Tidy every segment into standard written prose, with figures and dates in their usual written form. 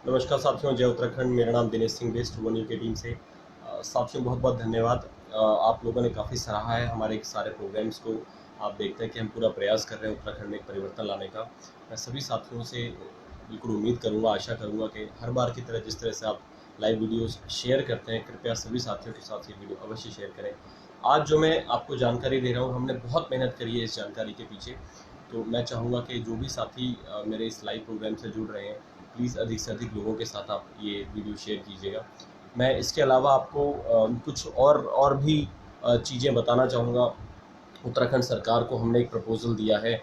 नमस्कार साथियों, जय उत्तराखंड। मेरा नाम Dinesh Singh best one you के टीम से। साथियों बहुत बहुत धन्यवाद। आप लोगों ने काफ़ी सराहा है हमारे सारे प्रोग्राम्स को। आप देखते हैं कि हम पूरा प्रयास कर रहे हैं उत्तराखंड में एक परिवर्तन लाने का। मैं सभी साथियों से बिल्कुल उम्मीद करूंगा, आशा करूंगा कि हर बार की तरह जिस तरह से आप लाइव वीडियोस शेयर करते हैं, कृपया सभी साथियों के साथ ये वीडियो अवश्य शेयर करें। आज जो मैं आपको जानकारी दे रहा हूँ, हमने बहुत मेहनत करी है इस जानकारी के पीछे। तो मैं चाहूँगा कि जो भी साथी मेरे इस लाइव प्रोग्राम से जुड़ रहे हैं, प्लीज़ अधिक से अधिक लोगों के साथ आप ये वीडियो शेयर कीजिएगा। मैं इसके अलावा आपको कुछ और भी चीज़ें बताना चाहूँगा। उत्तराखंड सरकार को हमने एक प्रपोज़ल दिया है,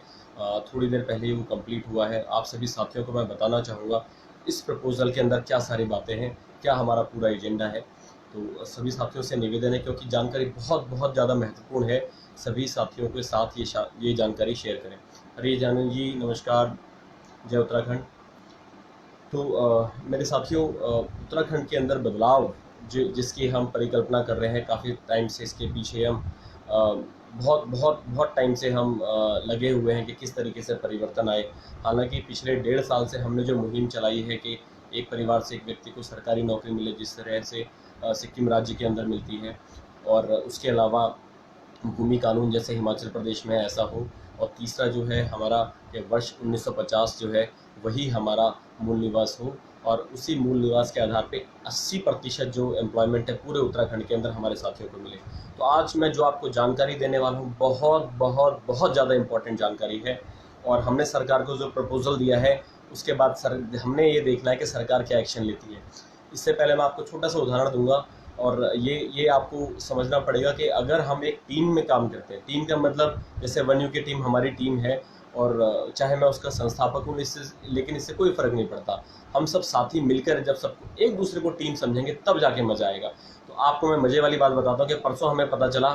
थोड़ी देर पहले ही वो कंप्लीट हुआ है। आप सभी साथियों को मैं बताना चाहूँगा इस प्रपोज़ल के अंदर क्या सारी बातें हैं, क्या हमारा पूरा एजेंडा है। तो सभी साथियों से निवेदन है, क्योंकि जानकारी बहुत बहुत ज़्यादा महत्वपूर्ण है, सभी साथियों के साथ ये जानकारी शेयर करें। हरी जानू जी नमस्कार, जय उत्तराखंड। तो मेरे साथियों, उत्तराखंड के अंदर बदलाव जिसकी हम परिकल्पना कर रहे हैं काफ़ी टाइम से, इसके पीछे हम बहुत बहुत बहुत टाइम से हम लगे हुए हैं कि किस तरीके से परिवर्तन आए। हालांकि पिछले 1.5 साल से हमने जो मुहिम चलाई है कि एक परिवार से एक व्यक्ति को सरकारी नौकरी मिले, जिस तरह से सिक्किम राज्य के अंदर मिलती है, और उसके अलावा भूमि कानून जैसे हिमाचल प्रदेश में ऐसा हो, और तीसरा जो है हमारा कि वर्ष 1950 जो है वही हमारा मूल निवास हो, और उसी मूल निवास के आधार पे 80% जो एम्प्लॉयमेंट है पूरे उत्तराखंड के अंदर हमारे साथियों को मिले। तो आज मैं जो आपको जानकारी देने वाला हूँ, बहुत बहुत बहुत ज़्यादा इम्पोर्टेंट जानकारी है। और हमने सरकार को जो प्रपोजल दिया है, उसके बाद हमने ये देखना है कि सरकार क्या एक्शन लेती है। इससे पहले मैं आपको छोटा सा उदाहरण दूंगा, और ये आपको समझना पड़ेगा कि अगर हम एक टीम में काम करते हैं, टीम का मतलब जैसे वन यू की टीम हमारी टीम है, और चाहे मैं उसका संस्थापक हूँ, लेकिन इससे कोई फ़र्क नहीं पड़ता। हम सब साथी मिलकर जब सबको एक दूसरे को टीम समझेंगे, तब जाके मज़ा आएगा। तो आपको मैं मज़े वाली बात बताता हूँ कि परसों हमें पता चला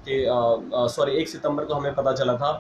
कि 1 सितंबर को हमें पता चला था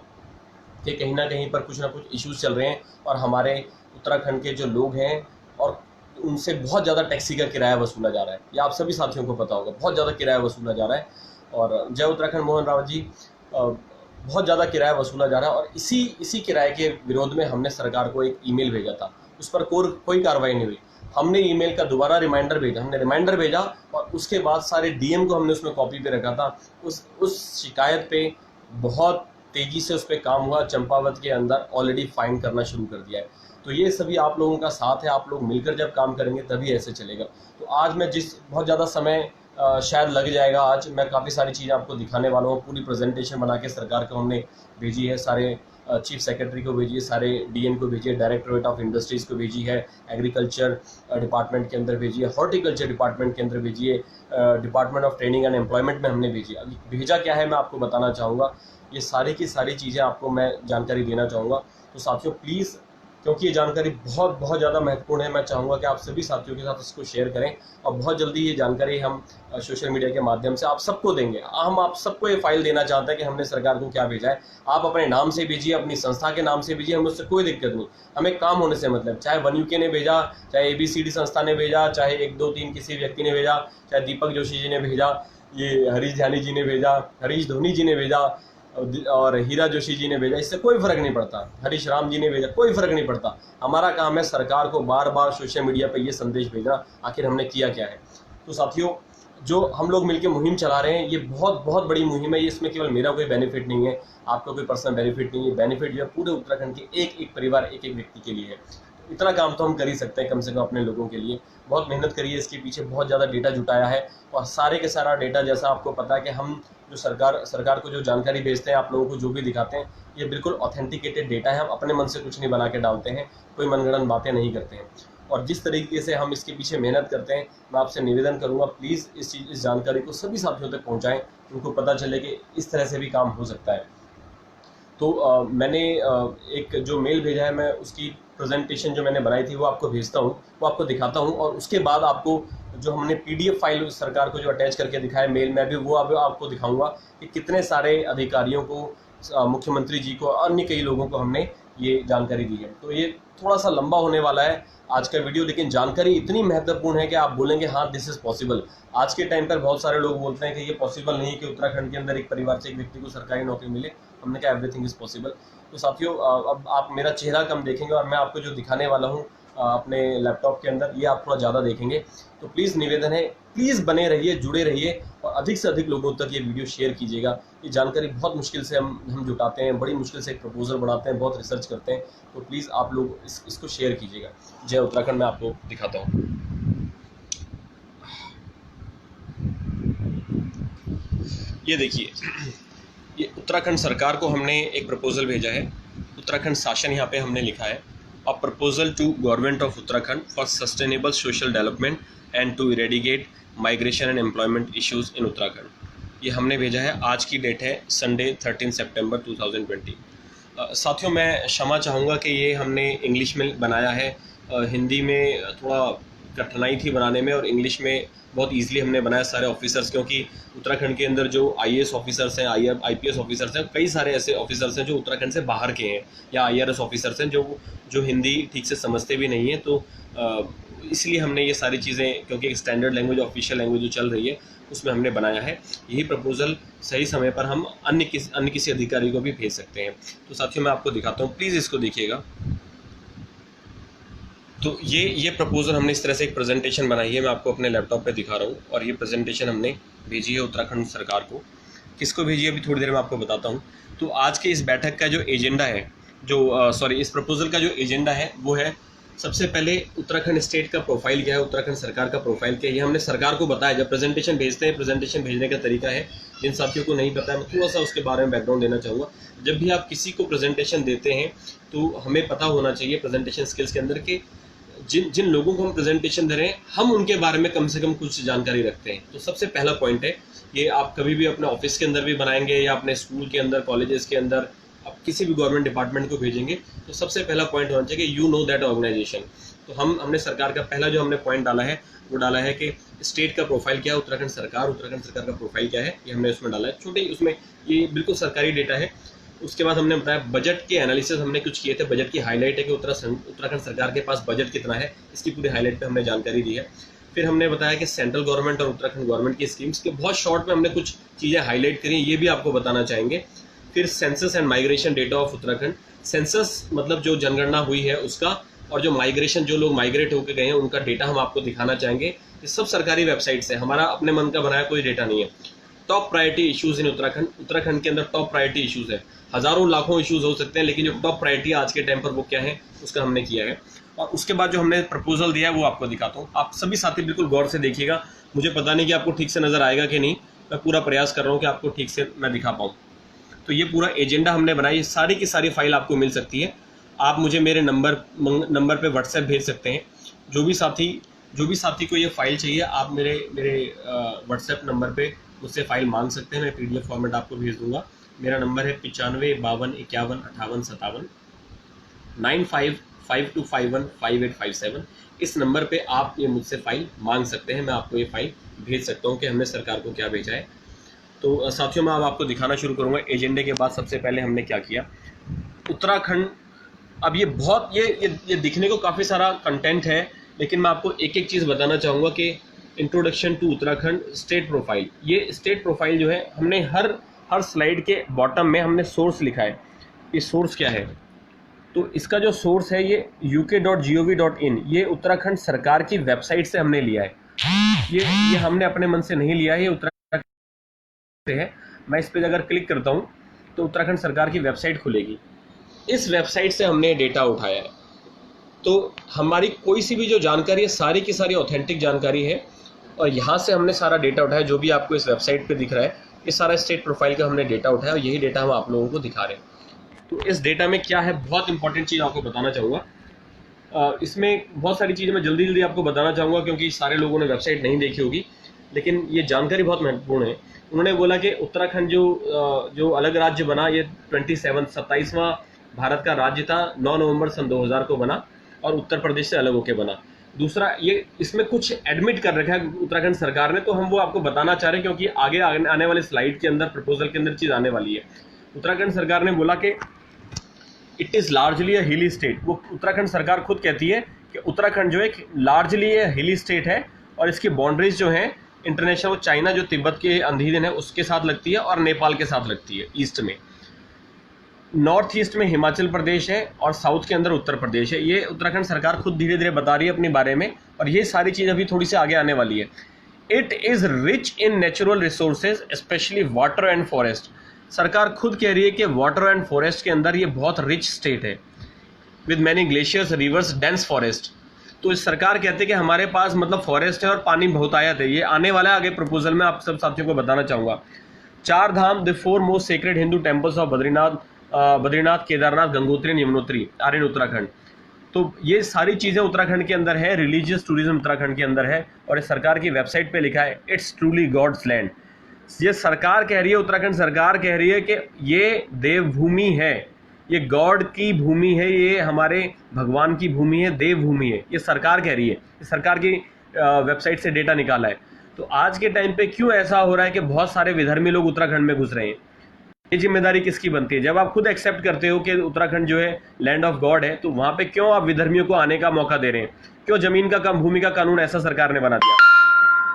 कि कहीं ना कहीं पर कुछ ना कुछ इश्यूज़ चल रहे हैं, और हमारे उत्तराखंड के जो लोग हैं, और उनसे बहुत ज़्यादा टैक्सी का किराया वसूला जा रहा है। ये आप सभी साथियों को पता होगा, बहुत ज़्यादा किराया वसूला जा रहा है। और जय उत्तराखंड मोहन रावत जी, बहुत ज़्यादा किराया वसूला जा रहा है, और इसी किराए के विरोध में हमने सरकार को एक ईमेल भेजा था। उस पर कोई कार्रवाई नहीं हुई। हमने ईमेल का दोबारा रिमाइंडर भेजा, हमने रिमाइंडर भेजा, और उसके बाद सारे डीएम को हमने उसमें कॉपी पे रखा था। उस शिकायत पे बहुत तेज़ी से उस पर काम हुआ। चंपावत के अंदर ऑलरेडी फाइन करना शुरू कर दिया है। तो ये सभी आप लोगों का साथ है, आप लोग मिलकर जब काम करेंगे तभी ऐसे चलेगा। तो आज मैं बहुत ज़्यादा समय शायद लग जाएगा। आज मैं काफ़ी सारी चीज़ें आपको दिखाने वाला हूँ। पूरी प्रेजेंटेशन बना के सरकार को हमने भेजी है, सारे चीफ सेक्रेटरी को भेजी है, सारे डीएम को भेजी है, डायरेक्टरेट ऑफ इंडस्ट्रीज़ को भेजी है, एग्रीकल्चर डिपार्टमेंट के अंदर भेजी है, हॉर्टिकल्चर डिपार्टमेंट के अंदर भेजी है, department of training and employment में हमने भेजी है। अभी भेजा क्या है मैं आपको बताना चाहूँगा। ये सारी की सारी चीज़ें आपको मैं जानकारी देना चाहूँगा। तो साथियों प्लीज़, क्योंकि ये जानकारी बहुत बहुत ज़्यादा महत्वपूर्ण है, मैं चाहूँगा कि आप सभी साथियों के साथ इसको शेयर करें, और बहुत जल्दी ये जानकारी हम सोशल मीडिया के माध्यम से आप सबको देंगे। हम आप सबको ये फाइल देना चाहते हैं कि हमने सरकार को क्या भेजा है। आप अपने नाम से भेजिए, अपनी संस्था के नाम से भेजिए, हमें उससे कोई दिक्कत नहीं। हमें काम होने से मतलब, चाहे वन यूके ने भेजा, चाहे ABCD संस्था ने भेजा, चाहे 1 2 3 किसी व्यक्ति ने भेजा, चाहे दीपक जोशी जी ने भेजा, ये हरीश ध्यानी जी ने भेजा, हरीश धोनी जी ने भेजा, और हीरा जोशी जी ने भेजा, इससे कोई फर्क नहीं पड़ता। हरीश राम जी ने भेजा, कोई फर्क नहीं पड़ता। हमारा काम है सरकार को बार बार सोशल मीडिया पर ये संदेश भेजना, आखिर हमने किया क्या है। तो साथियों, जो हम लोग मिलकर मुहिम चला रहे हैं, ये बहुत बहुत बड़ी मुहिम है। ये इसमें केवल मेरा कोई बेनिफिट नहीं है, आपका कोई पर्सनल बेनिफिट नहीं है। बेनिफिट जो है पूरे उत्तराखंड के एक एक परिवार, एक एक व्यक्ति के लिए है। इतना काम तो हम कर ही सकते हैं कम से कम अपने लोगों के लिए। बहुत मेहनत करी है इसके पीछे, बहुत ज़्यादा डेटा जुटाया है, और सारे के सारा डेटा, जैसा आपको पता है कि हम जो सरकार को जो जानकारी भेजते हैं, आप लोगों को जो भी दिखाते हैं, ये बिल्कुल ऑथेंटिकेटेड डेटा है। हम अपने मन से कुछ नहीं बना के डालते हैं, कोई मनगढ़ंत बातें नहीं करते हैं। और जिस तरीके से हम इसके पीछे मेहनत करते हैं, मैं आपसे निवेदन करूंगा, प्लीज़ इस जानकारी को सभी साथियों तक पहुंचाएं, उनको पता चले कि इस तरह से भी काम हो सकता है। तो मैंने एक जो मेल भेजा है, मैं उसकी प्रेजेंटेशन जो मैंने बनाई थी वो आपको भेजता हूँ, वो आपको दिखाता हूँ, और उसके बाद आपको जो हमने PDF फाइल सरकार को जो अटैच करके दिखाया मेल में भी, वो आपको दिखाऊंगा कि कितने सारे अधिकारियों को, मुख्यमंत्री जी को, अन्य कई लोगों को हमने ये जानकारी दी है। तो ये थोड़ा सा लंबा होने वाला है आज का वीडियो, लेकिन जानकारी इतनी महत्वपूर्ण है कि आप बोलेंगे हाँ दिस इज़ पॉसिबल। आज के टाइम पर बहुत सारे लोग बोलते हैं कि ये पॉसिबल नहीं कि उत्तराखंड के अंदर एक परिवार से एक व्यक्ति को सरकारी नौकरी मिले। हमने कहा एवरीथिंग इज़ पॉसिबल। तो साथियों, अब आप मेरा चेहरा कम देखेंगे, और मैं आपको जो दिखाने वाला हूँ अपने लैपटॉप के अंदर, ये आप थोड़ा ज़्यादा देखेंगे। तो प्लीज़ निवेदन है, प्लीज़ बने रहिए, जुड़े रहिए और अधिक से अधिक लोगों तक ये वीडियो शेयर कीजिएगा। ये जानकारी बहुत मुश्किल से हम जुटाते हैं, बड़ी मुश्किल से एक प्रपोजल बनाते हैं, बहुत रिसर्च करते हैं। तो प्लीज़ आप लोग इसको शेयर कीजिएगा। जय उत्तराखंड। मैं आपको दिखाता हूँ। ये देखिए, ये उत्तराखंड सरकार को हमने एक प्रपोजल भेजा है। उत्तराखंड शासन यहाँ पे हमने लिखा है, a proposal to government of Uttarakhand for sustainable social development and to eradicate migration and employment issues in Uttarakhand. ये हमने भेजा है, आज की डेट है संडे 13 सितंबर 2020। साथियों, मैं क्षमा चाहूँगा कि ये हमने इंग्लिश में बनाया है। हिंदी में थोड़ा कठिनाई थी बनाने में और इंग्लिश में बहुत ईजिली हमने बनाया सारे ऑफिसर्स, क्योंकि उत्तराखंड के अंदर जो आईएएस ऑफिसर्स हैं, आईपीएस ऑफिसर्स हैं, कई सारे ऐसे ऑफिसर्स हैं जो उत्तराखंड से बाहर के हैं, या आईआरएस ऑफिसर्स हैं जो हिंदी ठीक से समझते भी नहीं हैं। तो इसलिए हमने ये सारी चीज़ें, क्योंकि एक स्टैंडर्ड लैंग्वेज, ऑफिशियल लैंग्वेज जो चल रही है, उसमें हमने बनाया है। यही प्रपोजल सही समय पर हम अन्य किसी अधिकारी को भी भेज सकते हैं। तो साथियों, मैं आपको दिखाता हूँ, प्लीज़ इसको देखिएगा। तो ये प्रपोजल हमने इस तरह से एक प्रेजेंटेशन बनाई है, मैं आपको अपने लैपटॉप पे दिखा रहा हूँ। और ये प्रेजेंटेशन हमने भेजी है उत्तराखंड सरकार को। किसको भेजी है अभी थोड़ी देर में आपको बताता हूँ। तो आज के इस बैठक का जो एजेंडा है, इस प्रपोजल का जो एजेंडा है वो है, सबसे पहले उत्तराखंड स्टेट का प्रोफाइल क्या है, उत्तराखंड सरकार का प्रोफाइल क्या है, ये हमने सरकार को बताया। जब प्रेजेंटेशन भेजते हैं, प्रेजेंटेशन भेजने का तरीका है, जिन साथियों को नहीं पता है मैं थोड़ा सा उसके बारे में बैकग्राउंड देना चाहूँगा। जब भी आप किसी को प्रेजेंटेशन देते हैं तो हमें पता होना चाहिए प्रेजेंटेशन स्किल्स के अंदर कि जिन लोगों को हम प्रेजेंटेशन दे रहे हैं, हम उनके बारे में कम से कम कुछ जानकारी रखते हैं। तो सबसे पहला पॉइंट है, ये आप कभी भी अपने ऑफिस के अंदर भी बनाएंगे या अपने स्कूल के अंदर, कॉलेजेस के अंदर, आप किसी भी गवर्नमेंट डिपार्टमेंट को भेजेंगे, तो सबसे पहला पॉइंट होना चाहिए कि यू नो दैट ऑर्गेनाइजेशन। तो हमने सरकार का पहला जो हमने पॉइंट डाला है वो डाला है कि स्टेट का प्रोफाइल क्या है, उत्तराखंड सरकार का प्रोफाइल क्या है, ये हमने उसमें डाला है। छोटे उसमें ये बिल्कुल सरकारी डेटा है। उसके बाद हमने बताया बजट के एनालिसिस हमने कुछ किए थे। बजट की हाईलाइट है कि उत्तराखंड सरकार के पास बजट कितना है, इसकी पूरी हाईलाइट पे हमने जानकारी दी है। फिर हमने बताया कि सेंट्रल गवर्नमेंट और उत्तराखंड गवर्नमेंट की स्कीम्स के बहुत शॉर्ट में हमने कुछ चीज़ें हाईलाइट करी, ये भी आपको बताना चाहेंगे। फिर census and migration data of Uttarakhand. Census मतलब जो जनगणना हुई है उसका, और जो माइग्रेशन, जो लोग माइग्रेट होकर गए हैं उनका डेटा हम आपको दिखाना चाहेंगे। ये सब सरकारी वेबसाइट से, हमारा अपने मन का बनाया कोई डेटा नहीं है। Top priority issues in Uttarakhand के अंदर टॉप प्रायोरिटी इश्यूज है। हज़ारों लाखों इश्यूज हो सकते हैं, लेकिन जो टॉप प्रायोरिटी आज के टाइम पर वो क्या है, उसका हमने किया है। और उसके बाद जो हमने प्रपोजल दिया है वो आपको दिखाता हूँ। आप सभी साथी बिल्कुल गौर से देखिएगा। मुझे पता नहीं कि आपको ठीक से नज़र आएगा कि नहीं, मैं पूरा प्रयास कर रहा हूँ कि आपको ठीक से मैं दिखा पाऊँ। तो ये पूरा एजेंडा हमने बनाई, सारी की सारी फाइल आपको मिल सकती है। आप मुझे मेरे नंबर पे व्हाट्सएप भेज सकते हैं। जो भी साथी को ये फाइल चाहिए, आप मेरे व्हाट्सएप नंबर पे मुझसे फाइल मांग सकते हैं। मैं PDF फॉर्मेट आपको भेज दूंगा। मेरा नंबर है 95 52 51 58 57 9552515857। इस नंबर पे आप ये मुझसे फाइल मांग सकते हैं। मैं आपको ये फाइल भेज सकता हूँ कि हमने सरकार को क्या भेजा है। तो साथियों, मैं अब आपको दिखाना शुरू करूँगा। एजेंडे के बाद सबसे पहले हमने क्या किया, उत्तराखंड। अब ये दिखने को काफ़ी सारा कंटेंट है, लेकिन मैं आपको एक एक चीज़ बताना चाहूँगा कि introduction to Uttarakhand state profile. ये स्टेट प्रोफाइल जो है, हमने हर स्लाइड के बॉटम में हमने सोर्स लिखा है। ये सोर्स क्या है, तो इसका जो सोर्स है ये uk.gov.in, ये उत्तराखंड सरकार की वेबसाइट से हमने लिया है। ये हमने अपने मन से नहीं लिया है, ये उत्तराखंड से है। मैं इस पर अगर क्लिक करता हूँ तो उत्तराखंड सरकार की वेबसाइट खुलेगी। इस वेबसाइट से हमने डेटा उठाया है। तो हमारी कोई सी भी जो जानकारी है, सारी की सारी ऑथेंटिक जानकारी है, और यहाँ से हमने सारा डेटा उठाया। जो भी आपको इस वेबसाइट पे दिख रहा है, ये सारा स्टेट प्रोफाइल का हमने डेटा उठाया, और यही डेटा हम आप लोगों को दिखा रहे हैं। तो इस डेटा में क्या है, बहुत इंपॉर्टेंट चीज़ आपको बताना चाहूँगा। इसमें बहुत सारी चीज़ें मैं जल्दी आपको बताना चाहूँगा, क्योंकि सारे लोगों ने वेबसाइट नहीं देखी होगी, लेकिन ये जानकारी बहुत महत्वपूर्ण है। उन्होंने बोला कि उत्तराखंड जो अलग राज्य बना, ये 27वां भारत का राज्य था। 9 नवंबर सन 2000 को बना और उत्तर प्रदेश से अलग होकर बना। दूसरा, ये इसमें कुछ एडमिट कर रखा है उत्तराखंड सरकार ने, तो हम वो आपको बताना चाह रहे हैं, क्योंकि आगे आने वाले स्लाइड के अंदर, प्रपोजल के अंदर चीज़ आने वाली है। उत्तराखंड सरकार ने बोला कि इट इज़ लार्जली अ हिली स्टेट। वो उत्तराखंड सरकार खुद कहती है कि उत्तराखंड जो है लार्जली हिली स्टेट है, और इसकी बाउंड्रीज जो हैं इंटरनेशनल, वो चाइना जो तिब्बत के अंधीन है उसके साथ लगती है, और नेपाल के साथ लगती है ईस्ट में। नॉर्थ ईस्ट में हिमाचल प्रदेश है और साउथ के अंदर उत्तर प्रदेश है। ये उत्तराखंड सरकार खुद धीरे धीरे बता रही है अपने बारे में, और ये सारी चीज़ अभी थोड़ी सी आगे आने वाली है। It is rich in natural resources specially water and forest. सरकार खुद कह रही है कि वाटर एंड फॉरेस्ट के अंदर ये बहुत रिच स्टेट है, with many glaciers, reverse, dense forest. तो इस सरकार कहते हैं कि हमारे पास मतलब फॉरेस्ट है और पानी बहुतायत है। ये आने वाला है आगे प्रपोजल में, आप सब साथियों को बताना चाहूँगा। 4 धाम, the 4 most sacred Hindu temples of Badrinath, Kedarnath, Gangotri and Yamunotri are in Uttarakhand. तो ये सारी चीज़ें उत्तराखंड के अंदर है, रिलीजियस टूरिज्म उत्तराखंड के अंदर है, और इस सरकार की वेबसाइट पे लिखा है इट्स ट्रूली गॉड्स लैंड। ये सरकार कह रही है, उत्तराखंड सरकार कह रही है कि ये देवभूमि है, ये गॉड की भूमि है, ये हमारे भगवान की भूमि है, देवभूमि है। ये सरकार कह रही है, सरकार की वेबसाइट से डेटा निकाला है। तो आज के टाइम पे क्यों ऐसा हो रहा है कि बहुत सारे विधर्मी लोग उत्तराखंड में घुस रहे हैं? ये जिम्मेदारी किसकी बनती है? जब आप खुद एक्सेप्ट करते हो कि उत्तराखंड जो है लैंड ऑफ गॉड है, तो वहाँ पे क्यों आप विधर्मियों को आने का मौका दे रहे हैं? क्यों जमीन का कम भूमि का कानून ऐसा सरकार ने बना दिया?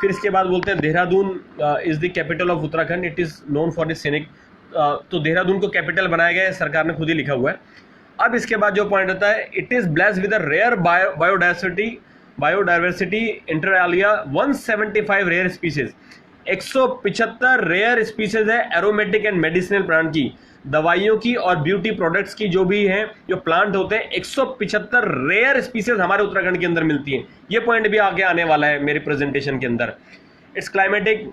फिर इसके बाद बोलते हैं Dehradun is the capital of Uttarakhand, it is known for the scenic. तो देहरादून को कैपिटल बनाया गया है, सरकार ने खुद ही लिखा हुआ है। अब इसके बाद जो पॉइंट होता है, it is blessed with a rare biodiversity inter alia 175 rare species. 175 rare species है एरोमेटिक एंड मेडिसिनल प्लांट की, दवाइयों की और ब्यूटी प्रोडक्ट्स की जो भी हैं, जो प्लांट होते हैं, 175 रेयर स्पीसीज हमारे उत्तराखंड के अंदर मिलती हैं। ये पॉइंट भी आगे आने वाला है मेरी प्रेजेंटेशन के अंदर। It's climatic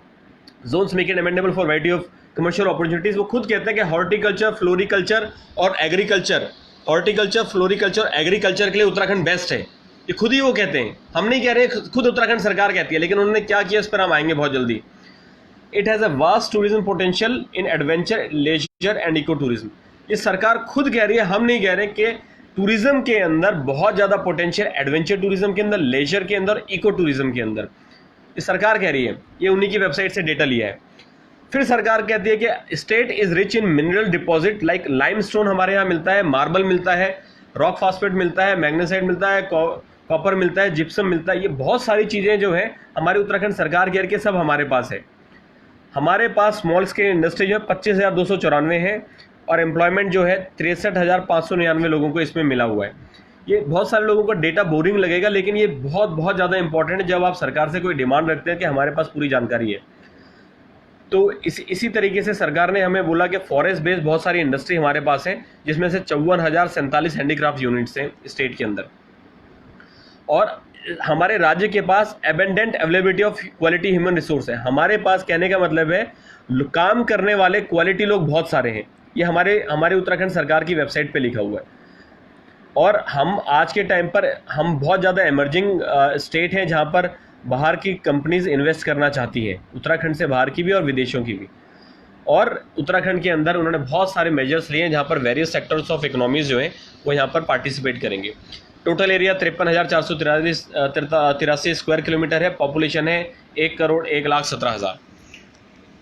zones make it amendable for variety of commercial opportunities. वो खुद कहते हैं कि हॉर्टिकल्चर, फ्लोरिकल्चर और एग्रीकल्चर, हॉर्टिकल्चर, फ्लोरिकल्चर और एग्रीकल्चर के लिए उत्तराखंड बेस्ट है। ये खुद ही वो कहते हैं, हम नहीं कह रहे, खुद उत्तराखंड सरकार कहती है। लेकिन उन्होंने क्या किया, इस पर हम आएंगे बहुत जल्दी। It has a vast tourism potential in adventure, leisure and eco tourism. ये सरकार खुद कह रही है, हम नहीं कह रहे, कि टूरिज्म के अंदर बहुत ज़्यादा पोटेंशियल, एडवेंचर टूरिज्म के अंदर, लेजर के अंदर, इको टूरिज्म के अंदर। ये सरकार कह रही है, ये उन्हीं की वेबसाइट से डेटा लिया है। फिर सरकार कहती है कि state is rich in mineral deposit like limestone हमारे यहाँ मिलता है, मार्बल मिलता है, रॉक फॉस्फेट मिलता है, मैग्नेसाइट मिलता है, कॉपर मिलता है, जिप्सम मिलता है। ये बहुत सारी चीज़ें जो है हमारी उत्तराखंड सरकार कह रही है सब हमारे पास है। हमारे पास स्मॉल स्केल इंडस्ट्री जो है 25,294 है, और एम्प्लॉयमेंट जो है 63,599 लोगों को इसमें मिला हुआ है। ये बहुत सारे लोगों को डेटा बोरिंग लगेगा, लेकिन ये बहुत बहुत ज़्यादा इंपॉर्टेंट है जब आप सरकार से कोई डिमांड रखते हैं कि हमारे पास पूरी जानकारी है। तो इसी तरीके से सरकार ने हमें बोला कि फॉरेस्ट बेस्ड बहुत सारी इंडस्ट्री हमारे पास है, जिसमें से 54,047 हैंडीक्राफ्ट यूनिट्स हैं स्टेट के अंदर। और हमारे राज्य के पास abundant availability of quality human resource है। हमारे पास, कहने का मतलब है, काम करने वाले क्वालिटी लोग बहुत सारे हैं। ये हमारे उत्तराखंड सरकार की वेबसाइट पे लिखा हुआ है। और हम आज के टाइम पर हम बहुत ज़्यादा एमर्जिंग स्टेट हैं जहाँ पर बाहर की कंपनीज इन्वेस्ट करना चाहती हैं, उत्तराखंड से बाहर की भी और विदेशों की भी। और उत्तराखंड के अंदर उन्होंने बहुत सारे मेजर्स लिए हैं जहाँ पर वेरियस सेक्टर्स ऑफ इकोनॉमीज जो हैं वो यहाँ पर पार्टिसिपेट करेंगे। टोटल एरिया 53,483 स्क्वायर किलोमीटर है। पॉपुलेशन है 1,01,17,000।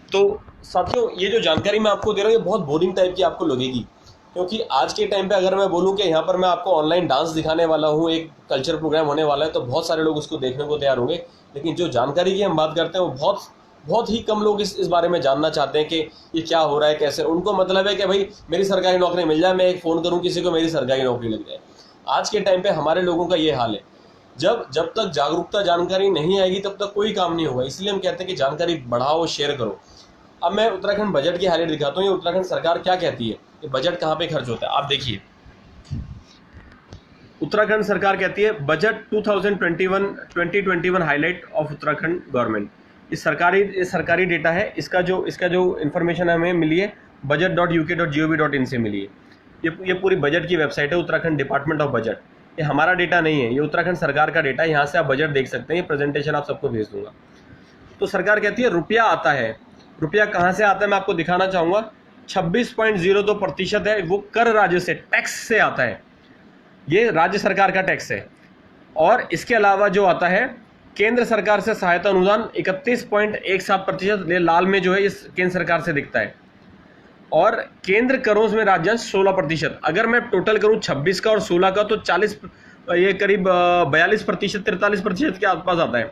तो साथियों, ये जो जानकारी मैं आपको दे रहा हूँ ये बहुत बोरिंग टाइप की आपको लगेगी, क्योंकि आज के टाइम पे अगर मैं बोलूँ कि यहाँ पर मैं आपको ऑनलाइन डांस दिखाने वाला हूँ, एक कल्चर प्रोग्राम होने वाला है, तो बहुत सारे लोग उसको देखने को तैयार होंगे। लेकिन जो जानकारी की हम बात करते हैं वो बहुत ही कम लोग इस बारे में जानना चाहते हैं कि ये क्या हो रहा है, कैसे। उनको मतलब है कि भाई मेरी सरकारी नौकरी मिल जाए, मैं एक फ़ोन करूँ किसी को, मेरी सरकारी नौकरी लग जाए। आज के टाइम पे हमारे लोगों का ये हाल है। जब तक जागरूकता, जानकारी नहीं आएगी तब तक कोई काम नहीं होगा। इसलिए हम कहते हैं कि जानकारी बढ़ाओ, शेयर करो। अब मैं उत्तराखंड बजट की हाईलाइट दिखाता हूँ। ये उत्तराखंड सरकार क्या कहती है, ये बजट कहाँ पे खर्च होता है, आप देखिए। उत्तराखंड सरकार कहती है budget 2021 highlight of Uttarakhand government. ये सरकारी डेटा है। इसका जो इन्फॉर्मेशन हमें मिली है budget.uk.gov.in से मिली है। ये पूरी बजट की वेबसाइट है, उत्तराखंड डिपार्टमेंट ऑफ बजट। ये हमारा डेटा नहीं है, ये उत्तराखंड सरकार का डेटा है। यहाँ से आप बजट देख सकते हैं। ये प्रेजेंटेशन आप सबको भेज दूंगा। तो सरकार कहती है रुपया आता है। रुपया कहाँ से आता है मैं आपको दिखाना चाहूँगा। 26.02% है, वो कर राज्य से, टैक्स से आता है। ये राज्य सरकार का टैक्स है। और इसके अलावा जो आता है केंद्र सरकार से सहायता अनुदान 31.17%, लाल में जो है इस केंद्र सरकार से दिखता है। और केंद्र करों में राज्यांश 16%। अगर मैं टोटल करूं 26 का और 16 का, तो 40, ये करीब 42%, 43% के आसपास आता है।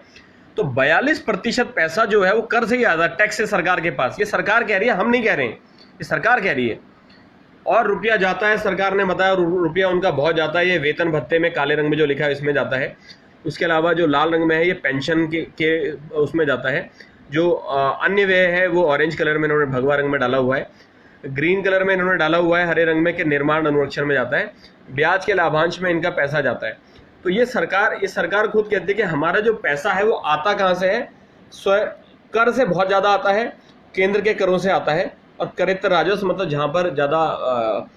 तो 42% पैसा जो है वो कर से ही आता है, टैक्स से सरकार के पास। ये सरकार कह रही है, हम नहीं कह रहे हैं, ये सरकार कह रही है। और रुपया जाता है, सरकार ने बताया रुपया उनका बहुत जाता है, ये वेतन भत्ते में काले रंग में जो लिखा है इसमें जाता है। उसके अलावा जो लाल रंग में है ये पेंशन के उसमें जाता है। जो अन्य व्यय है वो ऑरेंज कलर में इन्होंने भगवा रंग में डाला हुआ है। ग्रीन कलर में इन्होंने डाला हुआ है हरे रंग में कि निर्माण अनुरक्षण में जाता है। ब्याज के लाभांश में इनका पैसा जाता है। तो ये सरकार खुद कहती है कि हमारा जो पैसा है वो आता कहाँ से है, कर से बहुत ज़्यादा आता है, केंद्र के करों से आता है। और करेत्तर राजस्व मतलब जहाँ पर ज़्यादा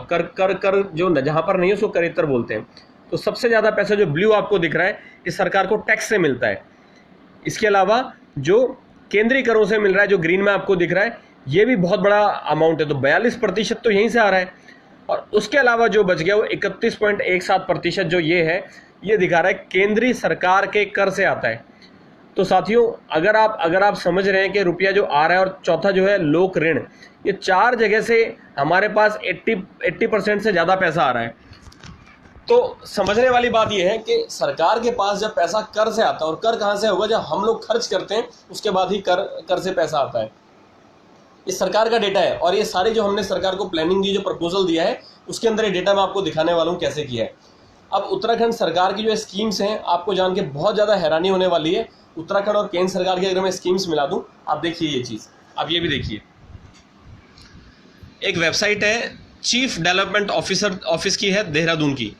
कर जो जहाँ पर नहीं है उसको करेत्तर बोलते हैं। तो सबसे ज़्यादा पैसा जो ब्लू आपको दिख रहा है इस सरकार को टैक्स से मिलता है। इसके अलावा जो केंद्रीय करों से मिल रहा है जो ग्रीन में आपको दिख रहा है ये भी बहुत बड़ा अमाउंट है। तो 42% तो यहीं से आ रहा है। और उसके अलावा जो बच गया वो 31.17% जो ये है ये दिखा रहा है केंद्रीय सरकार के कर से आता है। तो साथियों अगर आप समझ रहे हैं कि रुपया जो आ रहा है, और चौथा जो है लोक ऋण, ये 4 जगह से हमारे पास 80% से ज़्यादा पैसा आ रहा है। तो समझने वाली बात यह है कि सरकार के पास जब पैसा कर से आता है, और कर कहाँ से होगा, जब हम लोग खर्च करते हैं उसके बाद ही कर से पैसा आता है। इस सरकार का डेटा है। और ये सारे जो हमने सरकार को प्लानिंग दी, जो प्रपोजल दिया है उसके अंदर ये डेटा मैं आपको दिखाने वाला हूँ कैसे किया है। अब उत्तराखंड सरकार की जो स्कीम्स हैं आपको जान के बहुत ज़्यादा हैरानी होने वाली है। उत्तराखंड और केंद्र सरकार की अगर मैं स्कीम्स मिला दूं, आप देखिए ये चीज़, आप ये भी देखिए, एक वेबसाइट है चीफ डेवलपमेंट ऑफिस की है देहरादून की,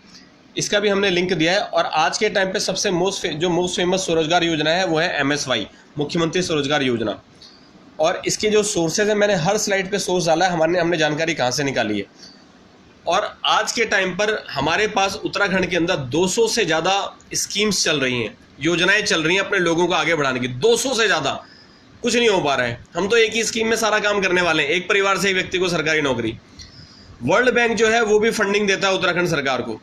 इसका भी हमने लिंक दिया है। और आज के टाइम पे सबसे मोस्ट फेमस स्वरोजगार योजना है वो है MSY, मुख्यमंत्री स्वरोजगार योजना। और इसके जो सोर्सेज है मैंने हर स्लाइड पे सोर्स डाला है, हमने जानकारी कहाँ से निकाली है। और आज के टाइम पर हमारे पास उत्तराखंड के अंदर 200 से ज़्यादा स्कीम्स चल रही हैं, योजनाएं चल रही हैं अपने लोगों को आगे बढ़ाने की। 200 से ज़्यादा, कुछ नहीं हो पा रहा है। हम तो एक ही स्कीम में सारा काम करने वाले हैं, एक परिवार से एक व्यक्ति को सरकारी नौकरी। वर्ल्ड बैंक जो है वो भी फंडिंग देता है उत्तराखंड सरकार को।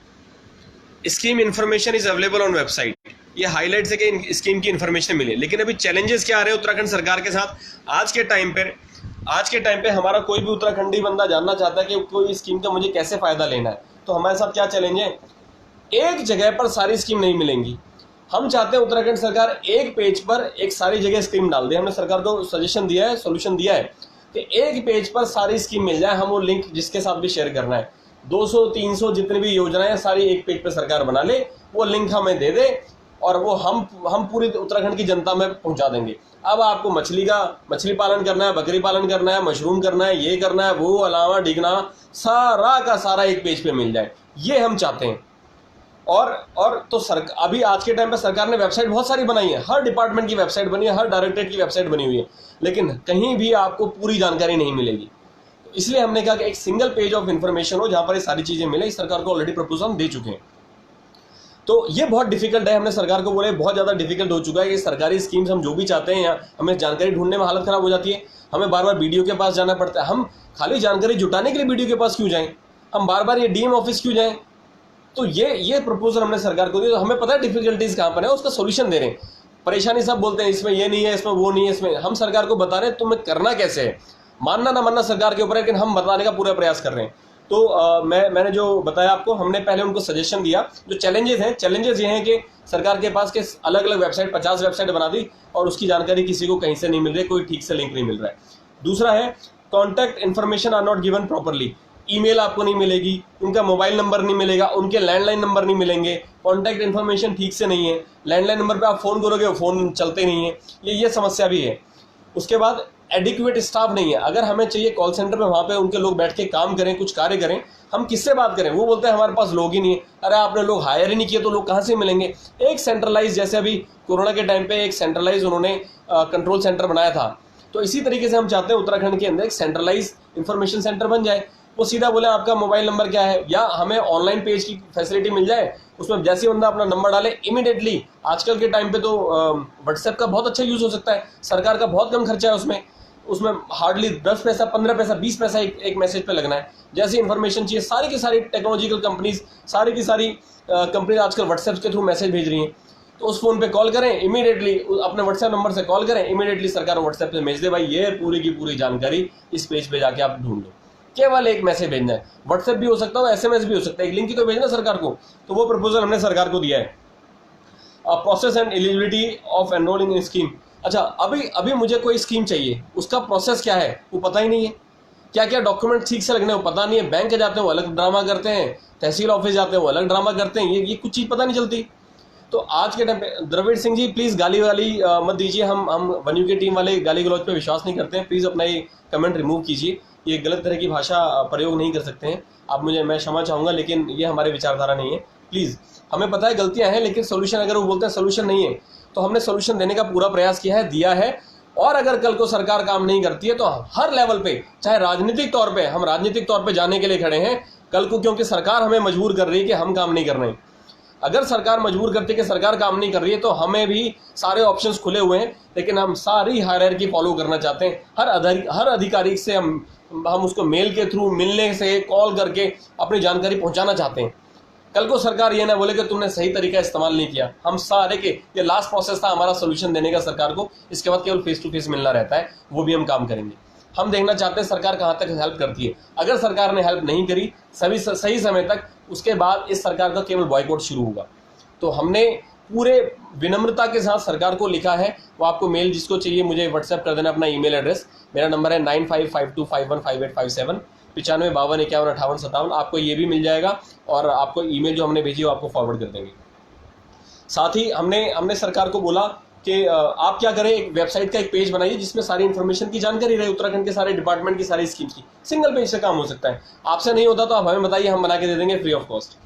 Scheme information is available on website, ये हाईलाइट है कि स्कीम की इन्फॉर्मेशन मिले। लेकिन अभी चैलेंजेस क्या आ रहे हैं उत्तराखंड सरकार के साथ आज के टाइम पे हमारा कोई भी उत्तराखंडी बंदा जानना चाहता है कि कोई स्कीम का मुझे कैसे फ़ायदा लेना है, तो हमारे साथ क्या चैलेंज है, एक जगह पर सारी स्कीम नहीं मिलेंगी। हम चाहते हैं उत्तराखंड सरकार एक पेज पर एक सारी जगह स्कीम डाल दे। हमने सरकार को सजेशन दिया है, सोल्यूशन दिया है कि एक पेज पर सारी स्कीम मिल जाए। हम वो लिंक जिसके साथ भी शेयर करना है, 200-300 जितनी भी योजनाएं सारी एक पेज पर सरकार बना ले, वो लिंक हमें दे दे और वो हम पूरी उत्तराखंड की जनता में पहुंचा देंगे। अब आपको मछली पालन करना है, बकरी पालन करना है, मशरूम करना है, ये करना है, वो अलावा डिगना, सारा का सारा एक पेज पे मिल जाए, ये हम चाहते हैं। और तो अभी आज के टाइम पे सरकार ने वेबसाइट बहुत सारी बनाई है, हर डिपार्टमेंट की वेबसाइट बनी है, हर डायरेक्टरेट की वेबसाइट बनी हुई है, लेकिन कहीं भी आपको पूरी जानकारी नहीं मिलेगी। तो इसलिए हमने कहा कि एक सिंगल पेज ऑफ इन्फॉर्मेशन हो जहां पर ये सारी चीजें मिले। इस सरकार को ऑलरेडी प्रपोजल दे चुके हैं। तो ये बहुत डिफिकल्ट है, हमने सरकार को बोले बहुत ज़्यादा डिफिकल्ट हो चुका है कि सरकारी स्कीम्स हम जो भी चाहते हैं या हमें जानकारी ढूंढने में हालत ख़राब हो जाती है। हमें बार बार BDO के पास जाना पड़ता है। हम खाली जानकारी जुटाने के लिए BDO के पास क्यों जाएं, हम बार बार ये DM ऑफिस क्यों जाएं। तो ये प्रपोजल हमने सरकार को दिया। तो हमें पता है डिफिकल्टीज कहाँ पर है, उसका सोल्यूशन दे रहे हैं। परेशानी सब बोलते हैं इसमें ये नहीं है, इसमें वो नहीं है, इसमें हम सरकार को बता रहे हैं तुम्हें करना कैसे है। मानना ना मानना सरकार के ऊपर है, लेकिन हम बताने का पूरा प्रयास कर रहे हैं। तो मैंने जो बताया आपको, हमने पहले उनको सजेशन दिया। जो चैलेंजेस ये हैं कि सरकार के पास के अलग अलग वेबसाइट 50 वेबसाइट बना दी और उसकी जानकारी किसी को कहीं से नहीं मिल रही, कोई ठीक से लिंक नहीं मिल रहा है। दूसरा है contact information are not given properly, email आपको नहीं मिलेगी, उनका मोबाइल नंबर नहीं मिलेगा, उनके लैंडलाइन नंबर नहीं मिलेंगे, कॉन्टैक्ट इन्फॉर्मेशन ठीक से नहीं है, लैंडलाइन नंबर पे आप फ़ोन करोगे वो फ़ोन चलते नहीं है, ये समस्या भी है। उसके बाद एडिक्वेट स्टाफ नहीं है। अगर हमें चाहिए कॉल सेंटर पे वहाँ पे उनके लोग बैठ के काम करें, कुछ कार्य करें, हम किससे बात करें, वो बोलते हैं हमारे पास लोग ही नहीं है। अरे आपने लोग हायर ही नहीं किए तो लोग कहाँ से मिलेंगे। एक सेंट्रलाइज, जैसे अभी कोरोना के टाइम पे एक सेंट्रलाइज उन्होंने कंट्रोल सेंटर बनाया था, तो इसी तरीके से हम चाहते हैं उत्तराखंड के अंदर एक सेंट्रलाइज इंफॉर्मेशन सेंटर बन जाए। वो सीधा बोले आपका मोबाइल नंबर क्या है, या हमें ऑनलाइन पेज की फैसिलिटी मिल जाए, उसमें जैसे बंदा अपना नंबर डाले इमीडिएटली। आजकल के टाइम पे तो व्हाट्सएप का बहुत अच्छा यूज़ हो सकता है, सरकार का बहुत कम खर्चा है उसमें हार्डली 10 पैसा 15 पैसा 20 पैसा एक मैसेज पे लगना है। जैसी इन्फॉर्मेशन चाहिए, सारी की सारी टेक्नोलॉजिकल कंपनीज, सारी की सारी कंपनीज आजकल व्हाट्सएप के थ्रू मैसेज भेज रही हैं। तो उस फ़ोन पे कॉल करें, इमीडिएटली अपने व्हाट्सएप नंबर से कॉल करें, इमीडिएटली सरकार व्हाट्सएप पे भेज दे, भाई ये पूरी की पूरी जानकारी इस पेज पे जाके आप ढूंढ लो। केवल एक मैसेज भेजना है, व्हाट्सएप भी हो सकता है, SMS भी हो सकता है, एक लिंक ही तो भेजना सरकार को। तो वो प्रपोजल हमने सरकार को दिया है। Process and eligibility of enrolling in scheme. अच्छा, अभी मुझे कोई स्कीम चाहिए, उसका प्रोसेस क्या है वो पता ही नहीं है क्या क्या डॉक्यूमेंट ठीक से लगने वो पता नहीं है। बैंक जाते हैं वो अलग ड्रामा करते हैं, तहसील ऑफिस जाते हैं वो अलग ड्रामा करते हैं, ये कुछ चीज़ पता नहीं चलती। तो आज के टाइम पे द्रविड़ सिंह जी प्लीज़ गाली वाली मत दीजिए। हम वन यू की टीम वाले गाली गलौज पे विश्वास नहीं करते हैं। प्लीज़ अपना ये कमेंट रिमूव कीजिए, ये गलत तरह की भाषा प्रयोग नहीं कर सकते हैं आप। मैं क्षमा चाहूँगा, लेकिन ये हमारे विचारधारा नहीं है। प्लीज़, हमें पता है गलतियाँ हैं, लेकिन सोल्यूशन अगर वो बोलते हैं सोल्यूशन नहीं है तो हमने सोल्यूशन देने का पूरा प्रयास किया है, दिया है। और अगर कल को सरकार काम नहीं करती है तो हर लेवल पे, चाहे राजनीतिक तौर पे, हम राजनीतिक तौर पे जाने के लिए खड़े हैं कल को, क्योंकि सरकार हमें मजबूर कर रही है कि हम काम नहीं कर रहे हैं। अगर सरकार मजबूर करती है कि सरकार काम नहीं कर रही है तो हमें भी सारे ऑप्शंस खुले हुए हैं, लेकिन हम सारी हायरार्की फॉलो करना चाहते हैं। हर अधिकारी से हम उसको मेल के थ्रू, मिलने से, कॉल करके अपनी जानकारी पहुंचाना चाहते हैं। कल को सरकार ये ना बोले कि तुमने सही तरीका इस्तेमाल नहीं किया। हम सारे के ये लास्ट प्रोसेस था हमारा सोल्यूशन देने का सरकार को, इसके बाद केवल फेस टू फेस मिलना रहता है, वो भी हम काम करेंगे। हम देखना चाहते हैं सरकार कहाँ तक हेल्प करती है। अगर सरकार ने हेल्प नहीं करी सही समय तक, उसके बाद इस सरकार का केवल बॉयकॉट शुरू होगा। तो हमने पूरे विनम्रता के साथ सरकार को लिखा है, वो आपको मेल जिसको चाहिए मुझे व्हाट्सएप कर देना अपना ईमेल एड्रेस। मेरा नंबर है 9552515857, 9552515857। आपको ये भी मिल जाएगा और आपको ईमेल जो हमने भेजी वो आपको फॉरवर्ड कर देंगे। साथ ही हमने सरकार को बोला कि आप क्या करें, एक वेबसाइट का एक पेज बनाइए जिसमें सारी इन्फॉर्मेशन की जानकारी रहे, उत्तराखंड के सारे डिपार्टमेंट की, सारी स्कीम की। सिंगल पेज से काम हो सकता है। आपसे नहीं होता तो आप हमें बताइए, हम बना के दे देंगे फ्री ऑफ कॉस्ट।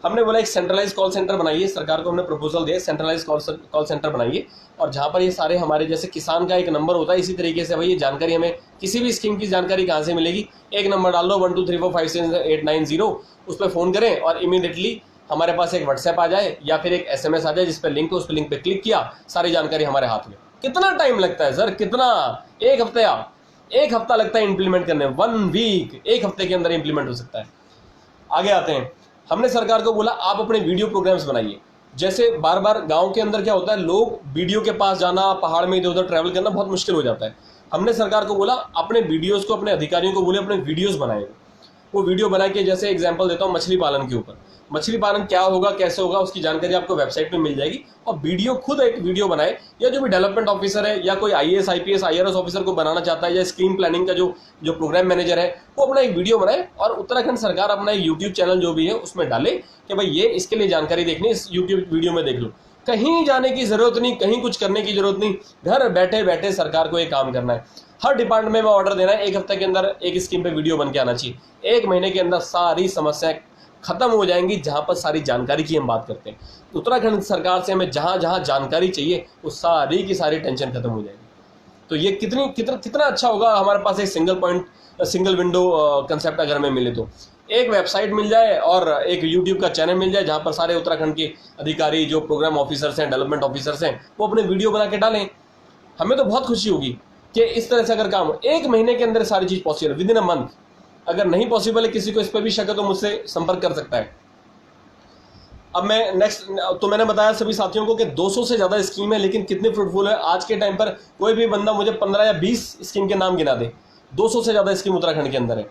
हमने बोला एक सेंट्रलाइज कॉल सेंटर बनाइए, सरकार को हमने प्रपोजल दिया, सेंट्रलाइज कॉल सेंटर बनाइए, और जहाँ पर ये सारे हमारे जैसे किसान का एक नंबर होता है, इसी तरीके से भाई ये जानकारी हमें किसी भी स्कीम की जानकारी कहाँ से मिलेगी, एक नंबर डाल दो 1234567890, उस पर फ़ोन करें और इमीडिएटली हमारे पास एक व्हाट्सएप आ जाए या फिर एक SMS आ जाए जिस पर लिंक है, उस पर लिंक पे क्लिक किया, सारी जानकारी हमारे हाथ में। कितना टाइम लगता है सर, कितना? एक हफ्ता लगता है इंप्लीमेंट करने, 1 वीक, एक हफ्ते के अंदर इंप्लीमेंट हो सकता है। आगे आते हैं, हमने सरकार को बोला आप अपने वीडियो प्रोग्राम्स बनाइए। जैसे बार बार गांव के अंदर क्या होता है, लोग वीडियो के पास जाना, पहाड़ में इधर उधर ट्रैवल करना बहुत मुश्किल हो जाता है। हमने सरकार को बोला अपने वीडियोस को, अपने अधिकारियों को बोले अपने वीडियोस बनाए। वो वीडियो बना के, जैसे एग्जांपल देता हूँ मछली पालन के ऊपर, मछली पालन क्या होगा, कैसे होगा, उसकी जानकारी आपको वेबसाइट पे मिल जाएगी। और वीडियो खुद एक वीडियो बनाए, या जो भी डेवलपमेंट ऑफिसर है या कोई IAS IPS IRS ऑफिसर को बनाना चाहता है, या स्कीम प्लानिंग का जो प्रोग्राम मैनेजर है, वो अपना एक वीडियो बनाए और उत्तराखंड सरकार अपना एक यूट्यूब चैनल जो भी है उसमें डाले कि भाई ये इसके लिए जानकारी देखनी, इस यूट्यूब वीडियो में देख लो। कहीं जाने की जरूरत नहीं, कहीं कुछ करने की जरूरत नहीं, घर बैठे बैठे सरकार को ये काम करना है। हर डिपार्टमेंट में ऑर्डर देना है, एक हफ्ते के अंदर एक स्कीम पे वीडियो बन के आना चाहिए। 1 महीने के अंदर सारी समस्याएं खत्म हो जाएंगी। जहां पर सारी जानकारी की हम बात करते हैं, उत्तराखंड सरकार से हमें जहां जहां जानकारी चाहिए वो सारी की सारी टेंशन खत्म हो जाएगी। तो ये कितना अच्छा होगा। हमारे पास एक सिंगल विंडो कंसेप्ट अगर हमें मिले तो, एक वेबसाइट मिल जाए और एक यूट्यूब का चैनल मिल जाए जहां पर सारे उत्तराखंड के अधिकारी, जो प्रोग्राम ऑफिसर्स हैं, डेवलपमेंट ऑफिसर्स हैं, वो अपने वीडियो बना के डालें। हमें तो बहुत खुशी होगी कि इस तरह से अगर काम 1 महीने के अंदर सारी चीज पॉसिबल, विदिन अ मंथ। अगर नहीं पॉसिबल है, किसी को इस पर भी शक है तो मुझसे संपर्क कर सकता है। अब मैं नेक्स्ट, तो मैंने बताया सभी साथियों को कि 200 से ज्यादा स्कीम है, लेकिन कितनी फ्रूटफुल है आज के टाइम पर। कोई भी बंदा मुझे 15 या 20 स्कीम के नाम गिना दे। 200 से ज्यादा स्कीम उत्तराखंड के अंदर है।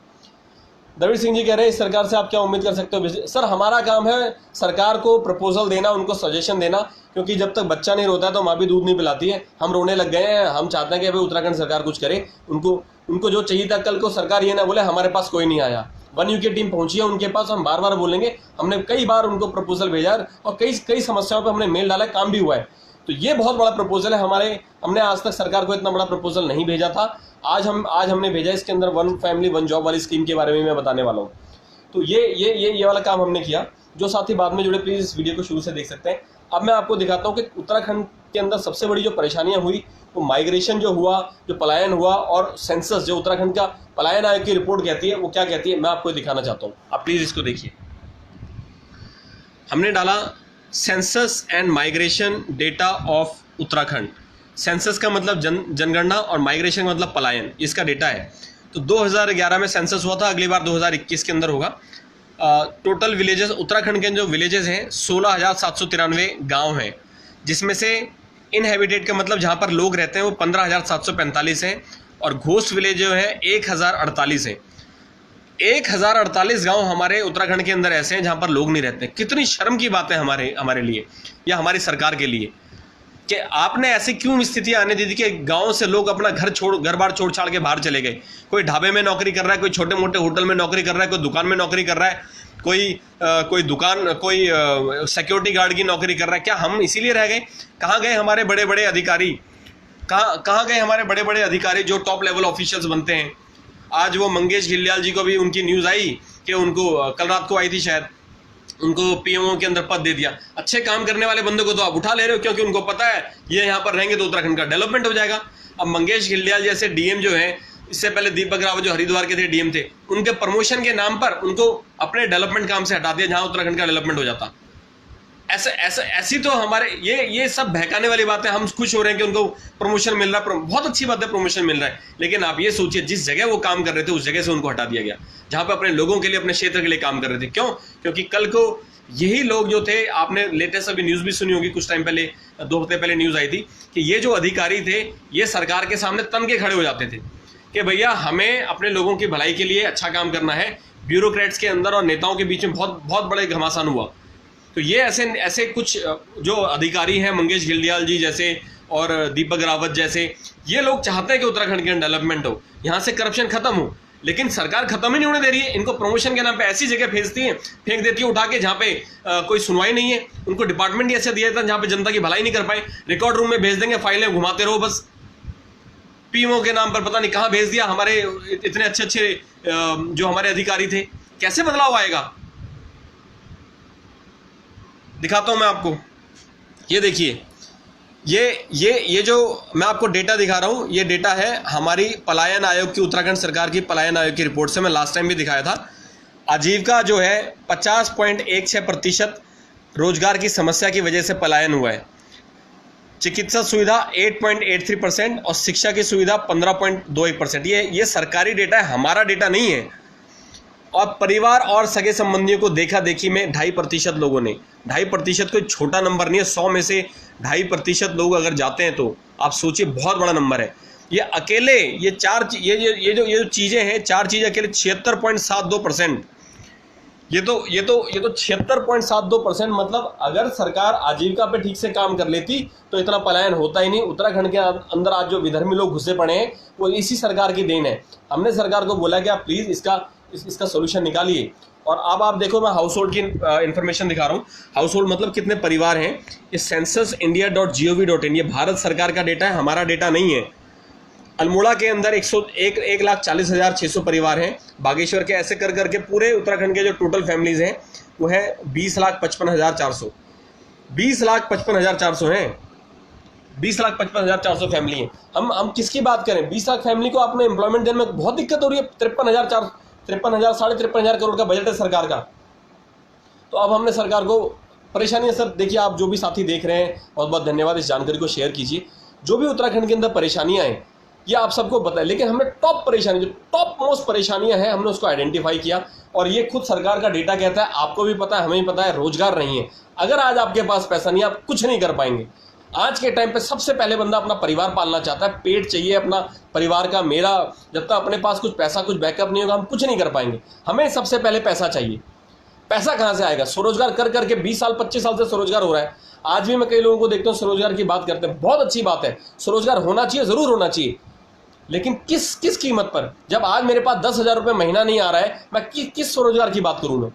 द्रविड़ सिंह जी कह रहे हैं इस सरकार से आप क्या उम्मीद कर सकते हो? सर, हमारा काम है सरकार को प्रपोजल देना, उनको सजेशन देना, क्योंकि जब तक बच्चा नहीं रोता है तो माँ भी दूध नहीं पिलाती है। हम रोने लग गए हैं। हम चाहते हैं कि भाई उत्तराखंड सरकार कुछ करे, उनको जो चाहिए था। कल को सरकार ये ना बोले हमारे पास कोई नहीं आया, वन यू की टीम पहुंची है उनके पास, हम बार बार बोलेंगे। हमने कई बार उनको प्रपोजल भेजा और कई समस्याओं पर हमने मेल डाला, काम भी हुआ है। तो ये बहुत बड़ा प्रपोजल है हमने आज तक सरकार को इतना बड़ा प्रपोजल नहीं भेजा था। आज हमने भेजा। इसके अंदर 1 फैमिली 1 जॉब वाली स्कीम के बारे में मैं बताने वाला हूँ। तो ये वाला काम हमने किया। जो साथी बाद में जुड़े प्लीज इस वीडियो को शुरू से देख सकते हैं। अब मैं आपको दिखाता हूँ कि उत्तराखंड के अंदर सबसे बड़ी जो परेशानियां हुई, वो माइग्रेशन जो हुआ, जो पलायन हुआ, और सेंसस जो उत्तराखंड का पलायन आयोग की रिपोर्ट कहती है, वो क्या कहती है, मैं आपको दिखाना चाहता हूँ। आप प्लीज इसको देखिए। हमने डाला census and migration data of Uttarakhand. Census का मतलब जनगणना और माइग्रेशन का मतलब पलायन, इसका डेटा है। तो 2011 में सेंसस हुआ था, अगली बार 2021 के अंदर होगा। टोटल विलेजेस उत्तराखंड के जो विलेजेस हैं 16,793 गांव हैं, जिसमें से इनहेबिटेड का मतलब जहां पर लोग रहते हैं वो 15,745 हैं, और घोस्ट विलेज जो है 1,048 है। 1,048 गांव हमारे उत्तराखंड के अंदर ऐसे हैं जहां पर लोग नहीं रहते। कितनी शर्म की बात है हमारे लिए या हमारी सरकार के लिए। कि आपने ऐसी क्यों स्थिति आने दी थी कि गांव से लोग अपना घर बार छोड़ छाड़ के बाहर चले गए। कोई ढाबे में नौकरी कर रहा है, कोई छोटे मोटे होटल में नौकरी कर रहा है, कोई दुकान में नौकरी कर रहा है, कोई सिक्योरिटी गार्ड की नौकरी कर रहा है। क्या हम इसीलिए रह गए? कहाँ गए हमारे बड़े बड़े अधिकारी? कहाँ गए हमारे बड़े बड़े अधिकारी जो टॉप लेवल ऑफिशियल्स बनते हैं? आज वो मंगेश घिल्डियाल जी को भी उनकी न्यूज़ आई कि उनको कल रात को आई थी शायद, उनको पीएमओ के अंदर पद दे दिया। अच्छे काम करने वाले बंदों को तो आप उठा ले रहे हो, क्योंकि उनको पता है ये यहाँ पर रहेंगे तो उत्तराखंड का डेवलपमेंट हो जाएगा। अब मंगेश घिल्डियाल जैसे डीएम जो है, इससे पहले दीपक रावत जो हरिद्वार के थे डीएम थे, उनके प्रमोशन के नाम पर उनको अपने डेवलपमेंट काम से हटा दिया जहां उत्तराखंड का डेवलपमेंट हो जाता। ऐसी तो हमारे ये सब बहकाने वाली बातें। हम खुश हो रहे हैं कि उनको प्रमोशन मिल रहा है, बहुत अच्छी बात है, प्रमोशन मिल रहा है, लेकिन आप ये सोचिए जिस जगह वो काम कर रहे थे उस जगह से उनको हटा दिया गया, जहां पे अपने लोगों के लिए, अपने क्षेत्र के लिए काम कर रहे थे। क्यों? क्योंकि कल को यही लोग जो थे, आपने लेटेस्ट अभी न्यूज़ भी सुनी होगी, कुछ टाइम पहले, 2 हफ्ते पहले न्यूज़ आई थी कि ये जो अधिकारी थे ये सरकार के सामने तन के खड़े हो जाते थे कि भैया हमें अपने लोगों की भलाई के लिए अच्छा काम करना है। ब्यूरोक्रेट्स के अंदर और नेताओं के बीच में बहुत बड़े घमासान हुआ। तो ये ऐसे कुछ जो अधिकारी हैं, मंगेश घिल्डियाल जी जैसे और दीपक रावत जैसे, ये लोग चाहते हैं कि उत्तराखंड के डेवलपमेंट हो, यहाँ से करप्शन खत्म हो, लेकिन सरकार खत्म ही नहीं होने दे रही है। इनको प्रमोशन के नाम पे ऐसी जगह फेंक देती है उठा के जहाँ पे कोई सुनवाई नहीं है। उनको डिपार्टमेंट ही ऐसे दिया जाता है जहाँ पे जनता की भलाई नहीं कर पाए। रिकॉर्ड रूम में भेज देंगे, फाइलें घुमाते रहो बस। पीएमओ के नाम पर पता नहीं कहाँ भेज दिया। हमारे इतने अच्छे जो हमारे अधिकारी थे, कैसे बदलाव आएगा? दिखाता हूं मैं आपको, ये देखिए, ये जो मैं आपको डेटा दिखा रहा हूं, ये डेटा है हमारी पलायन आयोग की, उत्तराखंड सरकार की पलायन आयोग की रिपोर्ट से। मैं लास्ट टाइम भी दिखाया था। आजीविका जो है 50.16% रोजगार की समस्या की वजह से पलायन हुआ है। चिकित्सा सुविधा 8.83% और शिक्षा की सुविधा 15.21%। ये सरकारी डेटा है, हमारा डेटा नहीं है। और परिवार और सगे संबंधियों को देखा देखी में 2.5% लोगों ने, 2.5% कोई छोटा नंबर नहीं है। 100 में से 2.5% लोग अगर जाते हैं तो आप सोचिए बहुत बड़ा नंबर है। ये अकेले ये जो चीजें हैं, 4 चीजें अकेले 76.72%। ये तो 76.72%। मतलब अगर सरकार आजीविका पे ठीक से काम कर लेती तो इतना पलायन होता ही नहीं। उत्तराखंड के अंदर आज जो विधर्मी लोग घुसे पड़े हैं वो इसी सरकार की देन है। हमने सरकार को बोला कि आप प्लीज इसका सोल्यूशन निकालिए। और अब आप देखो, मैं हाउस होल्ड की इंफॉर्मेशन दिखा रहा हूँ। हाउस होल्ड मतलब कितने परिवार हैं। ये censusindia.gov.in, ये भारत सरकार का डेटा है, हमारा डेटा नहीं है। अल्मोड़ा के अंदर 1,40,600 परिवार हैं। बागेश्वर के ऐसे कर करके पूरे उत्तराखंड के जो टोटल फैमिलीज हैं वो है 20,55,400। 20,55,400 हैं। 20,55,400 फैमिली हैं। हम किसकी बात करें? 20 लाख फैमिली को आपने एम्प्लॉयमेंट देने में बहुत दिक्कत हो रही है। 53,000 करोड़ का बजट है सरकार का। तो अब हमने सरकार को परेशानी है। सर देखिए, आप जो भी साथी देख रहे हैं, बहुत बहुत धन्यवाद। इस जानकारी को शेयर कीजिए। जो भी उत्तराखंड के अंदर परेशानियां हैं ये आप सबको बताएं, लेकिन हमने टॉप परेशानी, जो टॉप मोस्ट परेशानियां हैं, हमने उसको आइडेंटिफाई किया। और ये खुद सरकार का डेटा कहता है, आपको भी पता है, हमें भी पता है, रोजगार नहीं है। अगर आज आपके पास पैसा नहीं है, आप कुछ नहीं कर पाएंगे। आज के टाइम पे सबसे पहले बंदा अपना परिवार पालना चाहता है, पेट चाहिए अपना परिवार का। मेरा जब तक अपने पास कुछ पैसा, कुछ बैकअप नहीं होगा, हम कुछ नहीं कर पाएंगे। हमें सबसे पहले पैसा चाहिए। पैसा कहाँ से आएगा? स्वरोजगार कर करके 20 साल 25 साल से स्वरोजगार हो रहा है। आज भी मैं कई लोगों को देखता हूँ स्वरोजगार की बात करते हैं। बहुत अच्छी बात है, स्वरोजगार होना चाहिए, जरूर होना चाहिए, लेकिन किस कीमत पर? जब आज मेरे पास 10,000 रुपये महीना नहीं आ रहा है, मैं किस स्वरोजगार की बात करूँ मैं?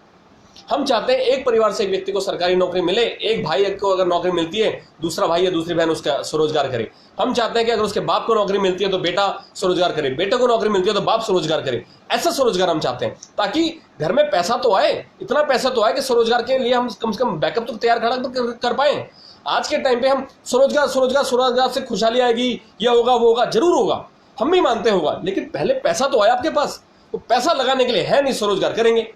हम चाहते हैं एक परिवार से एक व्यक्ति को सरकारी नौकरी मिले। एक भाई को अगर नौकरी मिलती है, दूसरा भाई या दूसरी बहन उसका स्वरोजगार करे। हम चाहते हैं कि अगर उसके बाप को नौकरी मिलती है तो बेटा स्वरोजगार करे, बेटे को नौकरी मिलती है तो बाप स्वरोजगार करे। ऐसा स्वरोजगार हम चाहते हैं ताकि घर में पैसा तो आए, इतना पैसा तो आए कि स्वरोजगार के लिए हम कम से कम बैकअप तो तैयार खड़ा कर पाए। आज के टाइम पे हम स्वरोजगार से खुशहाली आएगी, यह होगा वो होगा, जरूर होगा, हम भी मानते होगा, लेकिन पहले पैसा तो आए आपके पास। वो पैसा लगाने के लिए है नहीं, स्वरोजगार करेंगे।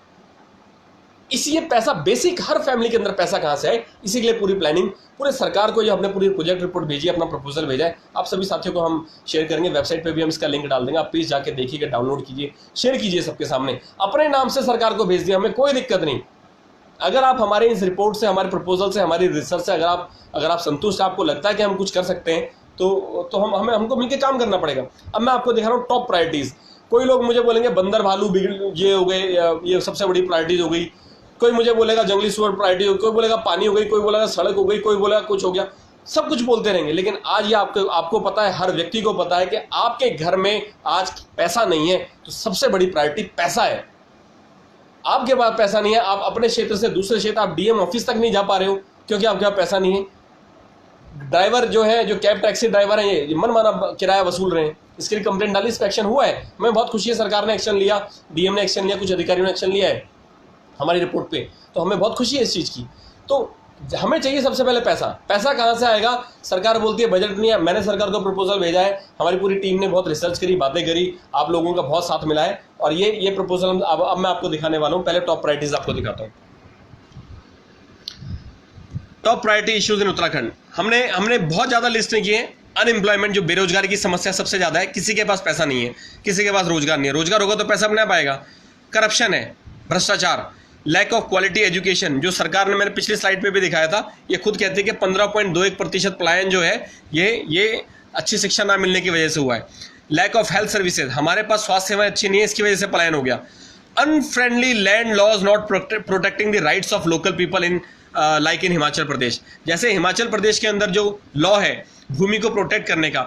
इसलिए पैसा बेसिक, हर फैमिली के अंदर पैसा कहां से आए, इसी के लिए पूरी प्लानिंग, पूरे सरकार को ये हमने पूरी प्रोजेक्ट रिपोर्ट भेजी, अपना प्रपोजल भेजा है। आप सभी साथियों को हम शेयर करेंगे, वेबसाइट पे भी हम इसका लिंक डाल देंगे। आप प्लीज जाके देखिएगा, डाउनलोड कीजिए, शेयर कीजिए सबके सामने। अपने नाम से सरकार को भेज दिया, हमें कोई दिक्कत नहीं। अगर आप हमारे इस रिपोर्ट से, हमारे प्रपोजल से, हमारी रिसर्च से अगर आप संतुष्ट, आपको लगता है कि हम कुछ कर सकते हैं, तो हमको मिलकर काम करना पड़ेगा। अब मैं आपको दिखा रहा हूँ टॉप प्रायोरिटीज। कोई लोग मुझे बोलेंगे बंदर भालू ये हो गए, ये सबसे बड़ी प्रायोरिटीज हो गई। कोई मुझे बोलेगा जंगली सुअर प्रायोरिटी हो गई, कोई बोलेगा पानी हो गई, कोई बोलेगा सड़क हो गई, कोई बोलेगा कुछ हो गया। सब कुछ बोलते रहेंगे, लेकिन आज ये आपको पता है, हर व्यक्ति को पता है कि आपके घर में आज पैसा नहीं है तो सबसे बड़ी प्रायोरिटी पैसा है। आपके पास पैसा नहीं है, आप अपने क्षेत्र से दूसरे क्षेत्र, आप डीएम ऑफिस तक नहीं जा पा रहे हो क्योंकि आपके पास पैसा नहीं है। ड्राइवर जो है, जो कैब टैक्सी ड्राइवर हैं, ये मनमाना किराया वसूल रहे हैं, इसके लिए कंप्लेंट डाली, इस पर एक्शन हुआ है। हमें बहुत खुशी है, सरकार ने एक्शन लिया, डीएम ने एक्शन लिया, कुछ अधिकारियों ने एक्शन लिया है हमारी रिपोर्ट पे, तो हमें बहुत खुशी है इस चीज़ की। तो हमें चाहिए सबसे पहले पैसा। पैसा कहाँ से आएगा? सरकार बोलती है बजट नहीं है। मैंने सरकार को प्रपोजल भेजा है, हमारी पूरी टीम ने बहुत रिसर्च करी, बातें करी, आप लोगों का बहुत साथ मिला है, और ये प्रपोजल अब मैं आपको दिखाने वाला हूँ। पहले टॉप प्रायोरिटीज आपको दिखाता हूँ। Top priority issues in Uttarakhand, हमने बहुत ज़्यादा लिस्ट नहीं किए। अनएम्प्लॉयमेंट, जो बेरोजगारी की समस्या सबसे ज़्यादा है, किसी के पास पैसा नहीं है, किसी के पास रोजगार नहीं है, रोजगार होगा तो पैसा बना पाएगा। करप्शन है, भ्रष्टाचार, लैक ऑफ क्वालिटी एजुकेशन, जो सरकार ने, मैंने पिछली स्लाइड पे भी दिखाया था, ये खुद कहती है कि 15.21% पलायन जो है ये अच्छी शिक्षा ना मिलने की वजह से हुआ है। लैक ऑफ हेल्थ सर्विसेज, हमारे पास स्वास्थ्य सेवाएं अच्छी नहीं है, इसकी वजह से पलायन हो गया। Unfriendly land laws not protecting the rights of local people in like in Himachal Pradesh, जैसे हिमाचल प्रदेश के अंदर जो लॉ है भूमि को प्रोटेक्ट करने का।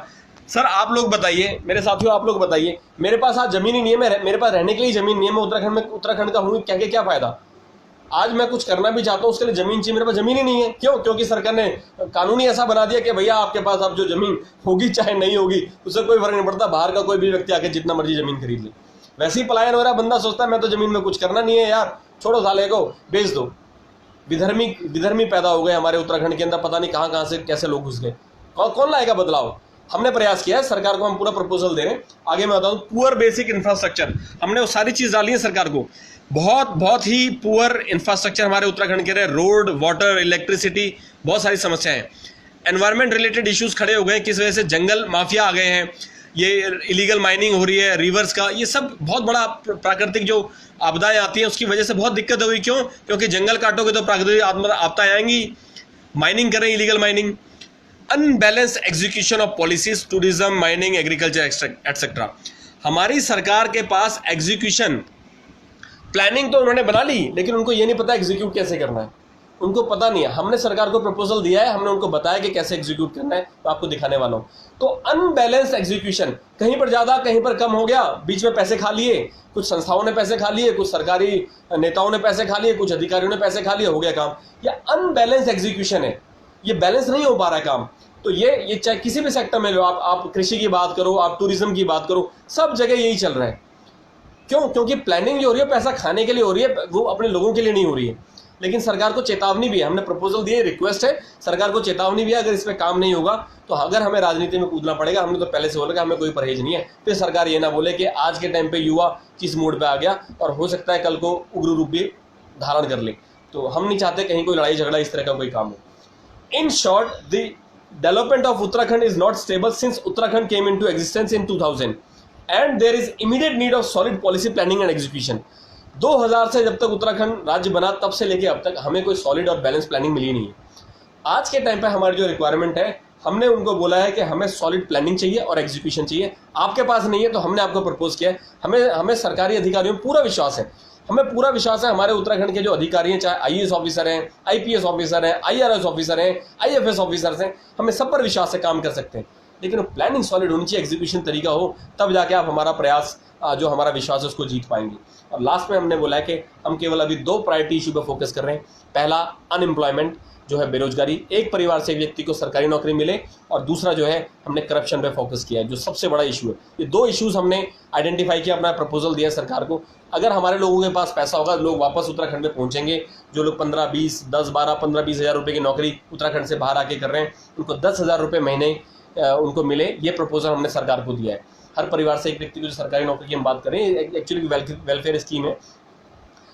सर आप लोग बताइए, मेरे साथियों आप लोग बताइए, मेरे पास आज जमीन ही नहीं है, मेरे पास रहने के लिए जमीन नहीं है, मैं उत्तराखंड का हूँ, क्या फायदा? आज मैं कुछ करना भी चाहता हूँ, उसके लिए जमीन चाहिए, मेरे पास जमीन ही नहीं है। क्यों? क्योंकि सरकार ने कानून ही ऐसा बना दिया कि भैया आपके पास अब जो जमीन होगी चाहे नहीं होगी उससे कोई फर्क नहीं पड़ता, बाहर का कोई भी व्यक्ति आके जितना मर्जी जमीन खरीद ले। वैसे ही पलायन हो रहा है, बंदा सोचता है मैं तो जमीन में कुछ करना नहीं है यार, छोड़ो साले को, बेच दो। विधर्मी पैदा हो गए हमारे उत्तराखंड के अंदर, पता नहीं कहाँ से कैसे लोग घुस गए। कौन लाएगा बदलाव? हमने प्रयास किया है, सरकार को हम पूरा प्रपोजल दे रहे हैं। आगे मैं बताऊँ, पुअर बेसिक इंफ्रास्ट्रक्चर, हमने वो सारी चीज़ डाली है सरकार को। बहुत ही पुअर इंफ्रास्ट्रक्चर हमारे उत्तराखंड के रहे, रोड, वाटर, इलेक्ट्रिसिटी, बहुत सारी समस्याएं हैं। एनवायरमेंट रिलेटेड इश्यूज खड़े हो गए, किस वजह से? जंगल माफिया आ गए हैं, ये इलीगल माइनिंग हो रही है, रिवर्स का, ये सब बहुत बड़ा प्राकृतिक जो आपदाएं आती हैं उसकी वजह से बहुत दिक्कत हुई। क्यों? क्योंकि जंगल काटोगे तो प्राकृतिक आपदाएं आएंगी, माइनिंग करें, illegal mining. Unbalance execution of policies, tourism, mining, agriculture etcetera. हमारी सरकार के पास एग्जीक्यूशन, प्लानिंग तो उन्होंने बना ली, लेकिन उनको ये नहीं पता एग्जीक्यूट कैसे करना है, उनको पता नहीं है। हमने सरकार को प्रपोजल दिया है, हमने उनको बताया कि कैसे एग्जीक्यूट करना है, तो आपको दिखाने वाला हूं। तो अनबैलेंस एग्जीक्यूशन, कहीं पर ज्यादा कहीं पर कम हो गया, बीच में पैसे खा लिए, कुछ संस्थाओं ने पैसे खा लिए, कुछ सरकारी नेताओं ने पैसे खा लिए, कुछ अधिकारियों ने पैसे खा लिए, हो गया काम। यह अनबैलेंस एग्जीक्यूशन है, ये बैलेंस नहीं हो पा रहा है काम। तो ये चाहे किसी भी सेक्टर में लो, आप कृषि की बात करो, आप टूरिज्म की बात करो, सब जगह यही चल रहा है। क्यों? क्योंकि प्लानिंग जो हो रही है पैसा खाने के लिए हो रही है, वो अपने लोगों के लिए नहीं हो रही है। लेकिन सरकार को चेतावनी भी है, हमने प्रपोजल दिए, रिक्वेस्ट है, सरकार को चेतावनी भी है, अगर इस पर काम नहीं होगा तो अगर हमें राजनीति में कूदना पड़ेगा। हमने तो पहले से बोला कि हमें कोई परहेज नहीं है, फिर सरकार ये ना बोले कि आज के टाइम पे युवा किस मोड पे आ गया और हो सकता है कल को उग्र रूप भी धारण कर ले। तो हम नहीं चाहते कहीं कोई लड़ाई झगड़ा इस तरह का कोई काम हो। In short, the development of Uttarakhand is not stable since Uttarakhand came into existence in 2000 and there is immediate need of solid policy planning and execution. 2000 से जब तक उत्तराखंड राज्य बना तब से लेके अब तक हमें कोई सॉलिड और बैलेंस प्लानिंग मिली नहीं है। आज के टाइम पे हमारी जो रिक्वायरमेंट है, हमने उनको बोला है कि हमें सॉलिड प्लानिंग चाहिए और एग्जीक्यूशन चाहिए। आपके पास नहीं है तो हमने आपको प्रपोज किया है। हमें सरकारी अधिकारियों में पूरा विश्वास है, हमें पूरा विश्वास है हमारे उत्तराखंड के जो अधिकारी हैं, चाहे आईएएस ऑफिसर हैं, आईपीएस ऑफिसर हैं, आईआरएस ऑफिसर हैं, आईएफएस ऑफिसर्स हैं, हमें सब पर विश्वास से काम कर सकते हैं। लेकिन प्लानिंग सॉलिड होनी चाहिए, एग्जीक्यूशन तरीका हो, तब जाके आप हमारा प्रयास, जो हमारा विश्वास है उसको जीत पाएंगे। और लास्ट में हमने बोला है कि हम केवल अभी 2 प्रायोरिटी इशू पर फोकस कर रहे हैं। पहला अनएम्प्लॉयमेंट जो है, बेरोजगारी, एक परिवार से एक व्यक्ति को सरकारी नौकरी मिले, और दूसरा जो है हमने करप्शन पे फोकस किया है, जो सबसे बड़ा इशू है। ये 2 इश्यूज हमने आइडेंटिफाई किया, अपना प्रपोजल दिया सरकार को। अगर हमारे लोगों के पास पैसा होगा, लोग वापस उत्तराखंड में पहुंचेंगे। जो लोग 15-20, 10-12, 15-20 हज़ार रुपये की नौकरी उत्तराखंड से बाहर आके कर रहे हैं, उनको 10,000 रुपये महीने उनको मिले, ये प्रपोजल हमने सरकार को दिया है। हर परिवार से एक व्यक्ति को जो सरकारी नौकरी की हम बात करें, एक्चुअली वेलफेयर स्कीम है।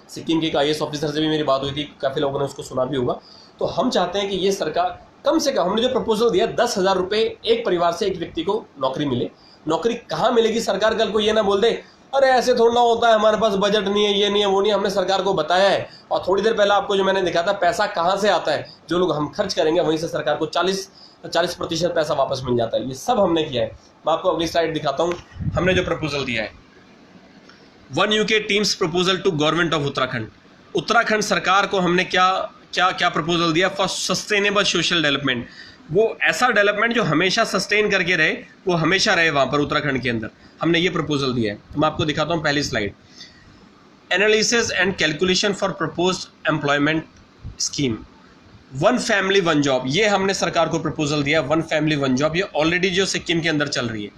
सिक्किम के एक आईएएस ऑफिसर से भी मेरी बात हुई थी, काफ़ी लोगों ने उसको सुना भी होगा। तो हम चाहते हैं कि ये सरकार कम से कम, हमने जो प्रपोजल दिया 10,000 रुपये एक परिवार से एक व्यक्ति को नौकरी मिले। नौकरी कहाँ मिलेगी? सरकार कल को ये ना बोल दे अरे ऐसे थोड़ा ना होता है, हमारे पास बजट नहीं है, ये नहीं है, वो नहीं है। हमने सरकार को बताया है, और थोड़ी देर पहले आपको जो मैंने दिखा था पैसा कहाँ से आता है, जो लोग हम खर्च करेंगे वहीं से सरकार को 40% पैसा वापस मिल जाता है। ये सब हमने किया है। मैं आपको अगली स्लाइड दिखाता हूँ, हमने जो प्रपोजल दिया है। 1 UK teams proposal to government of Uttarakhand. Uttarakhand सरकार को हमने क्या प्रपोजल दिया? For sustainable social development. वो ऐसा डेवलपमेंट जो हमेशा सस्टेन करके रहे, वो हमेशा रहे वहाँ पर उत्तराखंड के अंदर। हमने ये प्रपोजल दिया है। तो मैं आपको दिखाता हूँ पहली slide. Analysis and calculation for proposed employment scheme, one family one job, ये हमने सरकार को प्रपोजल दिया। वन फैमिली वन जॉब, ये ऑलरेडी जो सिक्किम के अंदर चल रही है,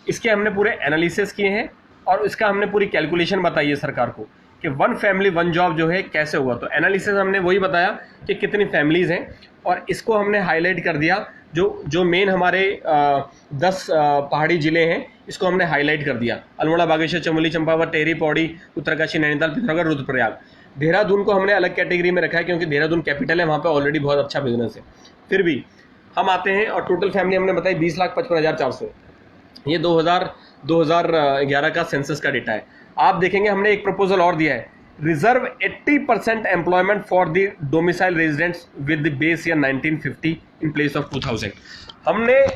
इसके हमने पूरे एनालिसिस किए हैं और इसका हमने पूरी कैलकुलेशन बताई है सरकार को कि वन फैमिली वन जॉब जो है कैसे हुआ। तो एनालिसिस हमने वही बताया कि कितनी फैमिलीज़ हैं, और इसको हमने हाईलाइट कर दिया। जो मेन हमारे 10 पहाड़ी ज़िले हैं, इसको हमने हाईलाइट कर दिया। अल्मोड़ा, बागेश्वर, चमोली, चंपावत, टेहरी, पौड़ी, उत्तरकाशी, नैनीताल, पिथौरागढ़, रुद्रप्रयाग। देहरादून को हमने अलग कैटेगरी में रखा है क्योंकि देहरादून कैपिटल है, वहाँ पे ऑलरेडी बहुत अच्छा बिजनेस है। फिर भी हम आते हैं और टोटल फैमिली हमने बताई 20,55,400। ये 2011 का सेंसस का डेटा है। आप देखेंगे हमने एक प्रपोजल और दिया है, reserve 80% employment for the domicile residents with the base year 1950 in place of 2000।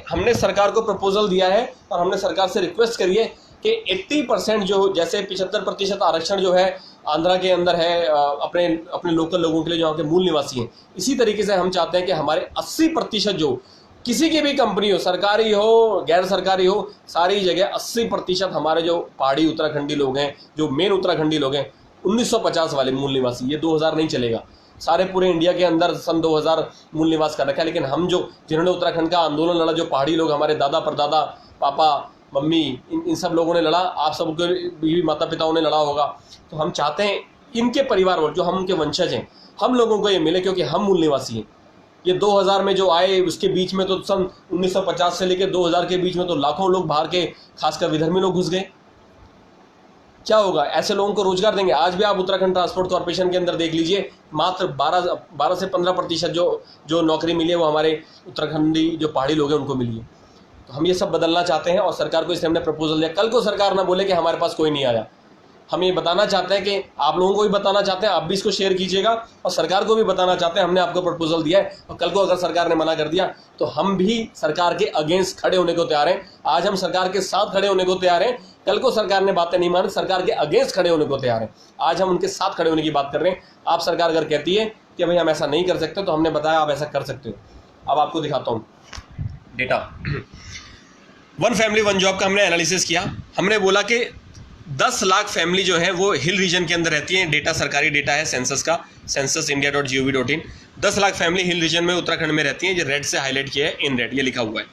हमने सरकार को प्रपोजल दिया है और हमने सरकार से रिक्वेस्ट करी है कि 80% जो, जैसे 75% आरक्षण जो है आंध्रा के अंदर है अपने लोकल लोगों के लिए जो यहाँ के मूल निवासी हैं, इसी तरीके से हम चाहते हैं कि हमारे 80% जो किसी की भी कंपनी हो, सरकारी हो गैर सरकारी हो, सारी जगह 80% हमारे जो पहाड़ी उत्तराखंडी लोग हैं, जो मेन उत्तराखंडी लोग हैं, 1950 वाले मूल निवासी, ये 2000 नहीं चलेगा। सारे पूरे इंडिया के अंदर सन 2000 मूल निवास कर रखा है, लेकिन हम जिन्होंने उत्तराखंड का आंदोलन लड़ा, जो पहाड़ी लोग, हमारे दादा परदादा, पापा मम्मी, इन सब लोगों ने लड़ा, आप सबके भी माता पिताओं ने लड़ा होगा। तो हम चाहते हैं इनके परिवार और जो हम उनके वंशज हैं, हम लोगों को ये मिले, क्योंकि हम मूल निवासी हैं। ये 2000 में जो आए, उसके बीच में तो सन 1950 से लेकर 2000 के बीच में तो लाखों लोग बाहर के, खासकर विधर्मी लोग घुस गए। क्या होगा? ऐसे लोगों को रोजगार देंगे? आज भी आप उत्तराखंड ट्रांसपोर्ट कॉर्पोरेशन के अंदर देख लीजिए, मात्र 12 से 15% जो नौकरी मिली है वो हमारे उत्तराखंडी जो पहाड़ी लोग हैं उनको मिली है। तो हम ये सब बदलना चाहते हैं और सरकार को इसलिए हमने प्रपोजल दिया। कल को सरकार ना बोले कि हमारे पास कोई नहीं आया। हम ये बताना चाहते हैं कि आप लोगों को भी बताना चाहते हैं, आप भी इसको शेयर कीजिएगा, और सरकार को भी बताना चाहते हैं हमने आपको प्रपोजल दिया है, और कल को अगर सरकार ने मना कर दिया तो हम भी सरकार के अगेंस्ट खड़े होने को तैयार हैं। आज हम सरकार के साथ खड़े होने को तैयार हैं, कल को सरकार ने बातें नहीं मानी, सरकार के अगेंस्ट खड़े होने को तैयार हैं। आज हम उनके साथ खड़े होने की बात कर रहे हैं। आप सरकार अगर कहती है कि भाई हम ऐसा नहीं कर सकते, तो हमने बताया आप ऐसा कर सकते हो। अब आपको दिखाता हूँ data. One family one job का हमने एनालिसिस किया। हमने बोला कि 10 लाख फैमिली जो है वो हिल रीजन के अंदर रहती है। डेटा सरकारी डेटा है सेंसस का, censusindia.gov.in। 10 लाख फैमिली हिल रीजन में उत्तराखंड में रहती हैं। ये रेड से हाईलाइट किया है, इन रेड ये लिखा हुआ है।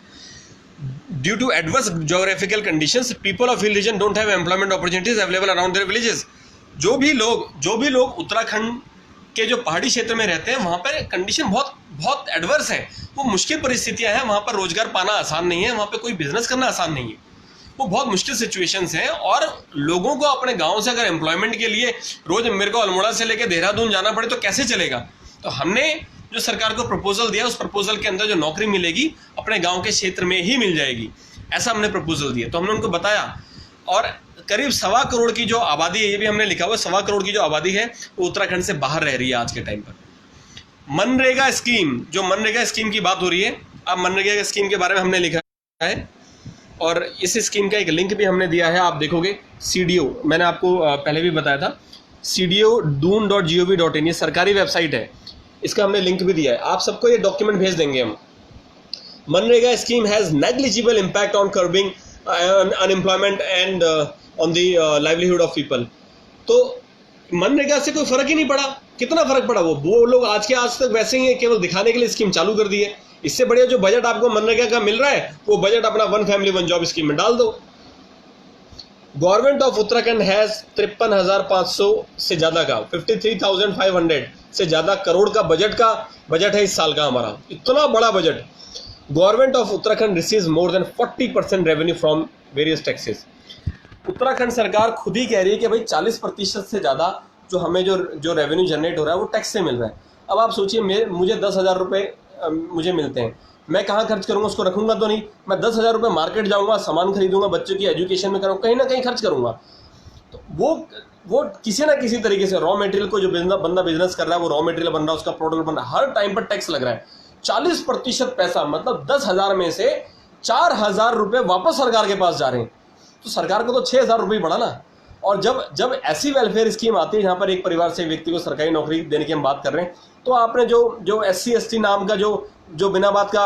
Due to adverse geographical conditions, people of hill region don't have employment opportunities available around their villages. जो भी लोग उत्तराखंड के जो पहाड़ी क्षेत्र में रहते हैं, वहाँ पर कंडीशन बहुत एडवर्स है। वो मुश्किल परिस्थितियाँ हैं, वहाँ पर रोजगार पाना आसान नहीं है, वहाँ पर कोई बिजनेस करना आसान नहीं है। वो बहुत मुश्किल सिचुएशंस हैं, और लोगों को अपने गांव से अगर एम्प्लॉयमेंट के लिए रोज मेरे को अल्मोड़ा से लेकर देहरादून जाना पड़े तो कैसे चलेगा। तो हमने जो सरकार को प्रपोजल दिया, उस प्रपोजल के अंदर जो नौकरी मिलेगी अपने गांव के क्षेत्र में ही मिल जाएगी, ऐसा हमने प्रपोजल दिया। तो हमने उनको बताया, और करीब 1.25 करोड़ की जो आबादी है, ये भी हमने लिखा हुआ, 1.25 करोड़ की जो आबादी है वो उत्तराखंड से बाहर रह रही है आज के टाइम पर। मनरेगा स्कीम, जो मनरेगा स्कीम की बात हो रही है, अब मनरेगा स्कीम के बारे में हमने लिखा है, और इस स्कीम का एक लिंक भी हमने दिया है। आप देखोगे CDO, मैंने आपको पहले भी बताया था, CDO.doon.gov.in, ये सरकारी वेबसाइट है, इसका हमने लिंक भी दिया है। आप सबको ये डॉक्यूमेंट भेज देंगे हम। MNREGA scheme has negligible impact on curbing unemployment and on the livelihood of people. तो मनरेगा से कोई फर्क ही नहीं पड़ा। कितना फर्क पड़ा? वो लोग आज तक वैसे ही है, केवल दिखाने के लिए स्कीम चालू कर दी है। इससे बढ़िया जो बजट आपको मनरेगा का मिल रहा है, वो बजट अपना one family one job scheme में डाल दो। गवर्नमेंट ऑफ उत्तराखंड हैज 53,500 से ज्यादा का 53,500 से ज्यादा करोड़ का बजट है इस साल का हमारा। इतना बड़ा budget. Government of Uttarakhand receives more than 40% revenue from various taxes. Uttarakhand सरकार खुद ही कह रही है कि भाई 40% से ज्यादा जो हमें जो रेवेन्यू जनरेट हो रहा है वो टैक्स से मिल रहा है। अब आप सोचिए, मुझे 10,000 रुपये मुझे मिलते हैं, मैं कहाँ खर्च करूंगा? उसको रखूंगा तो नहीं। मैं 10,000 रुपये मार्केट जाऊंगा, सामान खरीदूंगा, बच्चों की एजुकेशन में करूँगा, कहीं ना कहीं खर्च करूंगा। तो वो किसी ना किसी तरीके से रॉ मटेरियल को, जो बंदा बिजनेस कर रहा है, वो रॉ मटेरियल बन रहा है, उसका प्रोडक्ट बन रहा है, हर टाइम पर टैक्स लग रहा है। 40% पैसा, मतलब 10,000 में से 4,000 रुपये वापस सरकार के पास जा रहे हैं। तो सरकार को तो 6,000 रुपये बढ़ा ना। और जब ऐसी वेलफेयर स्कीम आती है जहाँ पर एक परिवार से व्यक्ति को सरकारी नौकरी देने की हम बात कर रहे हैं, तो आपने जो SC ST नाम का जो जो बिना बात का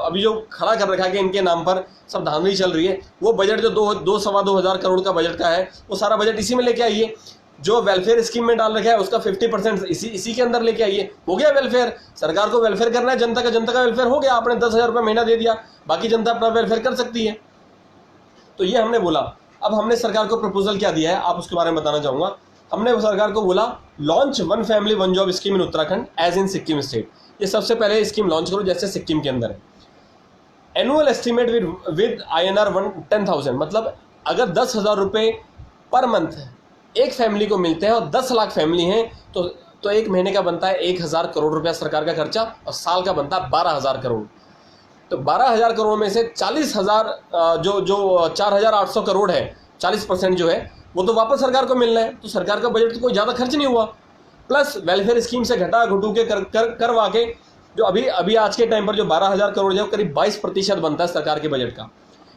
अभी जो खड़ा कर रखा है कि इनके नाम पर सब धांधली चल रही है, वो बजट जो 2-2.25 करोड़ का बजट का है, वो सारा बजट इसी में लेके आइए। जो वेलफेयर स्कीम में डाल रखा है उसका 50% इसी के अंदर लेके आइए। हो गया वेलफेयर, सरकार को वेलफेयर करना है, जनता का वेलफेयर हो गया। आपने 10,000 रुपये महीना दे दिया, बाकी जनता अपना वेलफेयर कर सकती है। तो ये हमने बोला। अब हमने सरकार को प्रपोजल क्या दिया है, आप उसके बारे में बताना चाहूँगा। हमने सरकार को बोला launch 1 family 1 job scheme in Uttarakhand as in Sikkim state. ये सबसे पहले स्कीम लॉन्च करो जैसे सिक्किम के अंदर है। एनुअल एस्टिमेट विद INR 10,000, मतलब अगर 10,000 रुपये पर मंथ एक फैमिली को मिलते हैं और 10 लाख फैमिली हैं तो एक महीने का बनता है 1,000 करोड़ रुपया सरकार का खर्चा, और साल का बनता है 12,000 करोड़। तो 12,000 करोड़ में से 40,000 जो 4,800 करोड़ है, 40% जो है वो तो वापस सरकार को मिलना है। तो सरकार का बजट तो कोई ज़्यादा खर्च नहीं हुआ। प्लस वेलफेयर स्कीम से घटा घटू के करवा के जो अभी आज के टाइम पर जो 12,000 करोड़ जो करीब 22% बनता है सरकार के बजट का।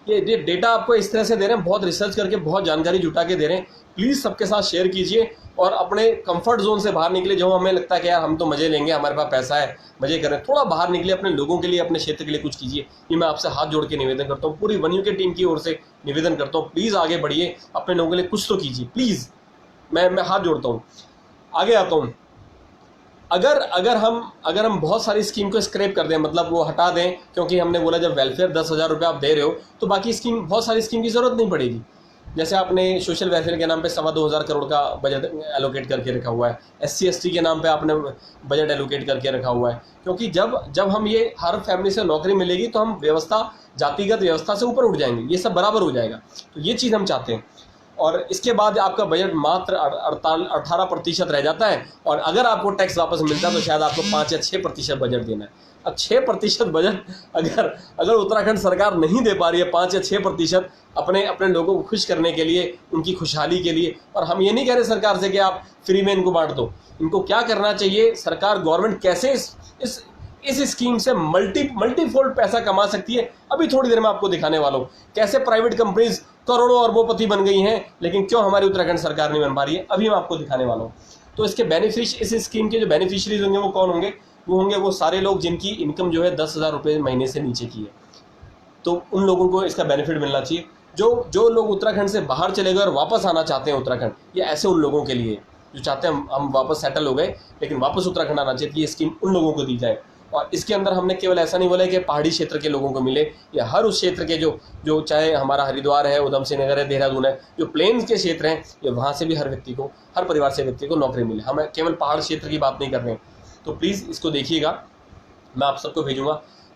ये डेटा आपको इस तरह से दे रहे हैं, बहुत रिसर्च करके बहुत जानकारी जुटा के दे रहे हैं। प्लीज़ सबके साथ शेयर कीजिए और अपने कंफर्ट जोन से बाहर निकले। जो हमें लगता है कि यार हम तो मज़े लेंगे, हमारे पास पैसा है, मज़े करें, थोड़ा बाहर निकले, अपने लोगों के लिए, अपने क्षेत्र के लिए कुछ कीजिए। ये मैं आपसे हाथ जोड़ के निवेदन करता हूँ, पूरी वन यूके टीम की ओर से निवेदन करता हूँ। प्लीज़ आगे बढ़िए, अपने लोगों के लिए कुछ तो कीजिए प्लीज़। मैं हाथ जोड़ता हूँ। आगे आता हूँ। अगर हम बहुत सारी स्कीम को स्क्रैप कर दें, मतलब वो हटा दें, क्योंकि हमने बोला जब वेलफेयर 10,000 रुपये आप दे रहे हो तो बाकी बहुत सारी स्कीम की ज़रूरत नहीं पड़ेगी। जैसे आपने सोशल वेलफेयर के नाम पे 2,25 करोड़ का बजट एलोकेट करके रखा हुआ है, SC/ST के नाम पे आपने बजट एलोकेट करके रखा हुआ है, क्योंकि जब हम ये हर फैमिली से नौकरी मिलेगी तो हम जातिगत व्यवस्था से ऊपर उठ जाएंगे, ये सब बराबर हो जाएगा। तो ये चीज़ हम चाहते हैं। और इसके बाद आपका बजट मात्र 18% रह जाता है, और अगर आपको टैक्स वापस मिलता है तो शायद आपको 5 या 6% बजट देना है। अब 6% बजट अगर उत्तराखंड सरकार नहीं दे पा रही है, 5 या 6% अपने लोगों को खुश करने के लिए, उनकी खुशहाली के लिए। और हम ये नहीं कह रहे सरकार से कि आप फ्री में इनको बांट दो। इनको क्या करना चाहिए, सरकार गवर्नमेंट कैसे इस स्कीम से मल्टीफोल्ड पैसा कमा सकती है, अभी थोड़ी देर में आपको दिखाने वाला हूँ। कैसे प्राइवेट कंपनीज करोड़ों अरबोपति बन गई हैं, लेकिन क्यों हमारी उत्तराखंड सरकार नहीं बन पा रही है, अभी मैं आपको दिखाने वाला हूँ। तो इसके इस स्कीम के जो बेनिफिशियरीज होंगे वो कौन होंगे? वो होंगे वो सारे लोग जिनकी इनकम जो है 10,000 रुपये महीने से नीचे की है। तो उन लोगों को इसका बेनिफिट मिलना चाहिए। जो लोग उत्तराखंड से बाहर चले गए और वापस आना चाहते हैं उत्तराखंड, ये ऐसे उन लोगों के लिए जो चाहते हैं हम वापस सेटल हो गए लेकिन वापस उत्तराखंड आना चाहिए, ये स्कीम उन लोगों को दी जाए। और इसके अंदर हमने केवल ऐसा नहीं बोला है कि पहाड़ी क्षेत्र के लोगों को मिले, या हर उस क्षेत्र के जो चाहे हमारा हरिद्वार है, उधम सिंह नगर है, देहरादून है, जो प्लेन्स के क्षेत्र हैं, ये वहाँ से भी हर परिवार से व्यक्ति को नौकरी मिले। हम केवल पहाड़ क्षेत्र की बात नहीं कर रहे हैं। तो प्लीज़ इसको देखिएगा, मैं आप सबको भेजूंगा।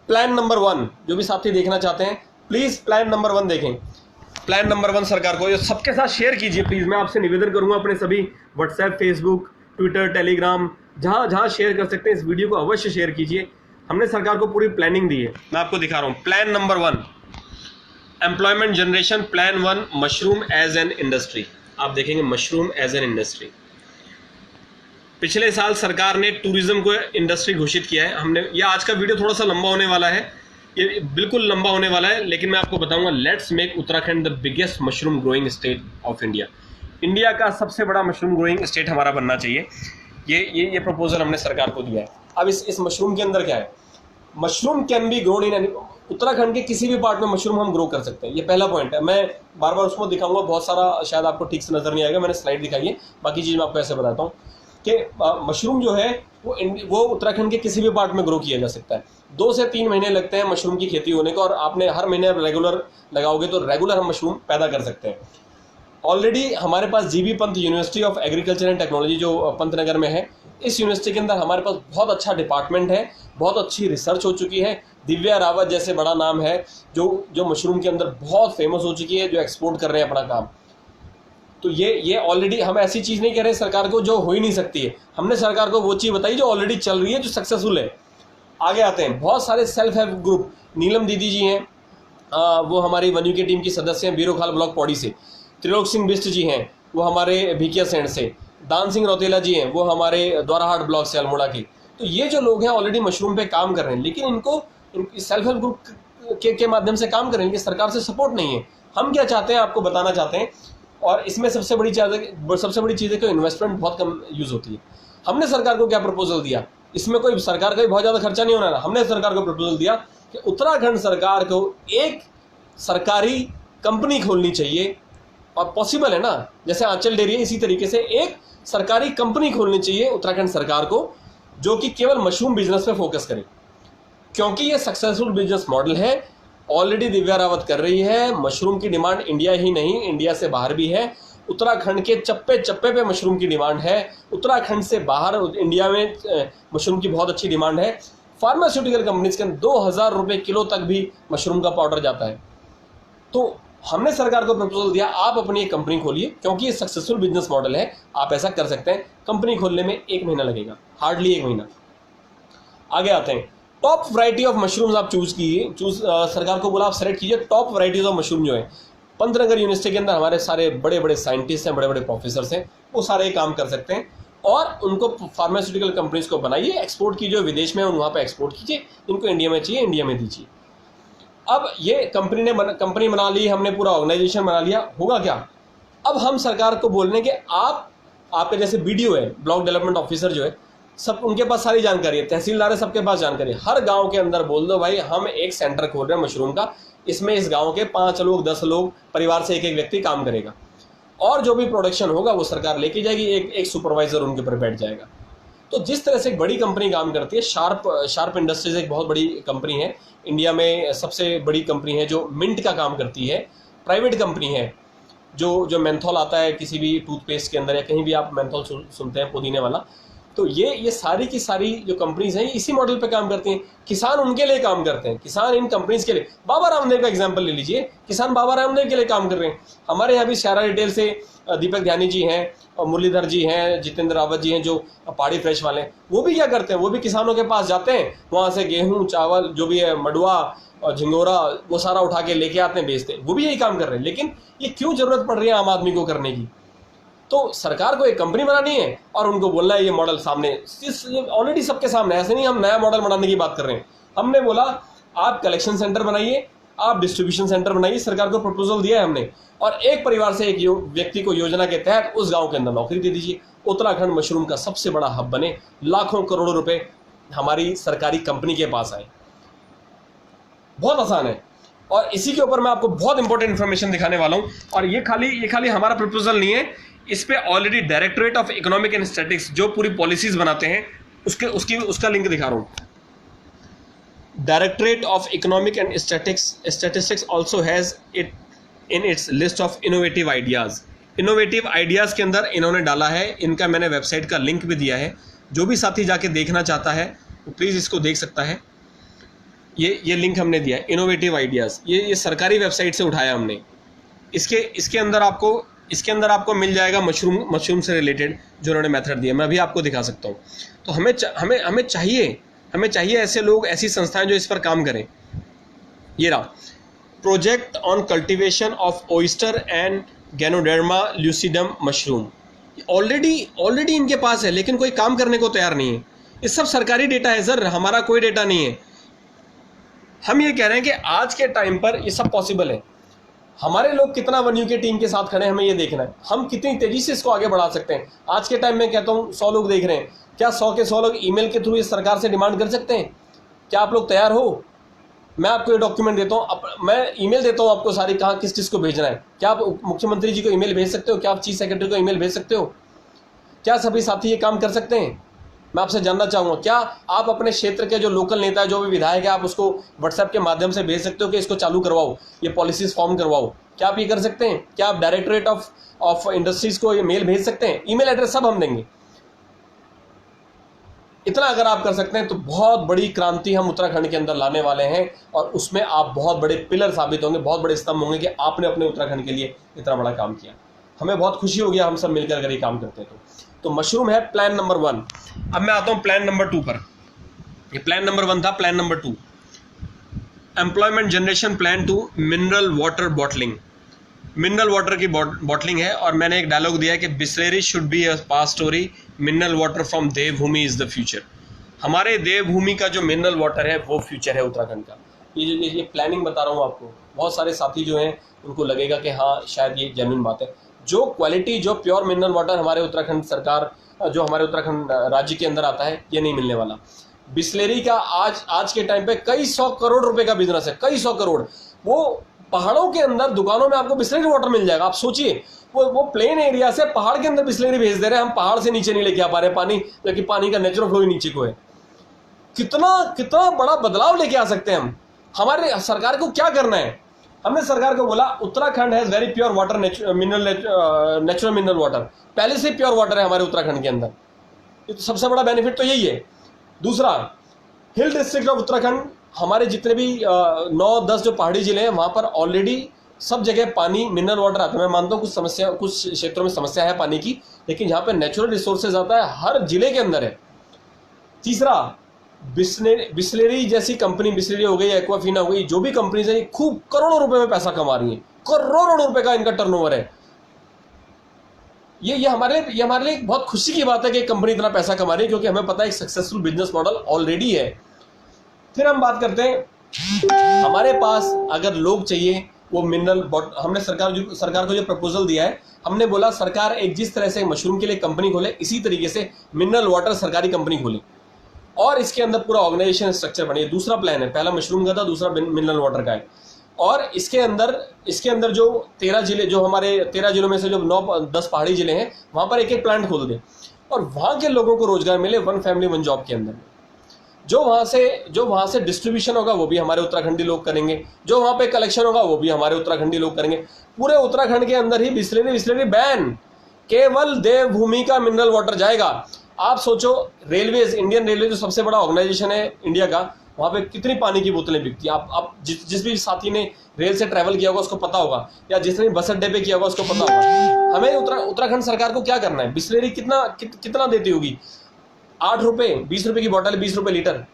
प्लान नंबर 1, जो भी साथी देखना चाहते हैं प्लीज़ प्लान नंबर 1 देखें। प्लान नंबर 1 सरकार को ये सबके साथ शेयर कीजिए प्लीज़। मैं आपसे निवेदन करूंगा, अपने सभी व्हाट्सएप, फेसबुक, ट्विटर, टेलीग्राम, जहाँ शेयर कर सकते हैं इस वीडियो को अवश्य शेयर कीजिए। हमने सरकार को पूरी प्लानिंग दी है, मैं आपको दिखा रहा हूँ। Plan number 1, employment generation plan 1, mushroom as an industry. आप देखेंगे मशरूम एज एन इंडस्ट्री। पिछले साल सरकार ने टूरिज्म को इंडस्ट्री घोषित किया है। हमने ये आज का वीडियो थोड़ा सा लंबा होने वाला है, ये बिल्कुल लंबा होने वाला है, लेकिन मैं आपको बताऊंगा। Let's make Uttarakhand the biggest mushroom growing state of India. India का सबसे बड़ा मशरूम ग्रोइंग स्टेट हमारा बनना चाहिए। ये प्रपोजल हमने सरकार को दिया है। अब इस मशरूम के अंदर क्या है, mushroom can be grown in Uttarakhand के किसी भी पार्ट में मशरूम हम ग्रो कर सकते हैं। ये पहला पॉइंट है। मैं बार बार उसको दिखाऊंगा, बहुत सारा शायद आपको ठीक से नजर नहीं आएगा, मैंने स्लाइड दिखाई है, बाकी चीज़ मैं आपको ऐसे बताता हूँ कि मशरूम जो है वो उत्तराखंड के किसी भी पार्ट में ग्रो किया जा सकता है। 2 से 3 महीने लगते हैं मशरूम की खेती होने को, और आपने हर महीने रेगुलर लगाओगे तो रेगुलर हम मशरूम पैदा कर सकते हैं। ऑलरेडी हमारे पास GV Pant university of agriculture and technology जो पंतनगर में है, इस यूनिवर्सिटी के अंदर हमारे पास बहुत अच्छा डिपार्टमेंट है, बहुत अच्छी रिसर्च हो चुकी है। दिव्या रावत जैसे बड़ा नाम है जो मशरूम के अंदर बहुत फेमस हो चुकी है, जो एक्सपोर्ट कर रहे हैं अपना काम। तो ये ऑलरेडी, हम ऐसी चीज़ नहीं कह रहे सरकार को जो हो ही नहीं सकती है। हमने सरकार को वो चीज़ बताई जो ऑलरेडी चल रही है, जो सक्सेसफुल है। आगे आते हैं, बहुत सारे सेल्फ हेल्प ग्रुप, नीलम दीदी जी हैं, वो हमारी वन यूके टीम की सदस्य हैं, बीरोखाल ब्लॉक पौड़ी से। त्रिलोक सिंह बिष्ट जी हैं, वो हमारे भिकिया सेंड से। दान सिंह रौतेला जी हैं, वो हमारे द्वाराहाट ब्लॉक से, अल्मोड़ा की। तो ये जो लोग हैं ऑलरेडी मशरूम पे काम कर रहे हैं, लेकिन इनको सेल्फ हेल्प ग्रुप के माध्यम से काम कर रहे हैं, लेकिन सरकार से सपोर्ट नहीं है। हम क्या चाहते हैं आपको बताना चाहते हैं, और इसमें सबसे बड़ी चीज़ है कि इन्वेस्टमेंट बहुत कम यूज़ होती है। हमने सरकार को क्या प्रपोजल दिया, इसमें कोई सरकार का भी बहुत ज़्यादा खर्चा नहीं होना है। हमने सरकार को प्रपोजल दिया कि उत्तराखंड सरकार को एक सरकारी कंपनी खोलनी चाहिए, और पॉसिबल है ना, जैसे आंचल डेयरी है इसी तरीके से एक सरकारी कंपनी खोलनी चाहिए उत्तराखंड सरकार को, जो कि केवल मशरूम बिजनेस पे फोकस करे, क्योंकि ये सक्सेसफुल बिजनेस मॉडल है। ऑलरेडी दिव्या रावत कर रही है। मशरूम की डिमांड इंडिया ही नहीं, इंडिया से बाहर भी है। उत्तराखंड के चप्पे चप्पे पे मशरूम की डिमांड है। उत्तराखंड से बाहर इंडिया में मशरूम की बहुत अच्छी डिमांड है। फार्मास्यूटिकल कंपनीज के 2000 रुपये किलो तक भी मशरूम का पाउडर जाता है। तो हमने सरकार को प्रपोजल दिया, आप अपनी एक कंपनी खोलिए, क्योंकि ये सक्सेसफुल बिजनेस मॉडल है, आप ऐसा कर सकते हैं। कंपनी खोलने में 1 महीना लगेगा, हार्डली 1 महीना। आगे आते हैं, टॉप वैरायटी ऑफ मशरूम्स आप चूज कीजिए। सरकार को बोला आप सेलेक्ट कीजिए टॉप वैरायटीज ऑफ मशरूम जो है। पंतनगर यूनिवर्सिटी के अंदर हमारे सारे बड़े बड़े साइंटिस्ट हैं, बड़े बड़े प्रोफेसर्स हैं, वो सारे काम कर सकते हैं। और उनको फार्मास्यूटिकल कंपनीज को बनाइए, एक्सपोर्ट कीजिए, विदेश में वहाँ पे एक्सपोर्ट कीजिए, इनको इंडिया में चाहिए इंडिया में दीजिए। अब ये कंपनी बना ली, हमने पूरा ऑर्गेनाइजेशन बना लिया, होगा क्या? अब हम सरकार को बोल रहे हैं कि आपके जैसे BDO है, ब्लॉक डेवलपमेंट ऑफिसर जो है, सब उनके पास सारी जानकारी है, तहसीलदार है, सबके पास जानकारी है। हर गांव के अंदर बोल दो भाई हम एक सेंटर खोल रहे हैं मशरूम का, इसमें इस गांव के 5 लोग 10 लोग परिवार से एक व्यक्ति काम करेगा, और जो भी प्रोडक्शन होगा वो सरकार लेके जाएगी, एक सुपरवाइजर उनके ऊपर बैठ जाएगा। तो जिस तरह से एक बड़ी कंपनी काम करती है, शार्प इंडस्ट्रीज एक बहुत बड़ी कंपनी है, इंडिया में सबसे बड़ी कंपनी है जो मिंट का काम करती है, प्राइवेट कंपनी है। जो मेंथॉल आता है किसी भी टूथपेस्ट के अंदर या कहीं भी आप मेंथॉल सुनते हैं पुदीने वाला, तो ये सारी की सारी जो कंपनीज हैं इसी मॉडल पे काम करती हैं। किसान उनके लिए काम करते हैं, किसान इन कंपनीज के लिए। बाबा रामदेव का एग्जांपल ले लीजिए, किसान बाबा रामदेव के लिए काम कर रहे हैं। हमारे यहाँ भी शारा रिटेल से दीपक ध्यानी जी हैं, और मुरलीधर जी हैं, जितेंद्र रावत जी हैं जो पहाड़ी फ्रेश वाले हैं, वो भी क्या करते हैं, वो भी किसानों के पास जाते हैं, वहाँ से गेहूँ चावल जो भी है, मडुआ और झिंगोरा, वो सारा उठा के लेके आते हैं, बेचते हैं। वो भी यही काम कर रहे हैं। लेकिन ये क्यों जरूरत पड़ रही है आम आदमी को करने की? तो सरकार को एक कंपनी बनानी है और उनको बोलना है ये मॉडल सामने, ऑलरेडी सबके सामने, ऐसे नहीं हम नया मॉडल बनाने की बात कर रहे हैं। हमने बोला आप कलेक्शन सेंटर बनाइए, आप डिस्ट्रीब्यूशन सेंटर बनाइए, सरकार को प्रपोजल दिया है हमने, और एक परिवार से एक व्यक्ति को योजना के तहत उस गांव के अंदर नौकरी दे दीजिए। उत्तराखंड मशरूम का सबसे बड़ा हब बने, लाखों करोड़ों रुपए हमारी सरकारी कंपनी के पास आए। बहुत आसान है। और इसी के ऊपर मैं आपको बहुत इंपॉर्टेंट इंफॉर्मेशन दिखाने वाला हूं, और ये खाली हमारा प्रपोजल नहीं है, इस पे already directorate of economic and statistics जो पूरी पॉलिसीज बनाते हैं उसका लिंक दिखा रहा हूं। Directorate of economic and statistics also has it in its list of innovative ideas. Innovative ideas के अंदर इन्होंने डाला है, इनका मैंने वेबसाइट का लिंक भी दिया है, जो भी साथी जाके देखना चाहता है वो प्लीज इसको देख सकता है। ये लिंक हमने दिया है, इनोवेटिव आइडियाज, ये सरकारी वेबसाइट से उठाया हमने। इसके अंदर आपको मिल जाएगा मशरूम से रिलेटेड जो उन्होंने मेथड दिया, मैं अभी आपको दिखा सकता हूँ। तो हमें चाहिए ऐसे लोग, ऐसी संस्थाएं जो इस पर काम करें। ये रहा, project on cultivation of oyster and ganoderma lucidum mushroom, already इनके पास है, लेकिन कोई काम करने को तैयार नहीं है। ये सब सरकारी डेटा है सर, हमारा कोई डेटा नहीं है। हम ये कह रहे हैं कि आज के टाइम पर ये सब पॉसिबल है। हमारे लोग कितना वन्यू के टीम के साथ खड़े हैं, हमें ये देखना है, हम कितनी तेजी से इसको आगे बढ़ा सकते हैं। आज के टाइम में कहता हूँ 100 लोग देख रहे हैं, क्या 100 के 100 लोग ईमेल के थ्रू इस सरकार से डिमांड कर सकते हैं? क्या आप लोग तैयार हो? मैं आपको ये डॉक्यूमेंट देता हूँ, मैं ईमेल देता हूँ आपको सारी, कहाँ किस किस को भेजना है। क्या आप मुख्यमंत्री जी को ईमेल भेज सकते हो? क्या आप चीफ सेक्रेटरी को ईमेल भेज सकते हो? क्या सभी साथी ये काम कर सकते हैं? मैं आपसे जानना चाहूँगा, क्या आप अपने क्षेत्र के जो लोकल नेता है, जो भी विधायक है, आप उसको व्हाट्सएप के माध्यम से भेज सकते हो कि इसको चालू करवाओ, ये पॉलिसीज फॉर्म करवाओ? क्या आप ये कर सकते हैं? क्या आप डायरेक्टरेट ऑफ इंडस्ट्रीज को ये मेल भेज सकते हैं? ईमेल एड्रेस सब हम देंगे। इतना अगर आप कर सकते हैं तो बहुत बड़ी क्रांति हम उत्तराखंड के अंदर लाने वाले हैं, और उसमें आप बहुत बड़े पिलर साबित होंगे, बहुत बड़े स्तंभ होंगे कि आपने अपने उत्तराखंड के लिए इतना बड़ा काम किया। हमें बहुत खुशी होगी हम सब मिलकर अगर ये काम करते हैं तो मशरूम है प्लान नंबर 1। अब मैं आता हूं प्लान नंबर 2 पर। ये प्लान नंबर 1 था, plan number 2 employment generation plan 2 mineral water bottling. Mineral water की बॉटलिंग है, और मैंने एक डायलॉग दिया है कि Bisleri should be a past story, mineral water from Devbhoomi is the future. हमारे देवभूमि का जो मिनरल वाटर है वो फ्यूचर है उत्तराखंड का। ये प्लानिंग बता रहा हूँ आपको। बहुत सारे साथी जो हैं उनको लगेगा कि हाँ शायद ये जेन्युइन बात है। जो क्वालिटी, जो प्योर मिनरल वाटर हमारे उत्तराखंड सरकार, जो हमारे उत्तराखंड राज्य के अंदर आता है, ये नहीं मिलने वाला। बिस्लेरी का आज के टाइम पे कई 100 करोड़ रुपए का बिजनेस है, कई 100 करोड़। वो पहाड़ों के अंदर दुकानों में आपको बिस्लेरी वाटर मिल जाएगा। आप सोचिए, वो प्लेन एरिया से पहाड़ के अंदर बिस्लेरी भेज दे रहे हैं, हम पहाड़ से नीचे नहीं लेके आ पा रहे पानी, जबकि पानी का नेचुरल फ्लो ही नीचे को है। कितना बड़ा बदलाव लेके आ सकते हैं हम। हमारे सरकार को क्या करना है? हमने सरकार को बोला Uttarakhand has very pure water, natural mineral water, पहले से प्योर वाटर है हमारे उत्तराखंड के अंदर। ये तो सबसे बड़ा बेनिफिट तो यही है। दूसरा, हिल डिस्ट्रिक्ट ऑफ उत्तराखंड, हमारे जितने भी 9-10 जो पहाड़ी जिले हैं, वहां पर ऑलरेडी सब जगह पानी मिनरल वाटर आता है। मैं मानता हूँ कुछ क्षेत्रों में समस्या है पानी की, लेकिन जहां पर नेचुरल रिसोर्सेज आता है हर जिले के अंदर है। तीसरा, बिस्लेरी जैसी कंपनी, बिस्लेरी हो गई, एक्वाफिना हो गई, जो भी कंपनीज है, खूब करोड़ों रुपए में पैसा कमा रही है, करोड़ों रुपए का इनका टर्नओवर है। ये हमारे लिए एक बहुत खुशी की बात है कि कंपनी इतना पैसा कमा रही है, क्योंकि हमें पता है एक सक्सेसफुल बिजनेस मॉडल ऑलरेडी है। फिर हम बात करते हैं, हमारे पास अगर लोग चाहिए वो मिनरल, हमने सरकार को जो प्रपोजल दिया है, हमने बोला सरकार एक जिस तरह से मशरूम के लिए कंपनी खोले, इसी तरीके से मिनरल वाटर सरकारी कंपनी खोले और इसके अंदर पूरा ऑर्गेनाइजेशन स्ट्रक्चर बने। दूसरा प्लान है, पहला मशरूम का था, दूसरा मिनरल वाटर का है। और इसके अंदर जो 13 जिले, जो हमारे 13 जिलों में से जो 9-10 पहाड़ी जिले हैं, वहां पर एक प्लांट खोल दे और वहां के लोगों को रोजगार मिले, 1 फैमिली 1 जॉब के अंदर। जो वहां से डिस्ट्रीब्यूशन होगा वो भी हमारे उत्तराखंडी लोग करेंगे, जो वहां पे कलेक्शन होगा वो भी हमारे उत्तराखंडी लोग करेंगे। पूरे उत्तराखंड के अंदर ही बिस्लेरी बैन, केवल देवभूमि का मिनरल वाटर जाएगा। आप सोचो, रेलवेज, इंडियन रेलवे जो सबसे बड़ा ऑर्गेनाइजेशन है इंडिया का, वहां पे कितनी पानी की बोतलें बिकती है। आप जिस भी साथी ने रेल से ट्रैवल किया होगा उसको पता होगा, या जिसने बस अड्डे पे किया होगा उसको पता होगा। हमें उत्तराखंड सरकार को क्या करना है? बिस्लेरी कितना देती होगी? 8 रुपए, 20 रुपए की बोतल, 20 रुपए लीटर।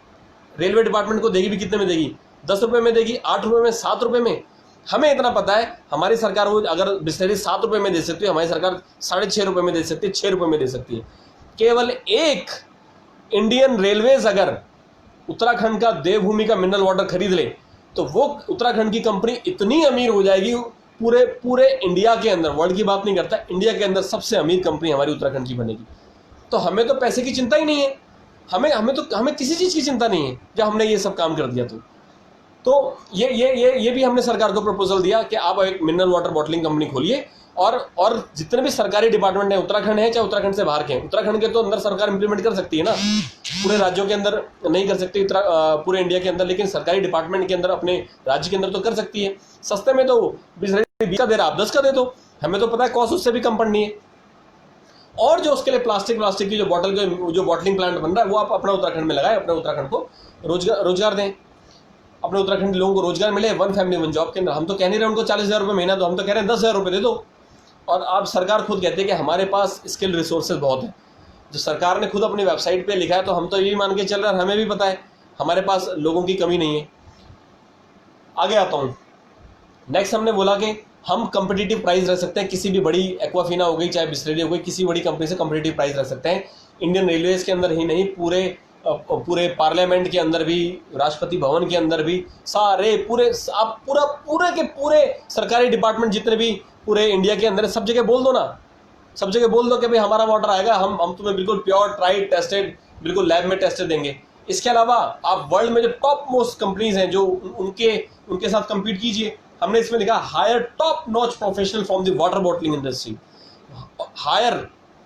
रेलवे डिपार्टमेंट को देगी भी कितने में देगी? 10 रुपए में देगी, 8 रुपए में, 7 रुपए में। हमें इतना पता है, हमारी सरकार वो अगर बिस्लेरी 7 रुपए में दे सकती है, हमारी सरकार 6.5 रुपए में दे सकती है, 6 रुपए में दे सकती है। केवल एक इंडियन रेलवेज अगर उत्तराखंड का देवभूमि का मिनरल वाटर खरीद ले, तो वो उत्तराखंड की कंपनी इतनी अमीर हो जाएगी, पूरे इंडिया के अंदर, वर्ल्ड की बात नहीं करता, इंडिया के अंदर सबसे अमीर कंपनी हमारी उत्तराखंड की बनेगी। तो हमें तो पैसे की चिंता ही नहीं है, हमें किसी चीज की चिंता नहीं है जब हमने ये सब काम कर दिया। तो ये भी हमने सरकार को प्रपोजल दिया कि आप एक मिनरल वाटर बॉटलिंग कंपनी खोलिए, और जितने भी सरकारी डिपार्टमेंट है, उत्तराखंड है चाहे उत्तराखंड से बाहर के हैं, उत्तराखंड के तो अंदर सरकार इंप्लीमेंट कर सकती है ना, पूरे राज्यों के अंदर नहीं कर सकती, पूरे इंडिया के अंदर, लेकिन सरकारी डिपार्टमेंट के अंदर अपने राज्य के अंदर तो कर सकती है। सस्ते में तो 20 का दे रहा, आप 10 का दे दो, हमें तो पता है कॉस्ट उससे भी कम पड़नी है। और जो उसके लिए प्लास्टिक की जो बॉटलिंग प्लांट बन रहा है, वो आप अपना उत्तराखंड में लगाए, अपने उत्तराखंड को रोजगार दें, अपने उत्तराखंड लोगों को रोजगार मिले, 1 फैमिली 1 जॉब के अंदर। हम तो कह नहीं रहे उनको 40,000 रुपये महीना, तो हम तो कह रहे हैं 10,000 रुपये दे दो। और आप सरकार खुद कहते हैं कि हमारे पास स्किल रिसोर्सेज बहुत है, जो सरकार ने खुद अपनी वेबसाइट पे लिखा है, तो हम तो यही मान के चल रहे हैं, हमें भी पता है हमारे पास लोगों की कमी नहीं है। आगे आता हूँ, नेक्स्ट हमने बोला कि हम कंपिटिटिव प्राइस रख सकते हैं, किसी भी बड़ी एक्वाफिना हो गई चाहे बिस्लेरी हो गई, किसी बड़ी कंपनी से कंपिटिटिव प्राइस रख सकते हैं। इंडियन रेलवेज के अंदर ही नहीं, पूरे पार्लियामेंट के अंदर भी, राष्ट्रपति भवन के अंदर भी, सारे पूरे के पूरे सरकारी डिपार्टमेंट जितने भी पूरे इंडिया के अंदर, सब जगह बोल दो ना, सब जगह बोल दो कि भाई हमारा वाटर आएगा, हम तुम्हें बिल्कुल प्योर, ट्राइड, टेस्टेड, बिल्कुल लैब में टेस्टेड देंगे। इसके अलावा आप वर्ल्ड में जो टॉप मोस्ट कंपनीज हैं, जो उनके साथ कंपीट कीजिए। हमने इसमें लिखा hire top notch professional from the water bottling industry, hire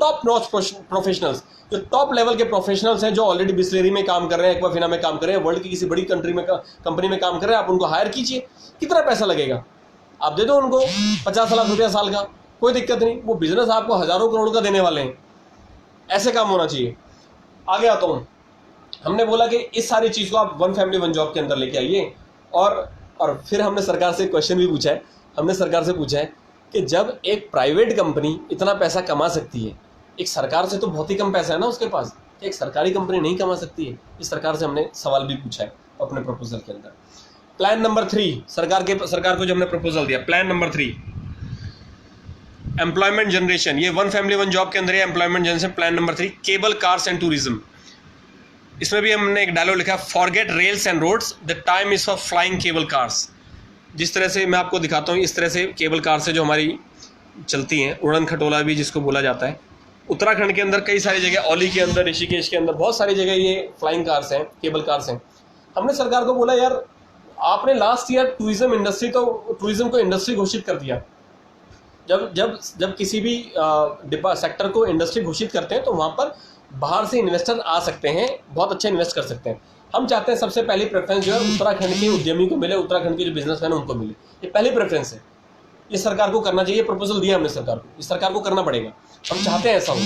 top notch professionals, जो टॉप लेवल के प्रोफेशनल्स हैं, जो ऑलरेडी बिस्लेरी में काम कर रहे हैं, एक्वाफिना में काम कर रहे हैं, वर्ल्ड की किसी बड़ी कंपनी में काम कर रहे हैं, आप उनको हायर कीजिए। कितना पैसा लगेगा? आप दे दो उनको 50 लाख रुपया साल का, कोई दिक्कत नहीं, वो बिजनेस आपको हजारों करोड़ का देने वाले हैं। ऐसे काम होना चाहिए। आगे आता हूँ, हमने बोला कि इस सारी चीज को आप 1 फैमिली 1 जॉब के अंदर लेके आइए। और फिर हमने सरकार से क्वेश्चन भी पूछा है, हमने सरकार से पूछा है कि जब एक प्राइवेट कंपनी इतना पैसा कमा सकती है, एक सरकार से तो बहुत ही कम पैसा है ना उसके पास, कि एक सरकारी कंपनी नहीं कमा सकती है? इस सरकार से हमने सवाल भी पूछा है अपने प्रपोजल के अंदर। प्लान नंबर 3, सरकार को जो हमने प्रपोजल दिया, प्लान नंबर 3, एम्प्लॉयमेंट जनरेशन। ये 1 फैमिली 1 जॉब के अंदर employment generation. Plan number 3, cable cars and tourism. इसमें भी हमने एक डायलॉग लिखा, forget rails and roads, the time is for flying cable cars. जिस तरह से मैं आपको दिखाता हूँ, इस तरह से केबल कार से जो हमारी चलती हैं, उड़न खटोला भी जिसको बोला जाता है। उत्तराखंड के अंदर कई सारी जगह, औली के अंदर, ऋषिकेश के अंदर बहुत सारी जगह ये फ्लाइंग कार्स हैं, केबल कार्स हैं। हमने सरकार को बोला यार आपने लास्ट ईयर टूरिज्म को इंडस्ट्री घोषित कर दिया। जब जब जब किसी भी सेक्टर को इंडस्ट्री घोषित करते हैं तो वहाँ पर बाहर से इन्वेस्टर आ सकते हैं, बहुत अच्छा इन्वेस्ट कर सकते हैं। हम चाहते हैं सबसे पहली प्रेफरेंस जो है उत्तराखंड के उद्यमी को मिले, उत्तराखंड के जो बिजनेसमैन है उनको मिले, ये पहली प्रेफरेंस है। ये सरकार को करना चाहिए, प्रपोजल दिया हमने सरकार को, इस सरकार को करना पड़ेगा, हम चाहते हैं ऐसा हो।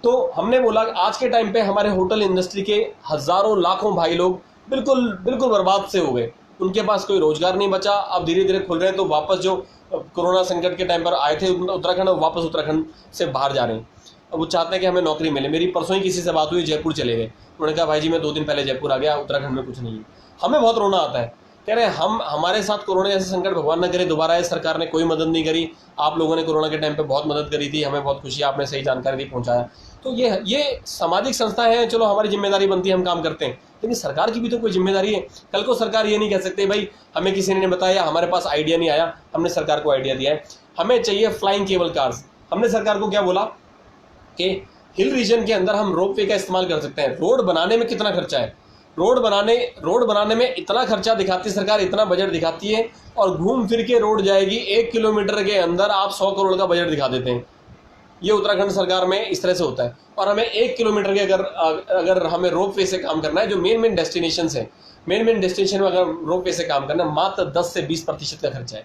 तो हमने बोला आज के टाइम पे हमारे होटल इंडस्ट्री के हजारों लाखों भाई लोग बिल्कुल बिल्कुल बर्बाद से हो गए, उनके पास कोई रोजगार नहीं बचा। अब धीरे धीरे खुल रहे हैं तो वापस जो कोरोना संकट के टाइम पर आए थे उत्तराखंड, वापस उत्तराखंड से बाहर जा रहे हैं। अब वो चाहते हैं कि हमें नौकरी मिले। मेरी परसों ही किसी से बात हुई, जयपुर चले गए। उन्होंने कहा भाई जी मैं 2 दिन पहले जयपुर आ गया, उत्तराखंड में कुछ नहीं है। हमें बहुत रोना आता है, कह रहे हैं हमारे साथ कोरोना जैसे संकट भगवान न करे दोबारा आए, सरकार ने कोई मदद नहीं करी। आप लोगों ने कोरोना के टाइम पे बहुत मदद करी थी, हमें बहुत खुशी, आपने सही जानकारी दी, पहुंचाया। तो ये सामाजिक संस्था है, चलो हमारी जिम्मेदारी बनती है, हम काम करते हैं, लेकिन सरकार की भी तो कोई जिम्मेदारी है। कल को सरकार ये नहीं कह सकते भाई हमें किसी ने बताया, हमारे पास आइडिया नहीं आया, हमने सरकार को आइडिया दिया है, हमें चाहिए फ्लाइंग केबल कार्स। हमने सरकार को क्या बोला कि हिल रीजन के अंदर हम रोप वे का इस्तेमाल कर सकते हैं। रोड बनाने में कितना खर्चा है, रोड बनाने में इतना खर्चा दिखाती है सरकार, इतना बजट दिखाती है, और घूम फिर के रोड जाएगी 1 किलोमीटर के अंदर आप 100 करोड़ का बजट दिखा देते हैं। ये उत्तराखंड सरकार में इस तरह से होता है। और हमें 1 किलोमीटर के अगर हमें रोप वे से काम करना है, जो मेन डेस्टिनेशन है, मेन डेस्टिनेशन में अगर रोप वे से काम करना है, मात्र 10 से 20% का खर्चा है।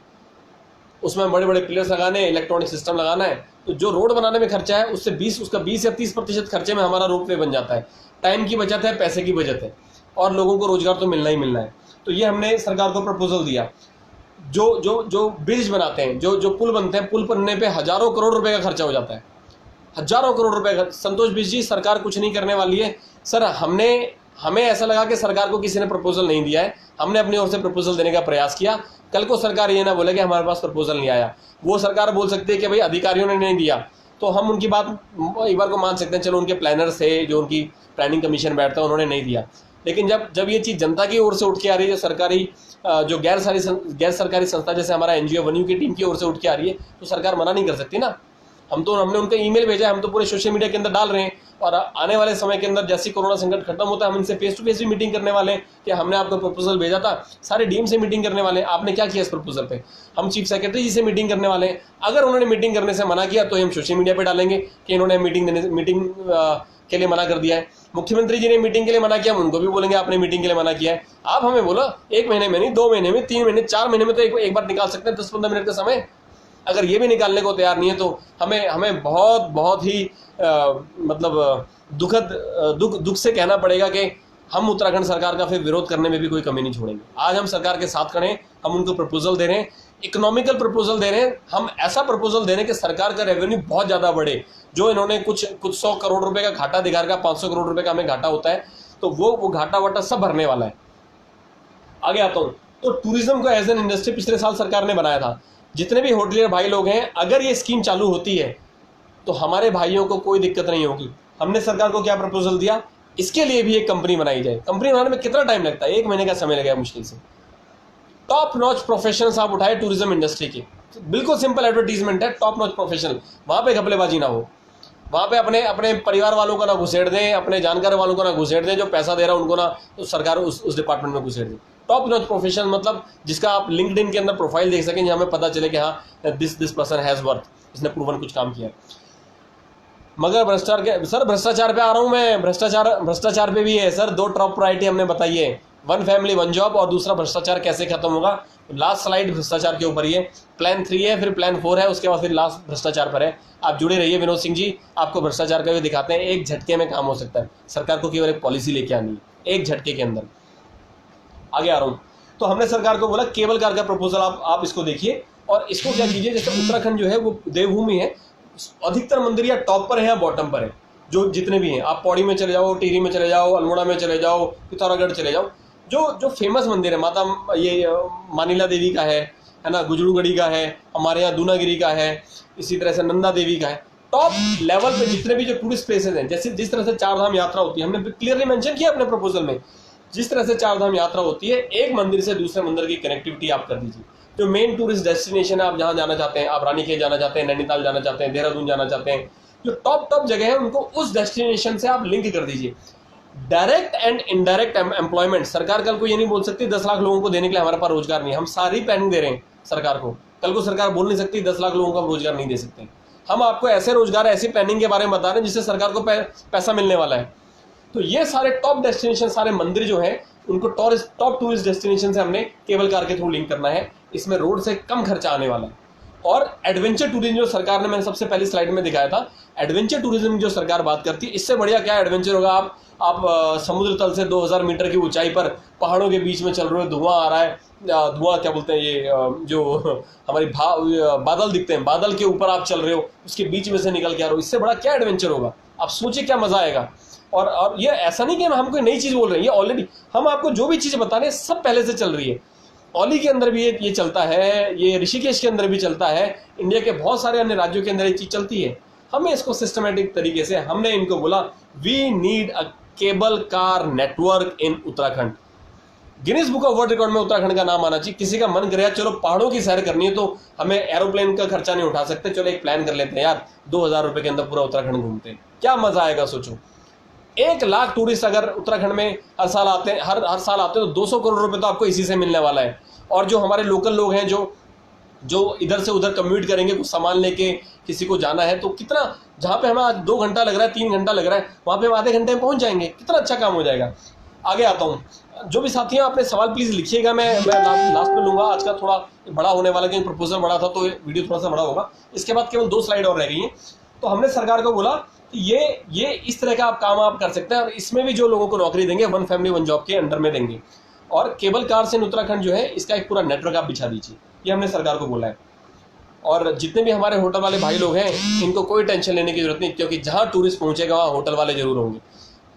उसमें बड़े बड़े पिलर्स लगाने हैं, इलेक्ट्रॉनिक सिस्टम लगाना है। तो जो रोड बनाने में खर्चा है उससे 20 या 30% खर्चे में हमारा रोप वे बन जाता है। टाइम की बचत है, पैसे की बचत है, और लोगों को रोजगार तो मिलना ही मिलना है। तो ये हमने सरकार को प्रपोजल दिया। जो ब्रिज बनाते हैं, जो पुल बनते हैं, पुल बनने पे हजारों करोड़ रुपए का खर्चा हो जाता है, हजारों करोड़ रुपए का। संतोष बिष्ट जी, सरकार कुछ नहीं करने वाली है। सर हमें ऐसा लगा कि सरकार को किसी ने प्रपोजल नहीं दिया है, हमने अपनी ओर से प्रपोजल देने का प्रयास किया। कल को सरकार ये ना बोले कि हमारे पास प्रपोजल नहीं आया। वो सरकार बोल सकती है कि भाई अधिकारियों ने नहीं दिया, तो हम उनकी बात एक बार को मान सकते हैं, चलो उनके प्लानर्स थे, जो उनकी प्लानिंग कमीशन बैठता है, उन्होंने नहीं दिया। लेकिन जब ये चीज़ जनता की ओर से उठ के आ रही है, जो सरकारी जो गैर सरकारी संस्था जैसे हमारा एनजीओ वन्यू की टीम की ओर से उठ के आ रही है, तो सरकार मना नहीं कर सकती ना। हमने उनको ईमेल भेजा है, हम तो पूरे सोशल मीडिया के अंदर डाल रहे हैं, और आने वाले समय के अंदर जैसे कोरोना संकट खत्म होता है हम इनसे फेस टू फेस भी मीटिंग करने वाले हैं कि हमने आपको प्रपोजल भेजा था, सारे डीएम से मीटिंग करने वाले हैं, आपने क्या किया इस प्रपोजल पे। हम चीफ सेक्रेटरी जी से मीटिंग करने वाले हैं। अगर उन्होंने मीटिंग करने से मना किया तो हम सोशल मीडिया पर डालेंगे कि इन्होंने मीटिंग के लिए मना कर दिया है। मुख्यमंत्री जी ने मीटिंग के लिए मना किया, हम उनको भी बोलेंगे आपने मीटिंग के लिए मना किया है। आप हमें बोलो 1 महीने में नहीं, 2 महीने में, 3 महीने, 4 महीने में तो एक बार निकाल सकते हैं 10-15 मिनट का समय। अगर ये भी निकालने को तैयार नहीं है तो हमें बहुत ही मतलब दुख से कहना पड़ेगा कि हम उत्तराखंड सरकार का फिर विरोध करने में भी कोई कमी नहीं छोड़ेंगे। आज हम सरकार के साथ खड़े हैं, हम उनको प्रपोजल दे रहे हैं, इकोनॉमिकल प्रपोजल दे रहे हैं। हम ऐसा प्रपोजल दे रहे हैं कि सरकार का रेवेन्यू बहुत ज़्यादा बढ़े। जो इन्होंने कुछ 100 करोड़ रुपए का घाटा दिखा रखा, 500 करोड़ रुपए का हमें घाटा होता है, तो वो घाटा वाटा सब भरने वाला है। आगे आता हूँ, तो टूरिज्म को एज एन इंडस्ट्री पिछले साल सरकार ने बनाया था। जितने भी होटलियर भाई लोग हैं, अगर ये स्कीम चालू होती है तो हमारे भाइयों को कोई दिक्कत नहीं होगी। हमने सरकार को क्या प्रपोजल दिया, इसके लिए भी एक कंपनी बनाई जाए। कंपनी बनाने में कितना टाइम लगता है, 1 महीने का समय लगेगा मुश्किल से। टॉप नॉच प्रोफेशनल्स आप उठाए टूरिज्म इंडस्ट्री के, बिल्कुल सिंपल एडवर्टीजमेंट है, टॉप नॉच प्रोफेशनल। वहाँ पे घपलेबाजी ना हो, वहाँ पे अपने परिवार वालों को ना घुसेड़ दें, अपने जानकार वालों को ना घुसेड़ दें, जो पैसा दे रहा है उनको ना तो सरकार उस डिपार्टमेंट में घुसेड़ दे। टॉप नॉच प्रोफेशनल मतलब जिसका आप लिंक्डइन के अंदर प्रोफाइल देख सकें, जहाँ हमें पता चले कि हाँ दिस पर्सन हैज़ वर्थ, इसने प्रूवन कुछ काम किया। मगर भ्रष्टाचार पे आ रहा हूँ मैं। भ्रष्टाचार पे भी है सर। 2 टॉप प्रायोरिटी हमने बताई है, 1 फैमिली 1 जॉब, और दूसरा भ्रष्टाचार कैसे खत्म होगा। लास्ट स्लाइड भ्रष्टाचार के ऊपर ही है। प्लान 3 है, फिर प्लान 4 है, उसके बाद फिर लास्ट भ्रष्टाचार पर है। आप जुड़े रहिए विनोद सिंह जी, आपको भ्रष्टाचार का भी दिखाते हैं। एक झटके में काम हो सकता है, सरकार को केवल एक पॉलिसी लेके आनी है, एक झटके के अंदर। आगे आ रहा हूँ, तो हमने सरकार को बोला केबल कार का प्रपोजल आप इसको देखिए, और इसको क्या कीजिए, जैसे उत्तराखंड जो है वो देवभूमि है, अधिकतर मंदिर या टॉप पर है या बॉटम पर है, जो जितने भी हैं। आप पौड़ी में चले जाओ, टिहरी में चले जाओ, अल्मोड़ा में चले जाओ, पिथौरागढ़ चले जाओ, जो फेमस मंदिर है, माता ये मानिला देवी का है ना, गुजरूगढ़ी का है, हमारे यहाँ दूनागिरी का है, इसी तरह से नंदा देवी का है। टॉप लेवल पे जितने भी जो टूरिस्ट प्लेसेस हैं, जैसे जिस तरह से 4 धाम यात्रा होती है, हमने क्लियरली मेंशन किया अपने प्रपोजल में जिस तरह से चार धाम यात्रा होती है, एक मंदिर से दूसरे मंदिर की कनेक्टिविटी आप कर दीजिए। जो मेन टूरिस्ट डेस्टिनेशन है, आप जहाँ जाना चाहते हैं, आप रानीखेत जाना चाहते हैं, नैनीताल जाना चाहते हैं, देहरादून जाना चाहते हैं, जो टॉप जगह है उनको उस डेस्टिनेशन से आप लिंक कर दीजिए। डायरेक्ट एंड इनडायरेक्ट एम्प्लॉयमेंट, सरकार कल को ये नहीं बोल सकती 10 लाख लोगों को देने के लिए हमारे पास रोजगार नहीं है। हम सारी प्लानिंग दे रहे हैं सरकार को, कल को सरकार बोल नहीं सकती 10 लाख लोगों को हम रोजगार नहीं दे सकते। हम आपको ऐसे रोजगार, ऐसी प्लानिंग के बारे में बता रहे हैं जिससे सरकार को पैसा मिलने वाला है। तो ये सारे टॉप डेस्टिनेशन, सारे मंदिर जो है उनको टॉप टूरिस्ट डेस्टिनेशन से हमने केबल कार के थ्रू लिंक करना है। इसमें रोड से कम खर्चा आने वाला है। और एडवेंचर टूरिज्म जो सरकार ने, मैंने सबसे पहली स्लाइड में दिखाया था, एडवेंचर टूरिज्म जो सरकार बात करती है, इससे बढ़िया क्या एडवेंचर होगा। आप समुद्र तल से 2000 मीटर की ऊंचाई पर पहाड़ों के बीच में चल रहे हो, धुआं आ रहा है, धुआं क्या बोलते हैं ये, जो हमारी बादल दिखते हैं, बादल के ऊपर आप चल रहे हो, उसके बीच में से निकल के आ रहे हो, इससे बड़ा क्या एडवेंचर होगा। आप सोचिए क्या मजा आएगा। और ये ऐसा नहीं कि हम कोई नई चीज बोल रहे हैं, ये ऑलरेडी हम आपको जो भी चीजें बता रहे हैं सब पहले से चल रही है। औली के अंदर भी ये चलता है, ये ऋषिकेश के अंदर भी चलता है, इंडिया के बहुत सारे अन्य राज्यों के अंदर ये चीज चलती है। हमें इसको सिस्टमेटिक तरीके से, हमने इनको बोला we need a cable car network in Uttarakhand. Guinness book of world record में उत्तराखंड का नाम आना चाहिए। किसी का मन करे यार चलो पहाड़ों की सैर करनी है तो हमें एरोप्लेन का खर्चा नहीं उठा सकते, चलो एक प्लान कर लेते हैं यार, 2000 रुपए के अंदर पूरा उत्तराखंड घूमते हैं, क्या मजा आएगा। सोचो 1 लाख टूरिस्ट अगर उत्तराखंड में हर साल आते हैं, हर साल आते हैं, तो 200 करोड़ रुपए तो आपको इसी से मिलने वाला है। और जो हमारे लोकल लोग हैं जो इधर से उधर कम्यूट करेंगे, कुछ सामान लेके किसी को जाना है, तो कितना, जहाँ पे हमें आज 2 घंटा लग रहा है, 3 घंटा लग रहा है, वहाँ पे हम आधे घंटे में पहुँच जाएंगे, कितना अच्छा काम हो जाएगा। आगे आता हूँ। जो भी साथी हैं अपने सवाल प्लीज लिखिएगा, मैं लास्ट में लूंगा। आज का थोड़ा बड़ा होने वाला, क्योंकि प्रपोजल बड़ा था तो वीडियो थोड़ा सा बड़ा होगा। इसके बाद केवल 2 स्लाइड और रह गई हैं। तो हमने सरकार को बोला कि ये इस तरह का आप काम आप कर सकते हैं, और इसमें भी जो लोगों को नौकरी देंगे 1 फैमिली 1 जॉब के अंडर में देंगे। और केबल कार्स इन उत्तराखंड जो है, इसका एक पूरा नेटवर्क आप बिछा दीजिए, ये हमने सरकार को बोला है। और जितने भी हमारे होटल वाले भाई लोग हैं, इनको कोई टेंशन लेने की जरूरत नहीं, क्योंकि जहाँ टूरिस्ट पहुंचेगा वहाँ होटल वाले जरूर होंगे,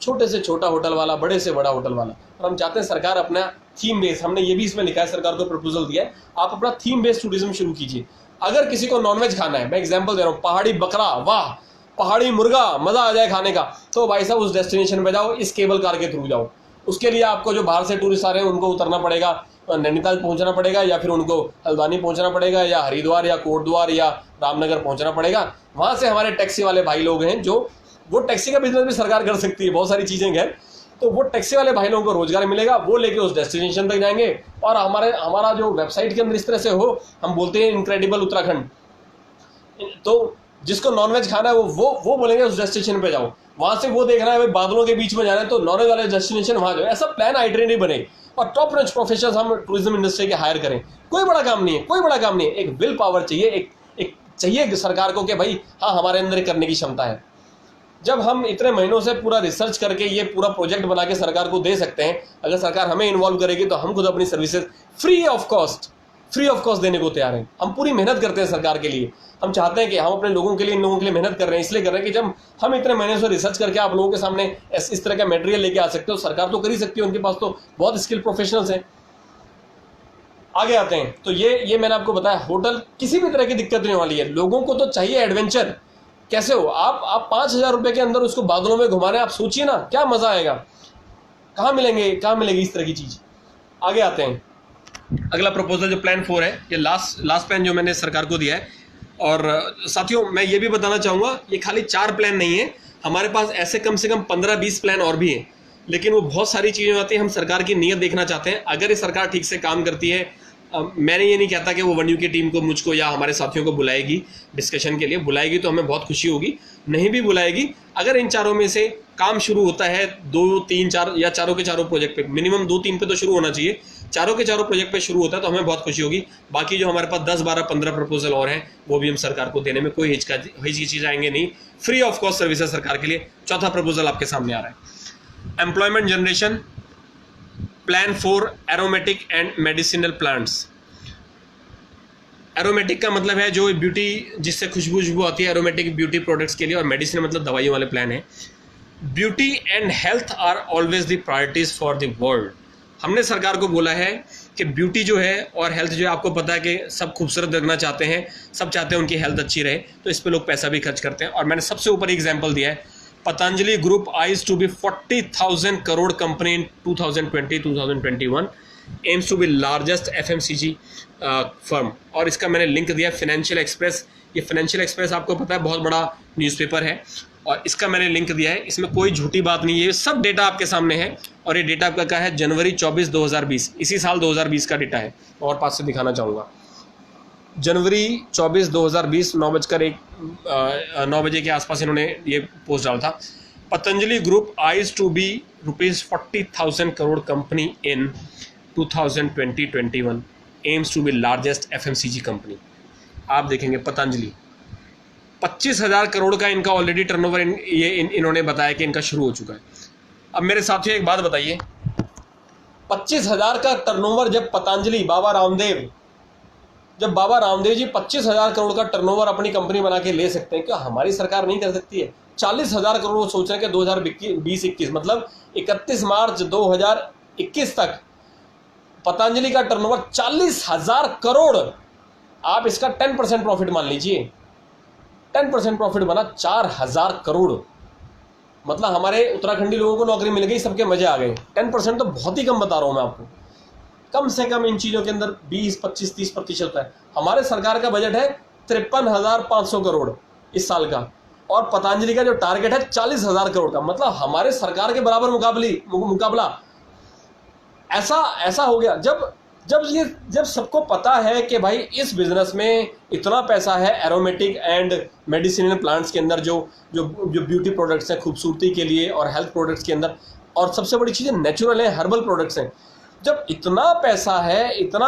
छोटे से छोटा होटल वाला, बड़े से बड़ा होटल वाला। और हम चाहते हैं सरकार अपना थीम बेस, हमने ये भी इसमें लिखा है, सरकार को प्रपोजल दिया है, आप अपना थीम बेस्ड टूरिज्म शुरू कीजिए। अगर किसी को नॉनवेज खाना है, मैं एग्जांपल दे रहा हूँ, पहाड़ी बकरा, वाह, पहाड़ी मुर्गा, मजा आ जाए खाने का, तो भाई साहब उस डेस्टिनेशन पे जाओ, इस केबल कार के थ्रू जाओ। उसके लिए आपको जो बाहर से टूरिस्ट आ रहे हैं उनको उतरना पड़ेगा, नैनीताल पहुंचना पड़ेगा, या फिर उनको हल्द्वानी पहुंचना पड़ेगा, या हरिद्वार या कोटद्वार या रामनगर पहुंचना पड़ेगा। वहां से हमारे टैक्सी वाले भाई लोग हैं, जो वो टैक्सी का बिजनेस भी सरकार कर सकती है, बहुत सारी चीजें हैं, तो वो टैक्सी वाले भाई लोगों को रोजगार मिलेगा, वो लेके उस डेस्टिनेशन तक जाएंगे। और हमारा जो वेबसाइट के अंदर इस तरह से हो, हम बोलते हैं इनक्रेडिबल उत्तराखंड, तो जिसको नॉनवेज खाना है वो बोलेंगे उस डेस्टिनेशन पे जाओ, वहां से वो देखना है भाई बादलों के बीच में जाना है तो नॉनवेज वाले डेस्टिनेशन वहां जाओ। ऐसा प्लान आइटनरी बने और टॉप नॉच प्रोफेशनल्स हम टूरिज्म इंडस्ट्री के हायर करें। कोई बड़ा काम नहीं है, कोई बड़ा काम नहीं है, एक विल पावर चाहिए, एक चाहिए सरकार को कि भाई हाँ हमारे अंदर करने की क्षमता है। जब हम इतने महीनों से पूरा रिसर्च करके ये पूरा प्रोजेक्ट बना के सरकार को दे सकते हैं, अगर सरकार हमें इन्वॉल्व करेगी तो हम खुद अपनी सर्विसेज फ्री ऑफ कॉस्ट देने को तैयार हैं। हम पूरी मेहनत करते हैं सरकार के लिए, हम चाहते हैं कि हम अपने लोगों के लिए, इन लोगों के लिए मेहनत कर रहे हैं, इसलिए कर रहे हैं कि जब हम इतने महीने से रिसर्च करके आप लोगों के सामने इस तरह का मटेरियल लेके आ सकते हो, सरकार तो कर ही सकती है, उनके पास तो बहुत स्किल प्रोफेशनल्स हैं। आगे आते हैं, तो ये मैंने आपको बताया, होटल किसी भी तरह की दिक्कत नहीं वाली है। लोगों को तो चाहिए एडवेंचर। कैसे हो आप 5000 रुपए के अंदर उसको बादलों में घुमाने, आप सोचिए ना क्या मजा आएगा। कहाँ मिलेगी इस तरह की चीज। आगे आते हैं, अगला प्रपोजल जो प्लान 4 है, ये लास्ट प्लान जो मैंने सरकार को दिया है। और साथियों मैं ये भी बताना चाहूँगा, ये खाली 4 प्लान नहीं है, हमारे पास ऐसे कम से कम 15-20 प्लान और भी हैं, लेकिन वो बहुत सारी चीज़ें आती हैं। हम सरकार की नीयत देखना चाहते हैं। अगर ये सरकार ठीक से काम करती है, मैंने ये नहीं कहता कि वो 1U की टीम को, मुझको या हमारे साथियों को बुलाएगी डिस्कशन के लिए, बुलाएगी तो हमें बहुत खुशी होगी, नहीं भी बुलाएगी, अगर इन चारों में से काम शुरू होता है 2, 3, 4 या चारों के चारों प्रोजेक्ट पे, मिनिमम 2-3 पे तो शुरू होना चाहिए, चारों के चारों प्रोजेक्ट पे शुरू होता है तो हमें बहुत खुशी होगी। बाकी जो हमारे पास 10, 12, 15 प्रपोजल और हैं वो भी हम सरकार को देने में कोई हिचकिचाएंगे नहीं, फ्री ऑफ कॉस्ट सर्विस है सरकार के लिए। चौथा प्रपोजल आपके सामने आ रहा है, employment generation plan 4 aromatic and medicinal plants. Aromatic का मतलब है जो ब्यूटी, जिससे खुशबू आती है, एरोमेटिक ब्यूटी प्रोडक्ट्स के लिए, और मेडिसिन मतलब दवाइयों वाले प्लान है। Beauty and health are always the priorities for the world. हमने सरकार को बोला है कि ब्यूटी जो है और हेल्थ जो है, आपको पता है कि सब खूबसूरत रखना चाहते हैं, सब चाहते हैं उनकी हेल्थ अच्छी रहे, तो इस पे लोग पैसा भी खर्च करते हैं। और मैंने सबसे ऊपर एग्जांपल दिया है Patanjali Group eyes to be 40,000 crore company in 2020-2021, aims to be largest FMCG firm। और इसका मैंने लिंक दिया फाइनेंशियल एक्सप्रेस। ये फाइनेंशियल एक्सप्रेस आपको पता है बहुत बड़ा न्यूज़पेपर है, और इसका मैंने लिंक दिया है। इसमें कोई झूठी बात नहीं है, ये सब डेटा आपके सामने है। और ये डेटा आपका क्या है, जनवरी 24, 2020, इसी साल 2020 का डेटा है। और पास से दिखाना चाहूँगा, जनवरी 24, 2020 9 बजे के आसपास इन्होंने ये पोस्ट डाला था। Patanjali group eyes to be ₹40,000 crore company in 2020-21, aims to be largest FMCG company. आप देखेंगे पतंजलि 25,000 करोड़ का इनका ऑलरेडी टर्नओवर इन्होंने बताया कि इनका शुरू हो चुका है। अब मेरे साथियों एक बात बताइए, 25,000 का टर्नओवर जब पतंजलि जब बाबा रामदेव जी 25,000 करोड़ का टर्नओवर अपनी कंपनी बना के ले सकते हैं, क्या हमारी सरकार नहीं कर सकती है? 40,000 करोड़ वो सोच रहे हैं कि 2020-21 मतलब 31 मार्च 2021 तक पतंजलि का टर्नओवर 40,000 करोड़। आप इसका 10% प्रॉफिट मान लीजिए, 10% प्रॉफिट बना 4,000 करोड़। मतलब हमारे उत्तराखंडी लोगों को नौकरी मिल गई, सबके मजे आ गए। 10% तो बहुत ही कम बता रहा हूं मैं आपको। कम से कम इन चीज़ों के अंदर 20, 25, 30% है। हमारे सरकार का बजट है 53,500 करोड़ इस साल का, और पतंजलि का जो टारगेट है 40,000 करोड़ का। मतलब हमारे सरकार के बराबर मुकाबला ऐसा हो गया। जब सबको पता है कि भाई इस बिजनेस में इतना पैसा है, एरोमेटिक एंड मेडिसिनल प्लांट्स के अंदर जो ब्यूटी प्रोडक्ट्स हैं खूबसूरती के लिए, और हेल्थ प्रोडक्ट्स के अंदर, और सबसे बड़ी चीज़ें नेचुरल है, हर्बल प्रोडक्ट्स हैं। जब इतना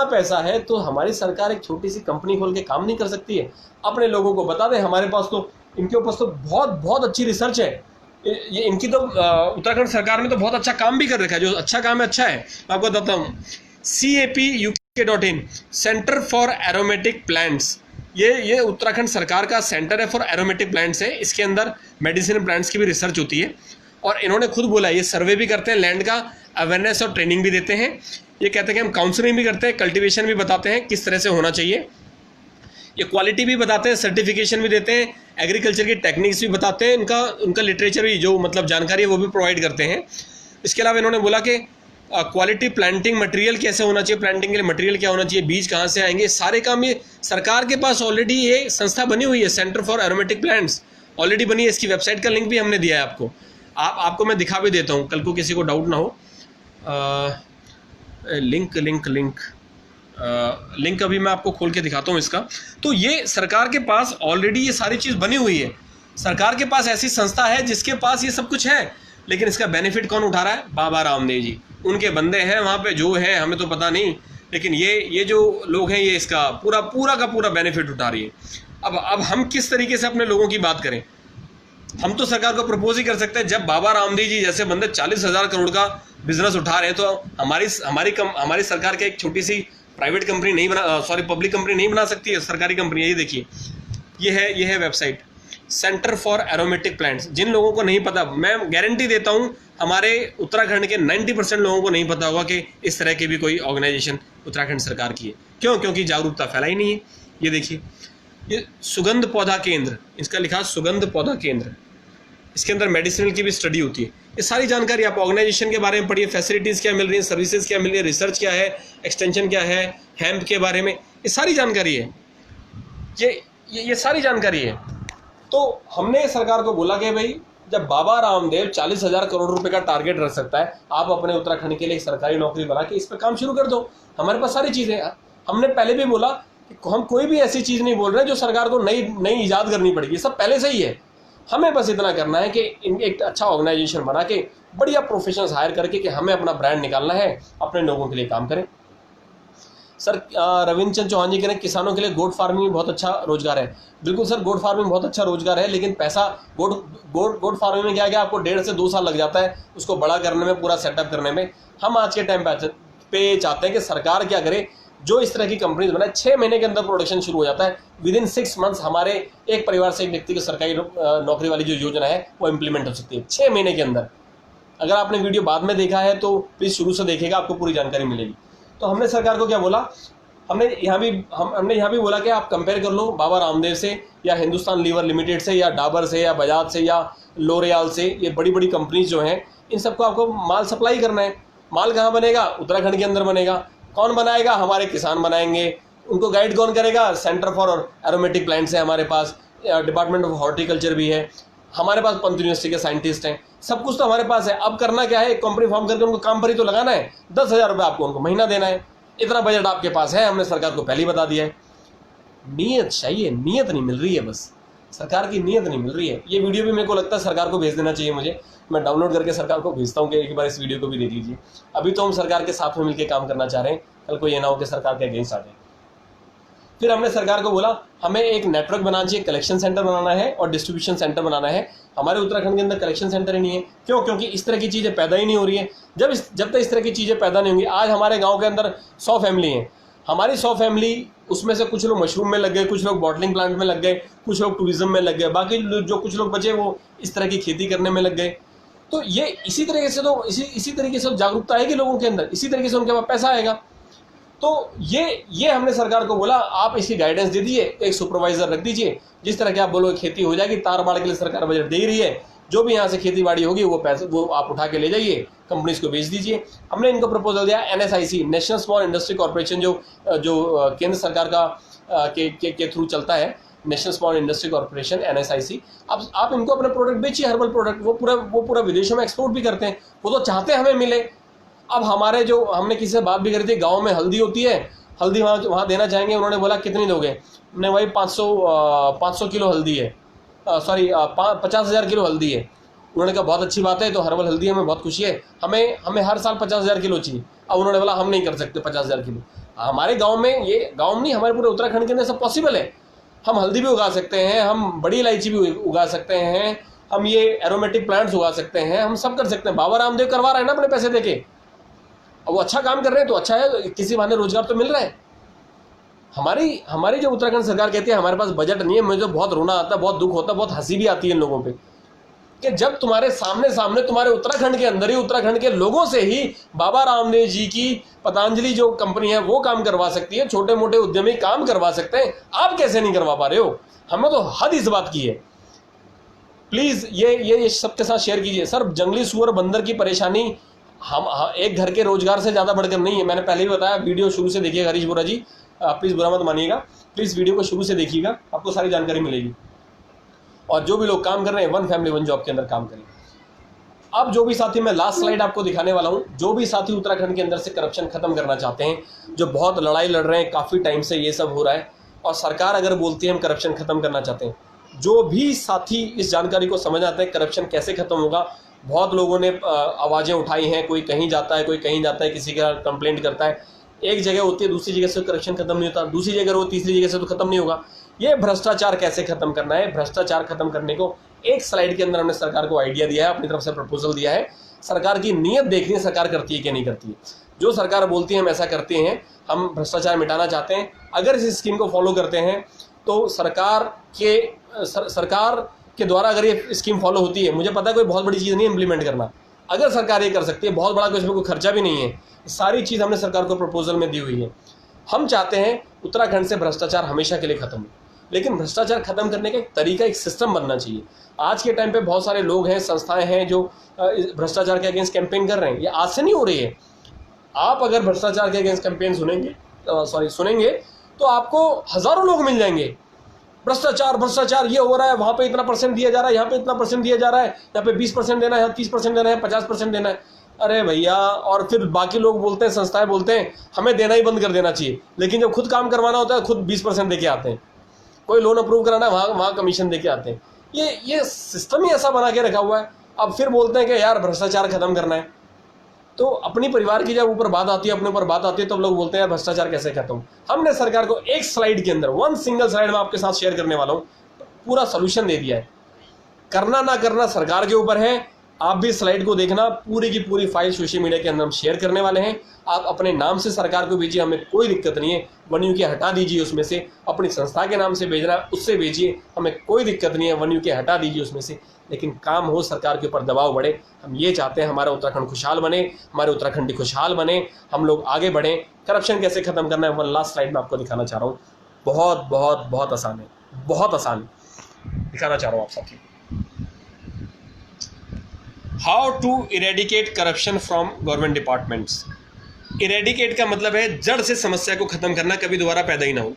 पैसा है तो हमारी सरकार एक छोटी सी कंपनी खोल के काम नहीं कर सकती है? अपने लोगों को बता दें, हमारे पास तो इनके ऊपर तो बहुत अच्छी रिसर्च है। ये इनकी तो उत्तराखंड सरकार ने तो बहुत अच्छा काम भी कर रखा है। जो अच्छा काम है अच्छा है। आपको बताता हूँ, CAPUK.in centre for aromatic plants, ये उत्तराखंड सरकार का सेंटर है फॉर एरोमेटिक प्लांट्स है। इसके अंदर मेडिसिनल प्लांट्स की भी रिसर्च होती है, और इन्होंने खुद बोला ये सर्वे भी करते हैं, लैंड का अवेयरनेस और ट्रेनिंग भी देते हैं। ये कहते हैं कि हम काउंसलिंग भी करते हैं, कल्टीवेशन भी बताते हैं किस तरह से होना चाहिए, ये क्वालिटी भी बताते हैं, सर्टिफिकेशन भी देते हैं, एग्रीकल्चर की टेक्निक्स भी बताते हैं, उनका लिटरेचर भी जो मतलब जानकारी है वो भी प्रोवाइड करते हैं। इसके अलावा इन्होंने बोला कि क्वालिटी प्लांटिंग मटेरियल कैसे होना चाहिए, प्लांटिंग के लिए मटेरियल क्या होना चाहिए, बीज कहाँ से आएंगे, सारे काम ये सरकार के पास ऑलरेडी ये संस्था बनी हुई है, centre for aromatic plants already बनी है। इसकी वेबसाइट का लिंक भी हमने दिया है आपको। आपको मैं दिखा भी देता हूँ, कल को किसी को डाउट ना हो। लिंक अभी मैं आपको खोल के दिखाता हूँ इसका। तो ये सरकार के पास ऑलरेडी ये सारी चीज़ बनी हुई है। सरकार के पास ऐसी संस्था है जिसके पास ये सब कुछ है, लेकिन इसका बेनिफिट कौन उठा रहा है? बाबा रामदेव जी, उनके बंदे हैं वहाँ पे जो है, हमें तो पता नहीं, लेकिन ये जो लोग हैं ये इसका पूरा का पूरा बेनिफिट उठा रही है। अब हम किस तरीके से अपने लोगों की बात करें? हम तो सरकार को प्रपोज ही कर सकते हैं। जब बाबा रामदेव जी जैसे बंदे 40,000 करोड़ का बिजनेस उठा रहे हैं, तो हमारी सरकार की एक छोटी सी प्राइवेट कंपनी नहीं पब्लिक कंपनी नहीं बना सकती है, सरकारी कंपनी। ये देखिए, ये है website centre for aromatic plants. जिन लोगों को नहीं पता, मैं गारंटी देता हूँ हमारे उत्तराखंड के 90% लोगों को नहीं पता होगा कि इस तरह की भी कोई ऑर्गेनाइजेशन उत्तराखंड सरकार की है। क्यों? क्योंकि जागरूकता फैलाई नहीं है। ये देखिए, ये सुगंध पौधा केंद्र, इसका लिखा सुगंध पौधा केंद्र। इसके अंदर मेडिसिनल की भी स्टडी होती है। ये सारी जानकारी आप ऑर्गेनाइजेशन के बारे में पढ़िए, फैसिलिटीज़ क्या मिल रही है, सर्विसेज क्या मिल रही है, रिसर्च क्या है, एक्सटेंशन क्या है, हेम्प के बारे में, ये सारी जानकारी है। ये सारी जानकारी है। तो हमने सरकार को बोला कि भाई जब बाबा रामदेव 40,000 करोड़ रुपए का टारगेट रख सकता है, आप अपने उत्तराखंड के लिए एक सरकारी नौकरी बना के इस पर काम शुरू कर दो। हमारे पास सारी चीज़ें हैं। हमने पहले भी बोला कि हम कोई भी ऐसी चीज़ नहीं बोल रहे जो सरकार को नई ईजाद करनी पड़ेगी, सब पहले से ही है। हमें बस इतना करना है कि एक अच्छा ऑर्गेनाइजेशन बना के बढ़िया प्रोफेशनल्स हायर करके कि हमें अपना ब्रांड निकालना है, अपने लोगों के लिए काम करें। सर रविंद्र चंद्र चौहान जी कह रहे हैं किसानों के लिए गोट फार्मिंग में बहुत अच्छा रोजगार है। बिल्कुल सर, गोट फार्मिंग बहुत अच्छा रोजगार है, लेकिन पैसा गोट फार्मिंग में क्या है, आपको 1.5 से 2 साल लग जाता है उसको बड़ा करने में, पूरा सेटअप करने में। हम आज के टाइम पे चाहते हैं कि सरकार क्या करे, जो इस तरह की कंपनीज बनाए, 6 महीने के अंदर प्रोडक्शन शुरू हो जाता है। विदिन 6 मंथ्स हमारे एक परिवार से एक व्यक्ति को सरकारी नौकरी वाली जो योजना है वो इम्प्लीमेंट हो सकती है 6 महीने के अंदर। अगर आपने वीडियो बाद में देखा है तो प्लीज़ शुरू से देखेगा, आपको पूरी जानकारी मिलेगी। तो हमने सरकार को क्या बोला, हमने यहाँ भी बोला कि आप कंपेयर कर लो बाबा रामदेव से या हिंदुस्तान लीवर लिमिटेड से या डाबर से या बजाज से या लोरियाल से। ये बड़ी बड़ी कंपनीज जो हैं, इन सबको आपको माल सप्लाई करना है। माल कहाँ बनेगा? उत्तराखंड के अंदर बनेगा। कौन बनाएगा? हमारे किसान बनाएंगे। उनको गाइड कौन करेगा? सेंटर फॉर एरोमेटिक प्लांट्स है हमारे पास, डिपार्टमेंट ऑफ हॉर्टिकल्चर भी है हमारे पास, पंत यूनिवर्सिटी के साइंटिस्ट हैं, सब कुछ तो हमारे पास है। अब करना क्या है? एक कंपनी फॉर्म करके उनको काम पर ही तो लगाना है। 10,000 रुपये आपको उनको महीना देना है। इतना बजट आपके पास है, हमने सरकार को पहले ही बता दिया है। नीयत चाहिए, नीयत नहीं मिल रही है, बस सरकार की नीयत नहीं मिल रही है। ये वीडियो भी मेरे को लगता है सरकार को भेज देना चाहिए मुझे। मैं डाउनलोड करके सरकार को भेजता हूँ कि एक बार इस वीडियो को भी देख लीजिए। अभी तो हम सरकार के साथ में मिलकर काम करना चाह रहे हैं, कल को ये ना हो कि सरकार के अगेंस्ट आ जाए। फिर हमने सरकार को बोला हमें एक नेटवर्क बनाना चाहिए, कलेक्शन सेंटर बनाना है और डिस्ट्रीब्यूशन सेंटर बनाना है। हमारे उत्तराखंड के अंदर कलेक्शन सेंटर ही नहीं है। क्यों? क्योंकि इस तरह की चीज़ें पैदा ही नहीं हो रही है। जब तक इस तरह की चीज़ें पैदा नहीं होंगी, आज हमारे गाँव के अंदर 100 फैमिली हैं। हमारी 100 फैमिली, उसमें से कुछ लोग मशरूम में लग गए, कुछ लोग बॉटलिंग प्लांट में लग गए, कुछ लोग टूरिज्म में लग गए, बाकी जो कुछ लोग बचे वो इस तरह की खेती करने में लग गए। तो ये इसी तरीके से जागरूकता आएगी लोगों के अंदर, इसी तरीके से उनके पास पैसा आएगा। तो ये हमने सरकार को बोला आप इसकी गाइडेंस दे दीजिए, एक सुपरवाइजर रख दीजिए, जिस तरह के आप बोलोगे खेती हो जाएगी। तार बाड़ के लिए सरकार बजट दे ही रही है, जो भी यहाँ से खेती बाड़ी होगी वो पैसे वो आप उठा के ले जाइए, कंपनीज को बेच दीजिए। हमने इनको प्रपोजल दिया NSIC, national small industry corporation, जो केंद्र सरकार का के थ्रू चलता है, national small industry corporation NSIC। अब आप इनको अपने प्रोडक्ट बेचिए, हर्बल प्रोडक्ट, वो पूरा विदेशों में एक्सपोर्ट भी करते हैं। वो तो चाहते हैं हमें मिले। अब हमारे जो हमने किसी से बात भी करी थी, गाँव में हल्दी होती है, हल्दी वहाँ देना चाहेंगे। उन्होंने बोला कितनी दोगे? हमने वही 500 किलो हल्दी है, सॉरी 50,000 किलो हल्दी है। उन्होंने कहा बहुत अच्छी बात है, तो हर्बल हल्दी हमें बहुत खुशी है, हमें हर साल 50,000 किलो चाहिए। अब उन्होंने बोला हम नहीं कर सकते 50,000 किलो। हमारे गांव में, ये गांव नहीं, हमारे पूरे उत्तराखंड के अंदर सब पॉसिबल है। हम हल्दी भी उगा सकते हैं, हम बड़ी इलायची भी उगा सकते हैं, हम ये एरोमेटिक प्लांट्स उगा सकते हैं, हम सब कर सकते हैं। बाबा रामदेव करवा रहे हैं ना अपने पैसे देके। अब वो अच्छा काम कर रहे हैं तो अच्छा है, किसी बहाने रोजगार तो मिल रहा है। हमारी जो उत्तराखंड सरकार कहती है हमारे पास बजट नहीं है, मुझे बहुत रोना आता है, बहुत दुख होता है, बहुत हंसी भी आती है इन लोगों पे कि जब तुम्हारे सामने तुम्हारे उत्तराखंड के अंदर ही, उत्तराखंड के लोगों से ही बाबा रामदेव जी की पतंजलि जो कंपनी है वो काम करवा सकती है, छोटे मोटे उद्यमी काम करवा सकते हैं, आप कैसे नहीं करवा पा रहे हो? हमें तो हद इस बात की है। प्लीज ये सबके साथ शेयर कीजिए। सर, जंगली सुअर बंदर की परेशानी हम एक घर के रोजगार से ज्यादा बढ़कर नहीं है। मैंने पहले ही बताया, वीडियो शुरू से देखिएगा। हरीश बोरा जी, प्लीज बुरा मत मानिएगा, प्लीज वीडियो को शुरू से देखिएगा, आपको सारी जानकारी मिलेगी। और जो भी लोग काम कर रहे हैं, वन फैमिली वन जॉब के अंदर काम करें। अब जो भी साथी, मैं लास्ट स्लाइड आपको दिखाने वाला हूं, जो भी साथी उत्तराखंड के अंदर से करप्शन खत्म करना चाहते हैं, जो बहुत लड़ाई लड़ रहे हैं, काफी टाइम से ये सब हो रहा है, और सरकार अगर बोलती है हम करप्शन खत्म करना चाहते हैं, जो भी साथी इस जानकारी को समझ आते हैं करप्शन कैसे खत्म होगा। बहुत लोगों ने आवाजें उठाई हैं, कोई कहीं जाता है, कोई कहीं जाता है, किसी का कंप्लेंट करता है। एक जगह होती है, दूसरी जगह से करप्शन खत्म नहीं होता, दूसरी जगह हो, तीसरी जगह से तो खत्म नहीं होगा। ये भ्रष्टाचार कैसे खत्म करना है? भ्रष्टाचार खत्म करने को एक स्लाइड के अंदर हमने सरकार को आइडिया दिया है, अपनी तरफ से प्रपोजल दिया है। सरकार की नीयत देखनी है, सरकार करती है कि नहीं करती है। जो सरकार बोलती है हम ऐसा करते हैं, हम भ्रष्टाचार मिटाना चाहते हैं, अगर इस स्कीम को फॉलो करते हैं तो सरकार के द्वारा अगर ये स्कीम फॉलो होती है, मुझे पता है कोई बहुत बड़ी चीज़ नहीं है इम्प्लीमेंट करना। अगर सरकार ये कर सकती है, बहुत बड़ा कोई इसमें कोई खर्चा भी नहीं है। सारी चीज़ हमने सरकार को प्रपोजल में दी हुई है। हम चाहते हैं उत्तराखंड से भ्रष्टाचार हमेशा के लिए खत्म हो, लेकिन भ्रष्टाचार खत्म करने का एक तरीका, एक सिस्टम बनना चाहिए। आज के टाइम पे बहुत सारे लोग हैं, संस्थाएं हैं जो भ्रष्टाचार के अगेंस्ट कैंपेन कर रहे हैं। ये आज से नहीं हो रही है। आप अगर भ्रष्टाचार के अगेंस्ट कैंपेन सुनेंगे तो आपको हजारों लोग मिल जाएंगे। भ्रष्टाचार ये हो रहा है, वहां पे इतना % दिया जा रहा है, यहाँ पे इतना % दिया जा रहा है, यहाँ पे 20% देना है, 30% देना है, 50% देना है। अरे भैया, और फिर बाकी लोग बोलते हैं, संस्थाएं बोलते हैं हमें देना ही बंद कर देना चाहिए, लेकिन जब खुद काम करवाना होता है खुद 20% देके आते हैं। कोई लोन अप्रूव कराना है, वहाँ कमीशन देके आते हैं। ये सिस्टम ही ऐसा बना के रखा हुआ है। अब फिर बोलते हैं कि यार भ्रष्टाचार खत्म करना है। तो अपनी परिवार की जब ऊपर बात आती है, अपने ऊपर बात आती है, तो लोग बोलते हैं यार भ्रष्टाचार कैसे खत्म। हमने सरकार को एक स्लाइड के अंदर, वन सिंगल स्लाइड में आपके साथ शेयर करने वाला हूँ, पूरा सोल्यूशन दे दिया है। करना ना करना सरकार के ऊपर है, आप भी स्लाइड को देखना, पूरी की पूरी फाइल सोशल मीडिया के अंदर हम शेयर करने वाले हैं। आप अपने नाम से सरकार को भेजिए, हमें कोई दिक्कत नहीं है। वन यू के हटा दीजिए उसमें से, अपनी संस्था के नाम से भेजना उससे भेजिए, हमें कोई दिक्कत नहीं है। वन यू के हटा दीजिए उसमें से, लेकिन काम हो, सरकार के ऊपर दबाव बढ़े। हम ये चाहते हैं हमारा उत्तराखंड खुशहाल बने, हमारे उत्तराखंडी खुशहाल बने, हम लोग आगे बढ़ें। करप्शन कैसे खत्म करना है, वन लास्ट स्लाइड में आपको दिखाना चाह रहा हूँ। बहुत बहुत बहुत आसान है, बहुत आसान दिखाना चाह रहा हूँ आप साथी। How to eradicate corruption from government departments. Eradicate का मतलब है जड़ से समस्या को खत्म करना, कभी दोबारा पैदा ही ना हो।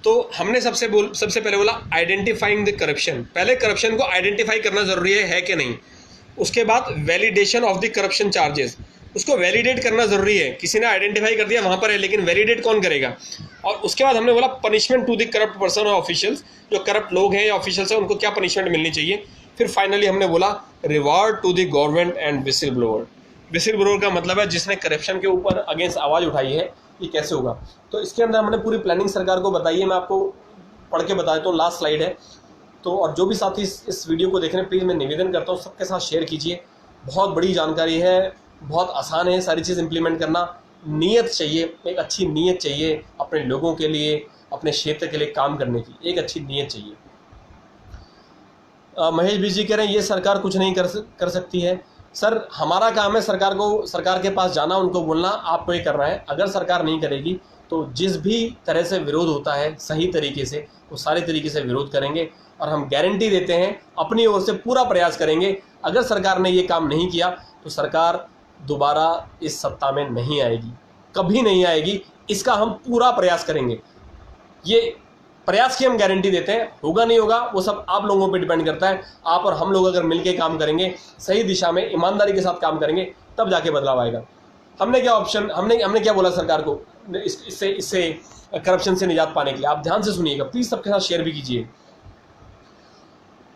तो हमने सबसे पहले बोला आइडेंटिफाइंग द करप्शन। पहले करप्शन को आइडेंटिफाई करना जरूरी है कि नहीं। उसके बाद validation of the corruption charges, उसको वैलिडेट करना जरूरी है। किसी ने आइडेंटिफाई कर दिया वहां पर है, लेकिन वैलिडेट कौन करेगा। और उसके बाद हमने बोला punishment to the corrupt person और ऑफिशियल्स, जो करप्ट लोग हैं या ऑफिशियल्स हैं उनको क्या पनिशमेंट मिलनी चाहिए। फिर फाइनली हमने बोला reward to the government and whistle blower. Whistle blower का मतलब है जिसने करप्शन के ऊपर अगेंस्ट आवाज़ उठाई है, ये कैसे होगा। तो इसके अंदर हमने पूरी प्लानिंग सरकार को बताई है। मैं आपको पढ़ के बता देता हूँ, लास्ट स्लाइड है। तो और जो भी साथी इस वीडियो को देख रहे हैं, प्लीज़ मैं निवेदन करता हूँ सबके साथ शेयर कीजिए। बहुत बड़ी जानकारी है, बहुत आसान है सारी चीज़ इम्प्लीमेंट करना। नीयत चाहिए, एक अच्छी नीयत चाहिए अपने लोगों के लिए, अपने क्षेत्र के लिए काम करने की एक अच्छी नीयत चाहिए। महेश भी जी कह रहे हैं ये सरकार कुछ नहीं कर सकती है। सर हमारा काम है सरकार के पास जाना, उनको बोलना आपको ये करना है। अगर सरकार नहीं करेगी तो जिस भी तरह से विरोध होता है सही तरीके से, वो सारे तरीके से विरोध करेंगे। और हम गारंटी देते हैं अपनी ओर से पूरा प्रयास करेंगे। अगर सरकार ने ये काम नहीं किया तो सरकार दोबारा इस सत्ता में नहीं आएगी, कभी नहीं आएगी। इसका हम पूरा प्रयास करेंगे। ये प्रयास की हम गारंटी देते हैं। होगा नहीं होगा वो सब आप लोगों पे डिपेंड करता है। आप और हम लोग अगर मिलके काम करेंगे, सही दिशा में ईमानदारी के साथ काम करेंगे, तब जाके बदलाव आएगा। हमने क्या ऑप्शन, हमने क्या बोला सरकार को इससे करप्शन से निजात पाने के लिए। आप ध्यान से सुनिएगा प्लीज, सबके साथ शेयर भी कीजिए।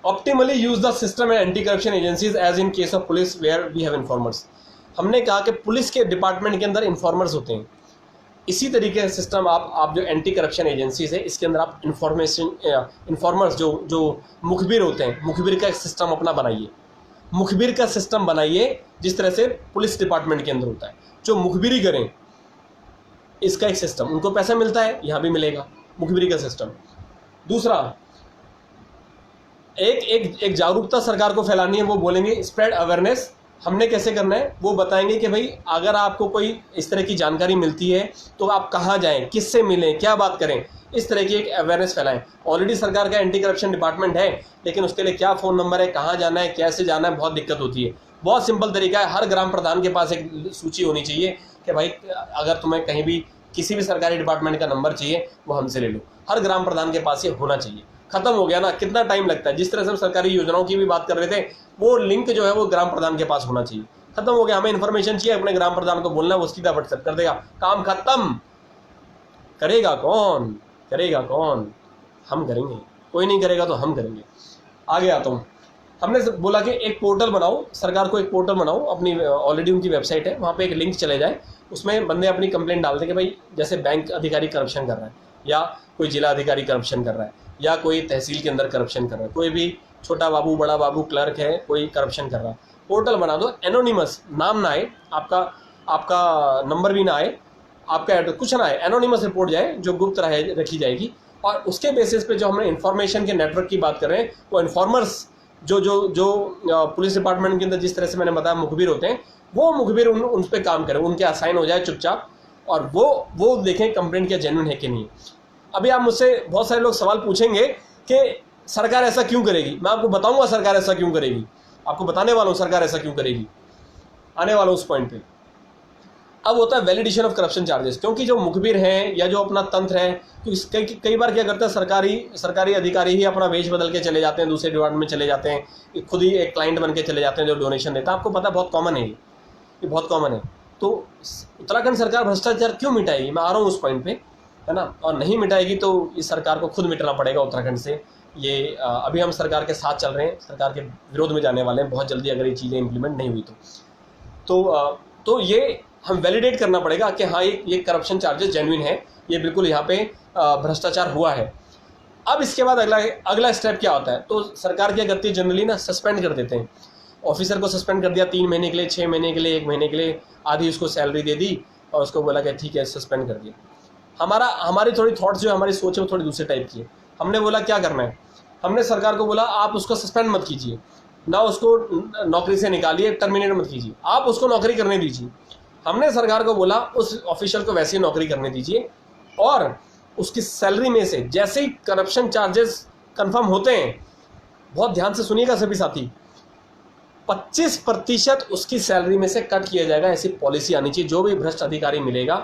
Optimally use the system and anti corruption agencies as in case of police where we have informers. हमने कहा कि पुलिस के डिपार्टमेंट के अंदर इन्फॉर्मर्स होते हैं, इसी तरीके का सिस्टम आप जो एंटी करप्शन एजेंसीज है इसके अंदर आप इन्फॉर्मर्स जो मुखबिर होते हैं, मुखबिर का सिस्टम अपना बनाइए। मुखबिर का सिस्टम बनाइए जिस तरह से पुलिस डिपार्टमेंट के अंदर होता है, जो मुखबिरी करें, इसका एक सिस्टम। उनको पैसा मिलता है, यहाँ भी मिलेगा, मुखबिरी का सिस्टम। दूसरा, एक जागरूकता सरकार को फैलानी है। वो बोलेंगे स्प्रेड अवेयरनेस। हमने कैसे करना है वो बताएंगे कि भाई अगर आपको कोई इस तरह की जानकारी मिलती है तो आप कहाँ जाएं, किससे मिलें, क्या बात करें, इस तरह की एक अवेयरनेस फैलाएं। ऑलरेडी सरकार का एंटी करप्शन डिपार्टमेंट है, लेकिन उसके लिए क्या फ़ोन नंबर है, कहाँ जाना है, कैसे जाना है, बहुत दिक्कत होती है। बहुत सिंपल तरीका है, हर ग्राम प्रधान के पास एक सूची होनी चाहिए कि भाई अगर तुम्हें कहीं भी किसी भी सरकारी डिपार्टमेंट का नंबर चाहिए वो हमसे ले लो। हर ग्राम प्रधान के पास ये होना चाहिए। खत्म हो गया ना, कितना टाइम लगता है। जिस तरह से हम सरकारी योजनाओं की भी बात कर रहे थे, वो लिंक जो है वो ग्राम प्रधान के पास होना चाहिए। खत्म हो गया, हमें इन्फॉर्मेशन चाहिए, अपने ग्राम प्रधान को बोलना है, वो सीधा व्हाट्सएप कर देगा, काम खत्म। करेगा कौन, करेगा कौन, हम करेंगे। कोई नहीं करेगा तो हम करेंगे। आगे आता हूँ। हमने बोला कि एक पोर्टल बनाओ, सरकार को एक पोर्टल बनाओ अपनी, ऑलरेडी उनकी वेबसाइट है, वहाँ पे एक लिंक चले जाए, उसमें बंदे अपनी कंप्लेंट डालते हैं कि भाई जैसे बैंक अधिकारी करप्शन कर रहा है, या कोई जिला अधिकारी करप्शन कर रहा है, या कोई तहसील के अंदर करप्शन कर रहा है, कोई भी छोटा बाबू बड़ा बाबू क्लर्क है, कोई करप्शन कर रहा है। पोर्टल बना दो, एनोनिमस, नाम ना आए, आपका नंबर भी ना आए, आपका एड्रेस कुछ ना आए, एनोनिमस रिपोर्ट जाए जो गुप्त रखी जाएगी। और उसके बेसिस पे जो हमने इन्फॉर्मेशन के नेटवर्क की बात कर रहे हैं, वो इन्फॉर्मर्स जो पुलिस डिपार्टमेंट के अंदर जिस तरह से मैंने बताया मुखबिर होते हैं, वो मुखबिर उन पर काम करें, उनके असाइन हो जाए चुपचाप, और वो देखें कंप्लेंट क्या जेन्युइन है कि नहीं। अभी आप मुझसे बहुत सारे लोग सवाल पूछेंगे कि सरकार ऐसा क्यों करेगी। मैं आपको बताऊंगा सरकार ऐसा क्यों करेगी, आपको बताने वाला हूँ सरकार ऐसा क्यों करेगी, आने वाला हूँ उस पॉइंट पे। अब होता है वैलिडेशन ऑफ करप्शन चार्जेस, क्योंकि जो मुखबिर हैं या जो अपना तंत्र है, क्योंकि कई बार क्या करता है सरकारी अधिकारी ही अपना वेश बदल के चले जाते हैं, दूसरे डिपार्टमेंट में चले जाते हैं, खुद ही एक क्लाइंट बन के चले जाते हैं जो डोनेशन देता है। आपको पता बहुत कॉमन है, ये बहुत कॉमन है। तो उत्तराखंड सरकार भ्रष्टाचार क्यों मिटाएगी, मैं आ रहा हूँ उस पॉइंट पे, है ना। और नहीं मिटाएगी तो इस सरकार को खुद मिटना पड़ेगा उत्तराखंड से। ये अभी हम सरकार के साथ चल रहे हैं, सरकार के विरोध में जाने वाले हैं बहुत जल्दी अगर ये चीज़ें इम्प्लीमेंट नहीं हुई तो ये हम वैलिडेट करना पड़ेगा कि हाँ ये करप्शन चार्जेस जेन्युइन है, ये बिल्कुल यहाँ पे भ्रष्टाचार हुआ है। अब इसके बाद अगला स्टेप क्या होता है, तो सरकार क्या करती है, जनरली ना सस्पेंड कर देते हैं। ऑफिसर को सस्पेंड कर दिया 3 महीने के लिए, 6 महीने के लिए, 1 महीने के लिए, आधी उसको सैलरी दे दी और उसको बोला कि ठीक है सस्पेंड कर दिया। हमारी थोड़ी थॉट्स जो हमारी सोच है वो थोड़ी दूसरे टाइप की है। हमने बोला क्या करना है, हमने सरकार को बोला आप उसको सस्पेंड मत कीजिए, ना उसको नौकरी से निकालिए, टर्मिनेट मत कीजिए, आप उसको नौकरी करने दीजिए। हमने सरकार को बोला उस ऑफिशियल को वैसे ही नौकरी करने दीजिए और उसकी सैलरी में से जैसे ही करप्शन चार्जेस कंफर्म होते हैं, बहुत ध्यान से सुनिएगा सभी साथी, 25% उसकी सैलरी में से कट किया जाएगा। ऐसी पॉलिसी आनी चाहिए। जो भी भ्रष्ट अधिकारी मिलेगा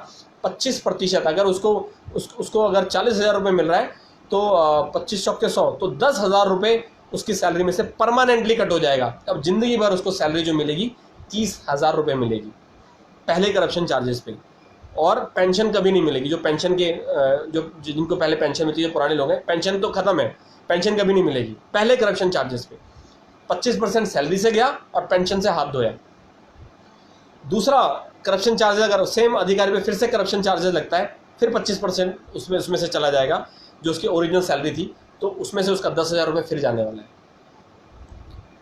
25%, अगर उसको अगर 40,000 रुपये मिल रहा है तो 25 चौके 100 तो 10,000 रुपये उसकी सैलरी में से परमानेंटली कट हो जाएगा। अब जिंदगी भर उसको सैलरी जो मिलेगी 30,000 रुपये मिलेगी पहले करप्शन चार्जेस पे। और पेंशन कभी नहीं मिलेगी। जो पेंशन के जो जिनको पहले पेंशन मिलती है, जो पुराने लोग हैं, पेंशन तो खत्म है, पेंशन कभी नहीं मिलेगी पहले करप्शन चार्जेस पे। 25% सैलरी से गया और पेंशन से हाथ धोया। दूसरा करप्शन चार्जेस अगर सेम अधिकारी पे फिर से करप्शन चार्जेस लगता है, फिर 25% उसमें से चला जाएगा जो उसकी ओरिजिनल सैलरी थी, तो उसमें से उसका 10,000 रुपये फिर जाने वाला है।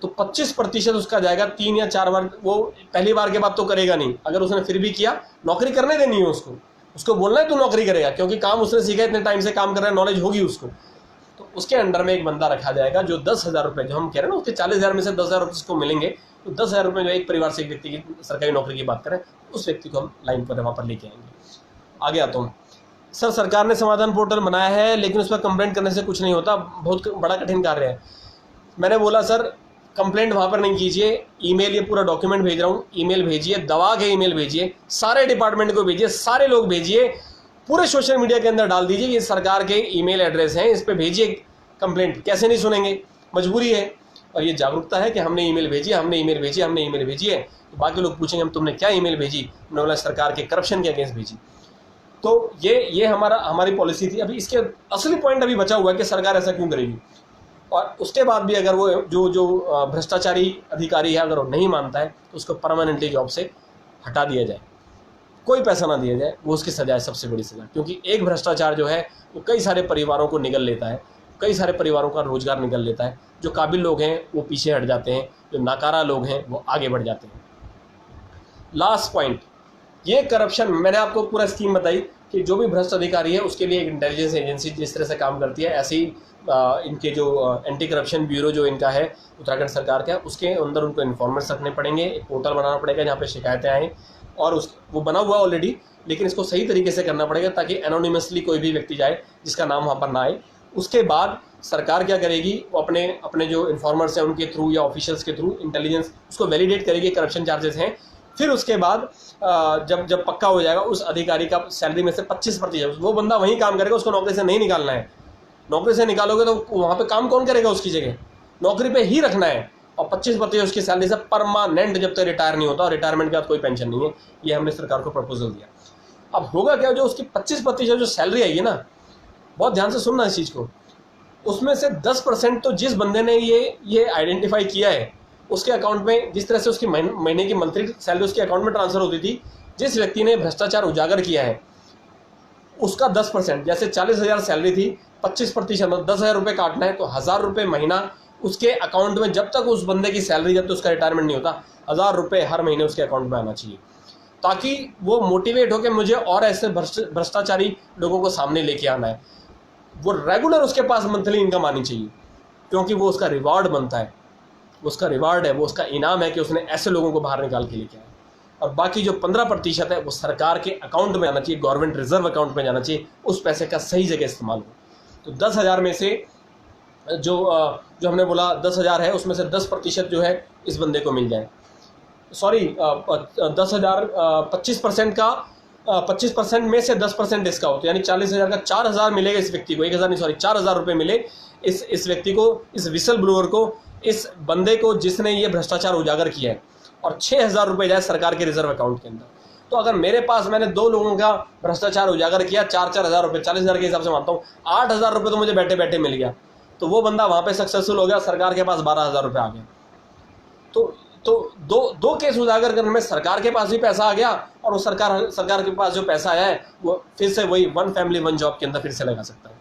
तो 25% उसका जाएगा 3 या 4 बार। वो पहली बार के बाद तो करेगा नहीं, अगर उसने फिर भी किया, नौकरी करने देनी है उसको बोलना है तू नौकरी करेगा, क्योंकि काम उसने सीखा, इतने टाइम से काम कर रहा है, नॉलेज होगी उसको। तो उसके अंडर में एक बंदा रखा जाएगा जो 10,000 रुपये, जो हम कह रहे हैं ना उसके 40,000 में से 10,000 रुपये उसको मिलेंगे, तो 10,000 रुपये जो एक परिवार से एक व्यक्ति की सरकारी नौकरी की बात करें, उस व्यक्ति को हम लाइन पर वहाँ पर लेके आएंगे। आगे आता हूँ। सर सरकार ने समाधान पोर्टल बनाया है लेकिन उस पर कंप्लेंट करने से कुछ नहीं होता, बहुत बड़ा कठिन कार्य है। मैंने बोला सर कंप्लेंट वहाँ पर नहीं कीजिए, ईमेल, ये पूरा डॉक्यूमेंट भेज रहा हूँ, ईमेल भेजिए, दबा के ईमेल भेजिए, सारे डिपार्टमेंट को भेजिए, सारे लोग भेजिए, पूरे सोशल मीडिया के अंदर डाल दीजिए, ये सरकार के ईमेल एड्रेस हैं, इस पर भेजिए कंप्लेंट। कैसे नहीं सुनेंगे, मजबूरी है। और ये जागरूकता है कि हमने ईमेल भेजी, हमने ईमेल भेजी, हमने ईमेल भेजी है। तो बाकी लोग पूछेंगे हम तुमने क्या ईमेल भेजी, हमने बोला सरकार के करप्शन के अगेंस्ट भेजी। तो ये हमारी पॉलिसी थी। अभी इसके असली पॉइंट अभी बचा हुआ है कि सरकार ऐसा क्यों करेगी। और उसके बाद भी अगर वो जो भ्रष्टाचारी अधिकारी है अगर वो नहीं मानता है तो उसको परमानेंटली जॉब से हटा दिया जाए, कोई पैसा ना दिया जाए, वो उसकी सजा है, सबसे बड़ी सजा। क्योंकि एक भ्रष्टाचार जो है वो कई सारे परिवारों को निगल लेता है, कई सारे परिवारों का रोजगार निगल लेता है। जो काबिल लोग हैं वो पीछे हट जाते हैं, जो नाकारा लोग हैं वो आगे बढ़ जाते हैं। लास्ट पॉइंट, ये करप्शन, मैंने आपको पूरा स्कीम बताई कि जो भी भ्रष्ट अधिकारी है उसके लिए एक इंटेलिजेंस एजेंसी जिस तरह से काम करती है, ऐसे ही इनके जो एंटी करप्शन ब्यूरो जो इनका है उत्तराखंड सरकार का, उसके अंदर उनको इन्फॉर्मेंट्स रखने पड़ेंगे, एक पोर्टल बनाना पड़ेगा जहाँ पे शिकायतें आएँ। और वो बना हुआ ऑलरेडी, लेकिन इसको सही तरीके से करना पड़ेगा ताकि एनोनिमसली कोई भी व्यक्ति जाए जिसका नाम वहाँ पर ना आए। उसके बाद सरकार क्या करेगी, वो अपने जो इन्फॉर्मर्स हैं उनके थ्रू या ऑफिशियल्स के थ्रू इंटेलिजेंस उसको वैलिडेट करेगी करप्शन चार्जेस हैं। फिर उसके बाद जब पक्का हो जाएगा उस अधिकारी का सैलरी में से 25% वो बंदा वहीं काम करेगा, उसको नौकरी से नहीं निकालना है। नौकरी से निकालोगे तो वहाँ पे काम कौन करेगा उसकी जगह, नौकरी पे ही रखना है। और 25% उसकी सैलरी से परमानेंट जब तक रिटायर नहीं होता, और रिटायरमेंट के बाद कोई पेंशन नहीं है। ये हमने सरकार को प्रपोजल दिया। अब होगा क्या, जो उसकी 25% जो सैलरी आएगी ना, बहुत ध्यान से सुनना इस चीज़ को, उसमें से 10% तो जिस बंदे ने ये आइडेंटिफाई किया है उसके अकाउंट में, जिस तरह से उसकी महीने की मंथली सैलरी उसके अकाउंट में ट्रांसफर होती थी, जिस व्यक्ति ने भ्रष्टाचार उजागर किया है उसका 10%, जैसे 40,000 सैलरी थी, 25% 10,000 रुपये काटना है, तो 1,000 रुपये महीना उसके अकाउंट में, जब तक उस बंदे की सैलरी, जब तक उसका रिटायरमेंट नहीं होता, 1,000 रुपये हर महीने उसके अकाउंट में आना चाहिए, ताकि वो मोटिवेट हो कि मुझे और ऐसे भ्रष्टाचारी लोगों को सामने लेके आना है। वो रेगुलर उसके पास मंथली इनकम आनी चाहिए, क्योंकि वो उसका रिवार्ड बनता है, वो उसका रिवार्ड है, वो उसका इनाम है कि उसने ऐसे लोगों को बाहर निकाल के लेके आया। और बाकी जो 15% है वो सरकार के अकाउंट में आना चाहिए, गवर्नमेंट रिजर्व अकाउंट में जाना चाहिए, उस पैसे का सही जगह इस्तेमाल हो। तो 10,000 में से जो हमने बोला 10,000 है, उसमें से 10% जो है इस बंदे को मिल जाए। सॉरी, 10,000 25% का 25% में से 10% इसका हो, तो यानी 40,000 का 4,000 मिलेगा इस व्यक्ति को, 1,000 नहीं, सॉरी 4,000 रुपये मिले इस व्यक्ति को, इस विसल ब्लोअर को, इस बंदे को जिसने ये भ्रष्टाचार उजागर किया है। और 6,000 रुपये जाए सरकार के रिजर्व अकाउंट के अंदर। तो अगर मेरे पास, मैंने 2 लोगों का भ्रष्टाचार उजागर किया, 4,000 रुपये, 40,000 के हिसाब से मानता हूँ, 8,000 रुपये तो मुझे बैठे बैठे मिल गया, तो वो बंदा वहाँ पे सक्सेसफुल हो गया, सरकार के पास 12,000 रुपये आ गया। तो दो केस उजागर करने में सरकार के पास भी पैसा आ गया, और वो सरकार के पास जो पैसा आया है वो फिर से वही वन फैमिली वन जॉब के अंदर फिर से लगा सकता है।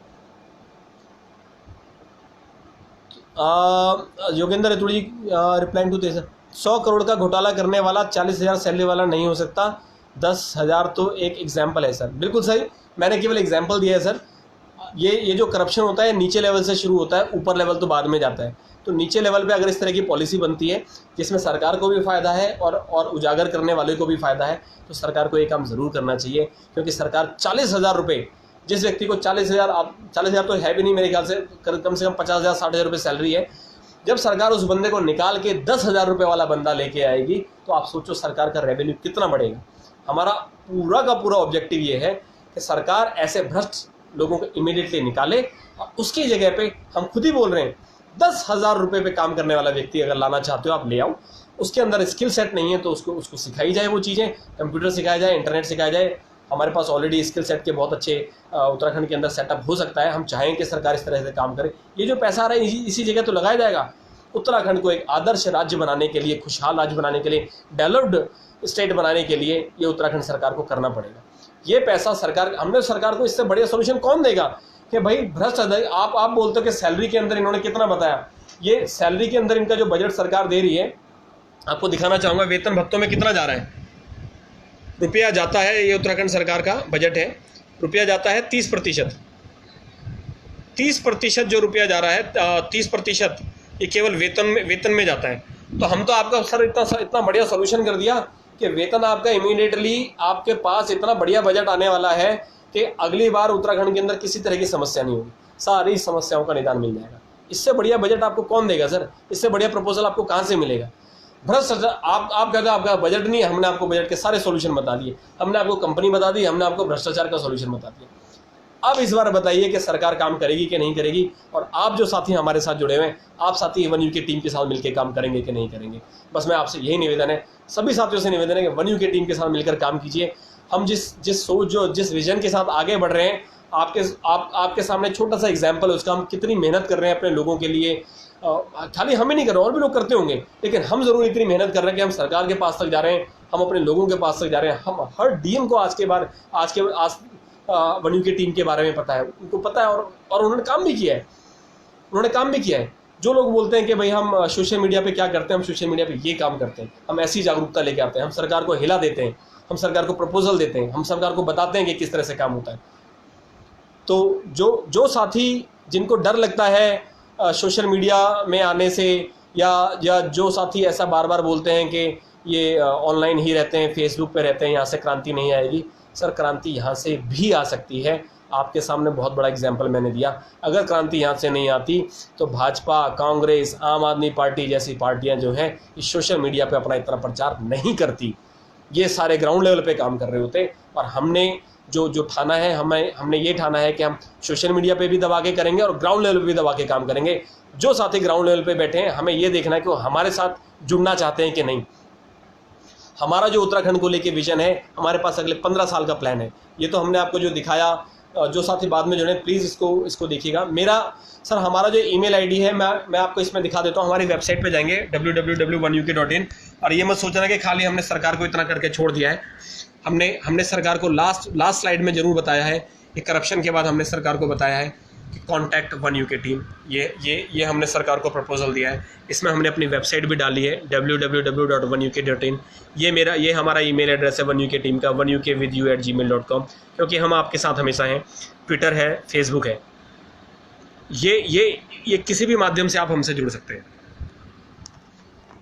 Yogendra Retudi replying to this, 100 crore का घोटाला करने वाला 40,000 सैलरी वाला नहीं हो सकता। 10,000 तो एक एग्जाम्पल है सर, बिल्कुल सही, मैंने केवल एग्जाम्पल दिया है सर। ये जो करप्शन होता है नीचे लेवल से शुरू होता है, ऊपर लेवल तो बाद में जाता है। तो नीचे लेवल पे अगर इस तरह की पॉलिसी बनती है जिसमें सरकार को भी फ़ायदा है और उजागर करने वाले को भी फ़ायदा है, तो सरकार को ये काम ज़रूर करना चाहिए। क्योंकि सरकार 40,000 रुपये, जिस व्यक्ति को 40,000 तो है भी नहीं मेरे ख्याल से, कम 50,000 60,000 रुपये सैलरी है, जब सरकार उस बंदे को निकाल के 10,000 रुपये वाला बंदा लेके आएगी तो आप सोचो सरकार का रेवेन्यू कितना बढ़ेगा। हमारा पूरा का पूरा ऑब्जेक्टिव ये है कि सरकार ऐसे भ्रष्ट लोगों को इमीडिएटली निकाले और उसकी जगह पे हम खुद ही बोल रहे हैं 10,000 रुपये पे काम करने वाला व्यक्ति अगर लाना चाहते हो आप ले आओ। उसके अंदर स्किल सेट नहीं है तो उसको सिखाई जाए, वो चीज़ें कंप्यूटर सिखाया जाए, इंटरनेट सिखाया जाए। हमारे पास ऑलरेडी स्किल सेट के बहुत अच्छे उत्तराखंड के अंदर सेटअप हो सकता है। हम चाहें कि सरकार इस तरह से काम करे। ये जो पैसा आ रहा है इसी जगह तो लगाया जाएगा। उत्तराखंड को एक आदर्श राज्य बनाने के लिए, खुशहाल राज्य बनाने के लिए, डेवलप्ड स्टेट बनाने के लिए ये उत्तराखंड सरकार को करना पड़ेगा। ये पैसा सरकार को इससे बढ़िया सोल्यूशन कौन देगा कि भाई भ्रष्ट आप बोलते हो कि सैलरी के अंदर इन्होंने कितना बताया, ये सैलरी के अंदर इनका जो बजट सरकार दे रही है, आपको दिखाना चाहूँगा वेतन भत्तों में कितना जा रहा है। रुपया जाता है, ये उत्तराखंड सरकार का बजट है, रुपया जाता है 30%। 30% जो रुपया जा रहा है, 30% ये केवल वेतन में जाता है। तो हम तो आपका सर इतना बढ़िया सोल्यूशन कर दिया कि वेतन आपका इमीडिएटली आपके पास इतना बढ़िया बजट आने वाला है कि अगली बार उत्तराखंड के अंदर किसी तरह की समस्या नहीं होगी, सारी समस्याओं का निदान मिल जाएगा। इससे बढ़िया बजट आपको कौन देगा सर? इससे बढ़िया प्रपोजल आपको कहाँ से मिलेगा? भ्रष्ट आप कहते हो आपका बजट नहीं है, हमने आपको बजट के सारे सॉल्यूशन बता दिए, हमने आपको कंपनी बता दी, हमने आपको भ्रष्टाचार का सॉल्यूशन बता दिया। अब इस बार बताइए कि सरकार काम करेगी कि नहीं करेगी, और आप जो साथी हमारे साथ जुड़े हुए हैं, आप साथी वन यू की टीम के साथ मिलकर काम करेंगे कि नहीं करेंगे। बस मैं आपसे यही निवेदन है, सभी साथियों से निवेदन है कि वन यू की टीम के साथ मिलकर काम कीजिए। हम जिस विजन के साथ आगे बढ़ रहे हैं, आपके सामने छोटा सा एग्जाम्पल है उसका, हम कितनी मेहनत कर रहे हैं अपने लोगों के लिए। खाली हम ही नहीं कर रहे, और भी लोग करते होंगे, लेकिन हम जरूर इतनी मेहनत कर रहे हैं कि हम सरकार के पास तक जा रहे हैं, हम अपने लोगों के पास तक जा रहे हैं। हम हर डीएम को आज वन यू की टीम के बारे में पता है, उनको पता है, और उन्होंने काम भी किया है। जो लोग बोलते हैं कि भाई हम सोशल मीडिया पे क्या करते हैं, हम सोशल मीडिया पे ये काम करते हैं, हम ऐसी जागरूकता लेके आते हैं, हम सरकार को हिला देते हैं, हम सरकार को प्रपोजल देते हैं, हम सरकार को बताते हैं कि किस तरह से काम होता है। तो जो साथी जिनको डर लगता है सोशल मीडिया में आने से, या जो साथी ऐसा बार बार बोलते हैं कि ये ऑनलाइन ही रहते हैं, फेसबुक पे रहते हैं, यहाँ से क्रांति नहीं आएगी, सर क्रांति यहाँ से भी आ सकती है। आपके सामने बहुत बड़ा एग्जाम्पल मैंने दिया। अगर क्रांति यहाँ से नहीं आती तो भाजपा, कांग्रेस, आम आदमी पार्टी जैसी पार्टियाँ जो हैं इस सोशल मीडिया पे अपना इतना प्रचार नहीं करती। ये सारे ग्राउंड लेवल पे काम कर रहे होते, और हमने जो ठाना है, हमने ये ठाना है कि हम सोशल मीडिया पे भी दबा के करेंगे और ग्राउंड लेवल पे भी दबा के काम करेंगे। जो साथी ग्राउंड लेवल पे बैठे हैं, हमें ये देखना है कि वो हमारे साथ जुड़ना चाहते हैं कि नहीं। हमारा जो उत्तराखंड को लेके विजन है, हमारे पास अगले 15 साल का प्लान है। ये तो हमने आपको जो दिखाया, जो साथी बाद में जुड़े प्लीज़ इसको देखिएगा। हमारा जो ईमेल आईडी है मैं आपको इसमें दिखा देता हूँ। हमारी वेबसाइट पे जाएंगे www.1uk.in, और ये मत सोचना कि खाली हमने सरकार को इतना करके छोड़ दिया है। हमने सरकार को लास्ट स्लाइड में ज़रूर बताया है कि करप्शन के बाद हमने सरकार को बताया है कि कॉन्टैक्ट वन यू की टीम, ये हमने सरकार को प्रपोजल दिया है। इसमें हमने अपनी वेबसाइट भी डाली है www.1uk.in। ये हमारा ईमेल एड्रेस है वन यू की टीम का, 1ukvidu@gmail.com, क्योंकि हम आपके साथ हमेशा हैं। ट्विटर है, फेसबुक है, ये किसी भी माध्यम से आप हमसे जुड़ सकते हैं।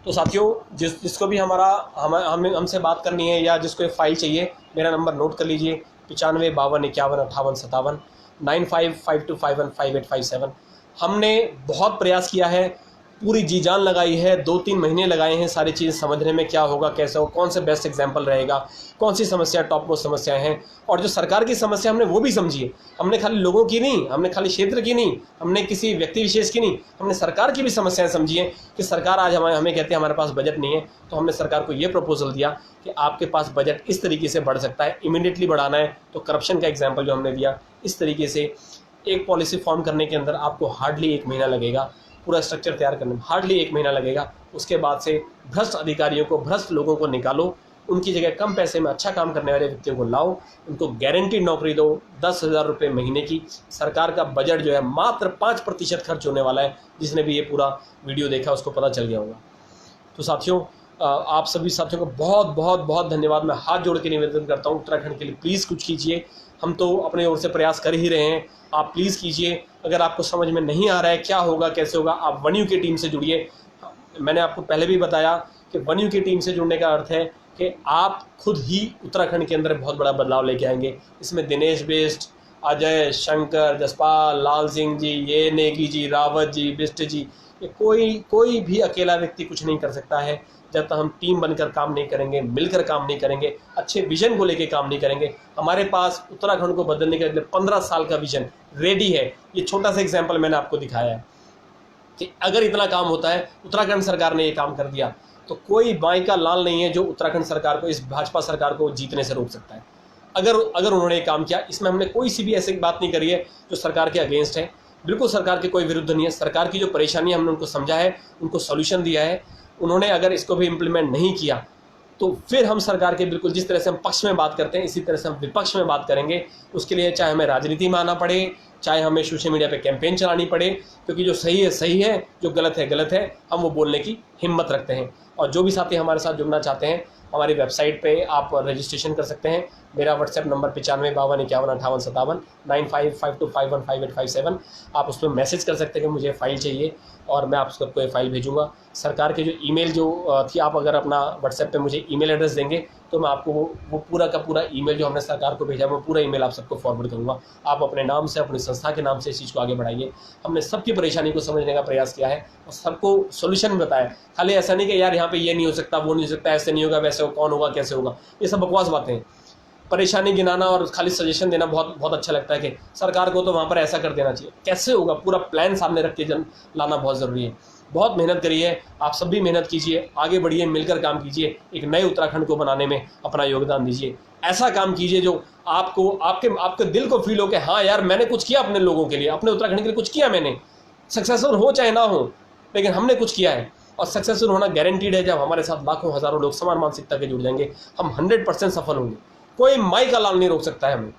तो साथियों, जिसको भी हमसे बात करनी है या जिसको एक फ़ाइल चाहिए, मेरा नंबर नोट कर लीजिए, 95 52 51 58 57 9552515857। हमने बहुत प्रयास किया है, पूरी जी जान लगाई है, 2-3 महीने लगाए हैं सारी चीज़ समझने में, क्या होगा, कैसे हो, कौन से बेस्ट एग्जाम्पल रहेगा, कौन सी समस्या टॉप मोस्ट समस्याएं हैं, और जो सरकार की समस्या हमने वो भी समझी है। हमने खाली लोगों की नहीं, हमने खाली क्षेत्र की नहीं, हमने किसी व्यक्ति विशेष की नहीं, हमने सरकार की भी समस्याएं समझी हैं कि सरकार आज हमें कहती है हमारे पास बजट नहीं है। तो हमने सरकार को ये प्रपोजल दिया कि आपके पास बजट इस तरीके से बढ़ सकता है, इमीडिएटली बढ़ाना है तो करप्शन का एग्जाम्पल जो हमने दिया, इस तरीके से एक पॉलिसी फॉर्म करने के अंदर आपको हार्डली 1 महीना लगेगा, पूरा स्ट्रक्चर तैयार करने में हार्डली 1 महीना लगेगा। उसके बाद से भ्रष्ट अधिकारियों को, भ्रष्ट लोगों को निकालो, उनकी जगह कम पैसे में अच्छा काम करने वाले व्यक्तियों को लाओ, उनको गारंटीड नौकरी दो। 10,000 रुपये महीने की सरकार का बजट जो है मात्र 5% खर्च होने वाला है। जिसने भी ये पूरा वीडियो देखा उसको पता चल गया होगा। तो साथियों, आप सभी साथियों को बहुत बहुत बहुत धन्यवाद। मैं हाथ जोड़ के निवेदन करता हूँ, उत्तराखंड के लिए प्लीज़ कुछ कीजिए। हम तो अपने ओर से प्रयास कर ही रहे हैं, आप प्लीज़ कीजिए। अगर आपको समझ में नहीं आ रहा है क्या होगा कैसे होगा, आप वन यू की टीम से जुड़िए। मैंने आपको पहले भी बताया कि वन यू की टीम से जुड़ने का अर्थ है कि आप खुद ही उत्तराखंड के अंदर बहुत बड़ा बदलाव लेके आएंगे। इसमें दिनेश बिष्ट, अजय, शंकर, जसपाल, लाल सिंह जी, ये नेगी जी, रावत जी, बिष्ट जी, ये कोई भी अकेला व्यक्ति कुछ नहीं कर सकता है जब तक हम टीम बनकर काम नहीं करेंगे, मिलकर काम नहीं करेंगे, अच्छे विजन को लेके काम नहीं करेंगे। हमारे पास उत्तराखंड को बदलने के लिए 15 साल का विजन रेडी है। ये छोटा सा एग्जाम्पल मैंने आपको दिखाया है कि अगर इतना काम होता है, उत्तराखंड सरकार ने ये काम कर दिया, तो कोई बाई का लाल नहीं है जो उत्तराखंड सरकार को, इस भाजपा सरकार को जीतने से रोक सकता है। अगर उन्होंने काम किया, इसमें हमने कोई सी भी ऐसी बात नहीं करी है जो सरकार के अगेंस्ट है। बिल्कुल सरकार के कोई विरुद्ध नहीं है। सरकार की जो परेशानी हमने उनको समझा है, उनको सॉल्यूशन दिया है। उन्होंने अगर इसको भी इम्प्लीमेंट नहीं किया तो फिर हम सरकार के बिल्कुल जिस तरह से हम पक्ष में बात करते हैं, इसी तरह से हम विपक्ष में बात करेंगे। उसके लिए चाहे हमें राजनीति में आना पड़े, चाहे हमें सोशल मीडिया पे कैंपेन चलानी पड़े, क्योंकि जो सही है सही है, जो गलत है गलत है, हम वो बोलने की हिम्मत रखते हैं। और जो भी साथी हमारे साथ जुड़ना चाहते हैं, हमारी वेबसाइट पे आप रजिस्ट्रेशन कर सकते हैं। मेरा व्हाट्सएप नंबर 9552515857 9552515857। आप उस पर मैसेज कर सकते हैं कि मुझे फ़ाइल चाहिए और मैं आप सबको ये फ़ाइल भेजूँगा। सरकार के जो ईमेल जो थी, आप अगर अपना व्हाट्सएप पे मुझे ईमेल एड्रेस देंगे तो मैं आपको वो पूरा का पूरा ईमेल जो हमने सरकार को भेजा, वो पूरा ईमेल आप सबको फॉरवर्ड करूँगा। आप अपने नाम से, अपनी संस्था के नाम से इस चीज़ को आगे बढ़ाइए। हमने सबकी परेशानी को समझने का प्रयास किया है और सबको सोल्यूशन बताया। खाली ऐसा नहीं कि यार यहाँ पे ये नहीं हो सकता, वो नहीं हो सकता, ऐसे नहीं होगा, वैसे हो, कौन होगा, कैसे होगा, ये सब बकवास बातें हैं। परेशानी गिनाना और खाली सजेशन देना बहुत अच्छा लगता है कि सरकार को तो वहाँ पर ऐसा कर देना चाहिए। कैसे होगा, पूरा प्लान सामने रख के लाना बहुत ज़रूरी है। बहुत मेहनत करी है, आप सब भी मेहनत कीजिए, आगे बढ़िए, मिलकर काम कीजिए, एक नए उत्तराखंड को बनाने में अपना योगदान दीजिए। ऐसा काम कीजिए जो आपको आपके दिल को फील हो कि हाँ यार, मैंने कुछ किया अपने लोगों के लिए, अपने उत्तराखंड के लिए कुछ किया मैंने। सक्सेसफुल हो चाहे ना हो, लेकिन हमने कुछ किया है। और सक्सेसफुल होना गारंटीड है। जब हमारे साथ लाखों हज़ारों लोग समान मानसिकता के जुड़ जाएंगे, हम 100% सफल होंगे। कोई माई का लाल नहीं रोक सकता है हमें,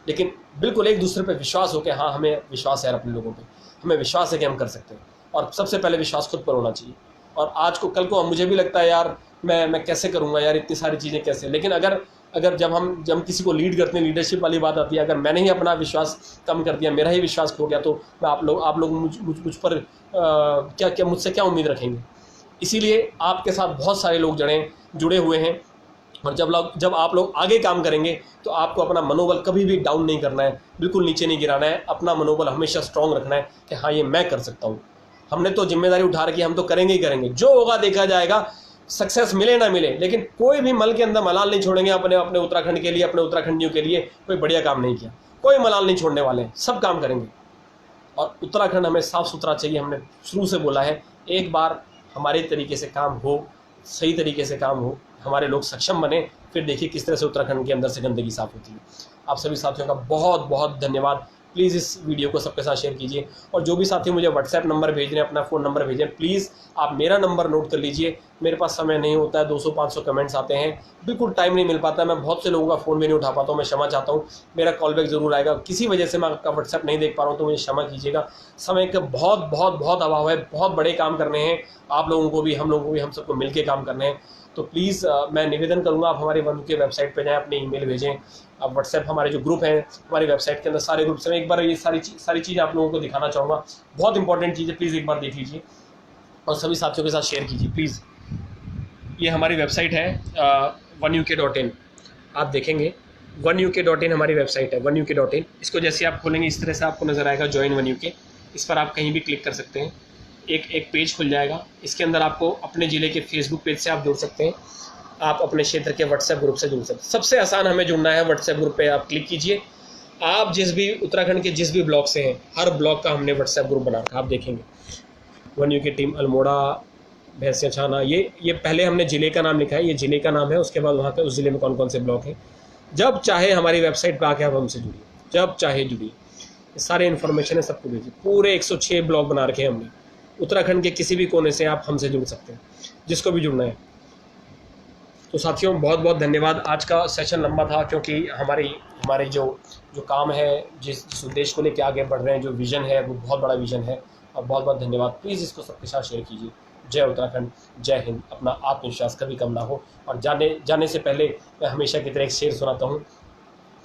लेकिन बिल्कुल एक दूसरे पे विश्वास हो कि हाँ, हमें विश्वास है अपने लोगों पे, हमें विश्वास है कि हम कर सकते हैं। और सबसे पहले विश्वास खुद पर होना चाहिए। और आज को कल को मुझे भी लगता है यार, मैं कैसे करूँगा यार, इतनी सारी चीज़ें कैसे। लेकिन अगर जब हम किसी को लीड करते हैं, लीडरशिप वाली बात आती है, अगर मैंने ही अपना विश्वास कम कर दिया, मेरा ही विश्वास खो गया, तो मैं आप लोग मुझ पर क्या मुझसे क्या उम्मीद रखेंगे। इसीलिए आपके साथ बहुत सारे लोग जुड़े हुए हैं। और जब आप लोग आगे काम करेंगे तो आपको अपना मनोबल कभी भी डाउन नहीं करना है, बिल्कुल नीचे नहीं गिराना है। अपना मनोबल हमेशा स्ट्रांग रखना है कि हाँ, ये मैं कर सकता हूँ। हमने तो जिम्मेदारी उठा रखी है, हम तो करेंगे ही करेंगे। जो होगा देखा जाएगा, सक्सेस मिले ना मिले, लेकिन कोई भी मल के अंदर मलाल नहीं छोड़ेंगे अपने उत्तराखंड के लिए, अपने उत्तराखंडियों के लिए। कोई बढ़िया काम नहीं किया, कोई मलाल नहीं छोड़ने वाले हैं, सब काम करेंगे। और उत्तराखंड हमें साफ़ सुथरा चाहिए। हमने शुरू से बोला है, एक बार हमारे तरीके से काम हो, सही तरीके से काम हो, हमारे लोग सक्षम बने, फिर देखिए किस तरह से उत्तराखंड के अंदर से गंदगी साफ़ होती है। आप सभी साथियों का बहुत बहुत धन्यवाद। प्लीज़ इस वीडियो को सबके साथ शेयर कीजिए। और जो भी साथी मुझे व्हाट्सएप नंबर भेज रहे हैं, अपना फ़ोन नंबर भेजें, प्लीज़ आप मेरा नंबर नोट कर लीजिए। मेरे पास समय नहीं होता है, 200-500 कमेंट्स आते हैं, बिल्कुल टाइम नहीं मिल पाता। मैं बहुत से लोगों का फ़ोन भी नहीं उठा पाता हूँ, मैं क्षमा चाहता हूँ। मेरा कॉल बैक ज़रूर आएगा। किसी वजह से मैं आपका व्हाट्सएप नहीं देख पा रहा हूँ तो मुझे क्षमा कीजिएगा। समय का बहुत अभाव है, बहुत बड़े काम करने हैं, आप लोगों को भी, हम लोगों को भी, हम सबको मिल के काम करने हैं। तो प्लीज़ मैं निवेदन करूंगा, आप हमारे वन के वेबसाइट पे जाएं, अपने ईमेल भेजें। आप व्हाट्सएप, हमारे जो ग्रुप हैं हमारी वेबसाइट के अंदर, सारे ग्रुप्स में एक बार ये सारी चीज़ आप लोगों को दिखाना चाहूँगा। बहुत इंपॉर्टेंट चीज़ है, प्लीज़ एक बार देख लीजिए और सभी साथियों के साथ शेयर कीजिए प्लीज़। ये हमारी वेबसाइट है oneuk.in। आप देखेंगे oneuk.in हमारी वेबसाइट है, oneuk.in। इसको जैसे आप खोलेंगे इस तरह से आपको नज़र आएगा ज्वाइन वन यूके। इस पर आप कहीं भी क्लिक कर सकते हैं, एक पेज खुल जाएगा। इसके अंदर आपको अपने ज़िले के फेसबुक पेज से आप जुड़ सकते हैं, आप अपने क्षेत्र के व्हाट्सएप ग्रुप से जुड़ सकते हैं। सबसे आसान हमें जुड़ना है, व्हाट्सएप ग्रुप पे आप क्लिक कीजिए। आप जिस भी उत्तराखंड के जिस भी ब्लॉक से हैं, हर ब्लॉक का हमने व्हाट्सएप ग्रुप बना रखा। आप देखेंगे वन यू की टीम अल्मोड़ा, भैंसिया छाना, ये पहले हमने ज़िले का नाम लिखा है, ये ज़िले का नाम है। उसके बाद वहाँ पे उस ज़िले में कौन कौन से ब्लॉक हैं। जब चाहे हमारी वेबसाइट पर आके आप हमसे जुड़िए, जब चाहे जुड़िए। सारे इन्फॉर्मेशन है, सबको भेजिए। पूरे 106 ब्लॉक बना रखे हैं हमने। उत्तराखंड के किसी भी कोने से आप हमसे जुड़ सकते हैं, जिसको भी जुड़ना है। तो साथियों बहुत बहुत धन्यवाद। आज का सेशन लंबा था क्योंकि हमारे जो काम है, जिस उद्देश्य को लेकर आगे बढ़ रहे हैं, जो विज़न है वो बहुत बड़ा विज़न है। और बहुत बहुत धन्यवाद। प्लीज़ इसको सबके साथ शेयर कीजिए। जय उत्तराखंड, जय हिंद। अपना आत्मविश्वास कभी कम ना हो। और जाने से पहले मैं हमेशा की तरह एक शेर सुनाता हूँ,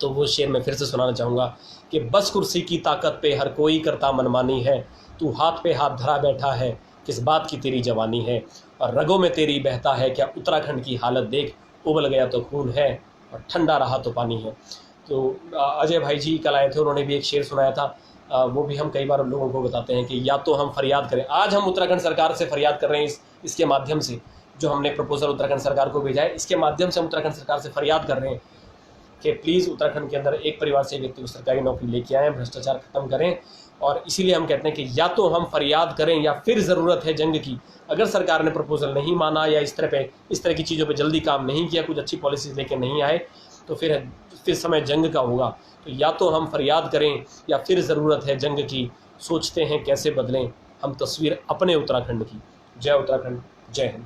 तो वो शेर मैं फिर से सुनाना चाहूँगा कि बस कुर्सी की ताकत पे हर कोई करता मनमानी है, तू हाथ पे हाथ धरा बैठा है, किस बात की तेरी जवानी है, और रगों में तेरी बहता है क्या उत्तराखंड की हालत देख, उबल गया तो खून है और ठंडा रहा तो पानी है। तो अजय भाई जी कल आए थे, उन्होंने भी एक शेर सुनाया था, वो भी हम कई बार लोगों को बताते हैं कि या तो हम फरियाद करें। आज हम उत्तराखंड सरकार से फरियाद कर रहे हैं, इसके माध्यम से जो हमने प्रपोजल उत्तराखंड सरकार को भेजा है, इसके माध्यम से हम उत्तराखंड सरकार से फरियाद कर रहे हैं कि प्लीज़ उत्तराखंड के अंदर एक परिवार से एक व्यक्ति को सरकारी नौकरी लेके आएँ, भ्रष्टाचार खत्म करें। और इसीलिए हम कहते हैं कि या तो हम फरियाद करें या फिर ज़रूरत है जंग की। अगर सरकार ने प्रपोजल नहीं माना या इस तरह की चीज़ों पे जल्दी काम नहीं किया, कुछ अच्छी पॉलिसीज़ लेके नहीं आए, तो फिर समय जंग का होगा। तो या तो हम फरियाद करें या फिर ज़रूरत है जंग की। सोचते हैं कैसे बदलें हम तस्वीर अपने उत्तराखंड की। जय उत्तराखंड, जय हिंद।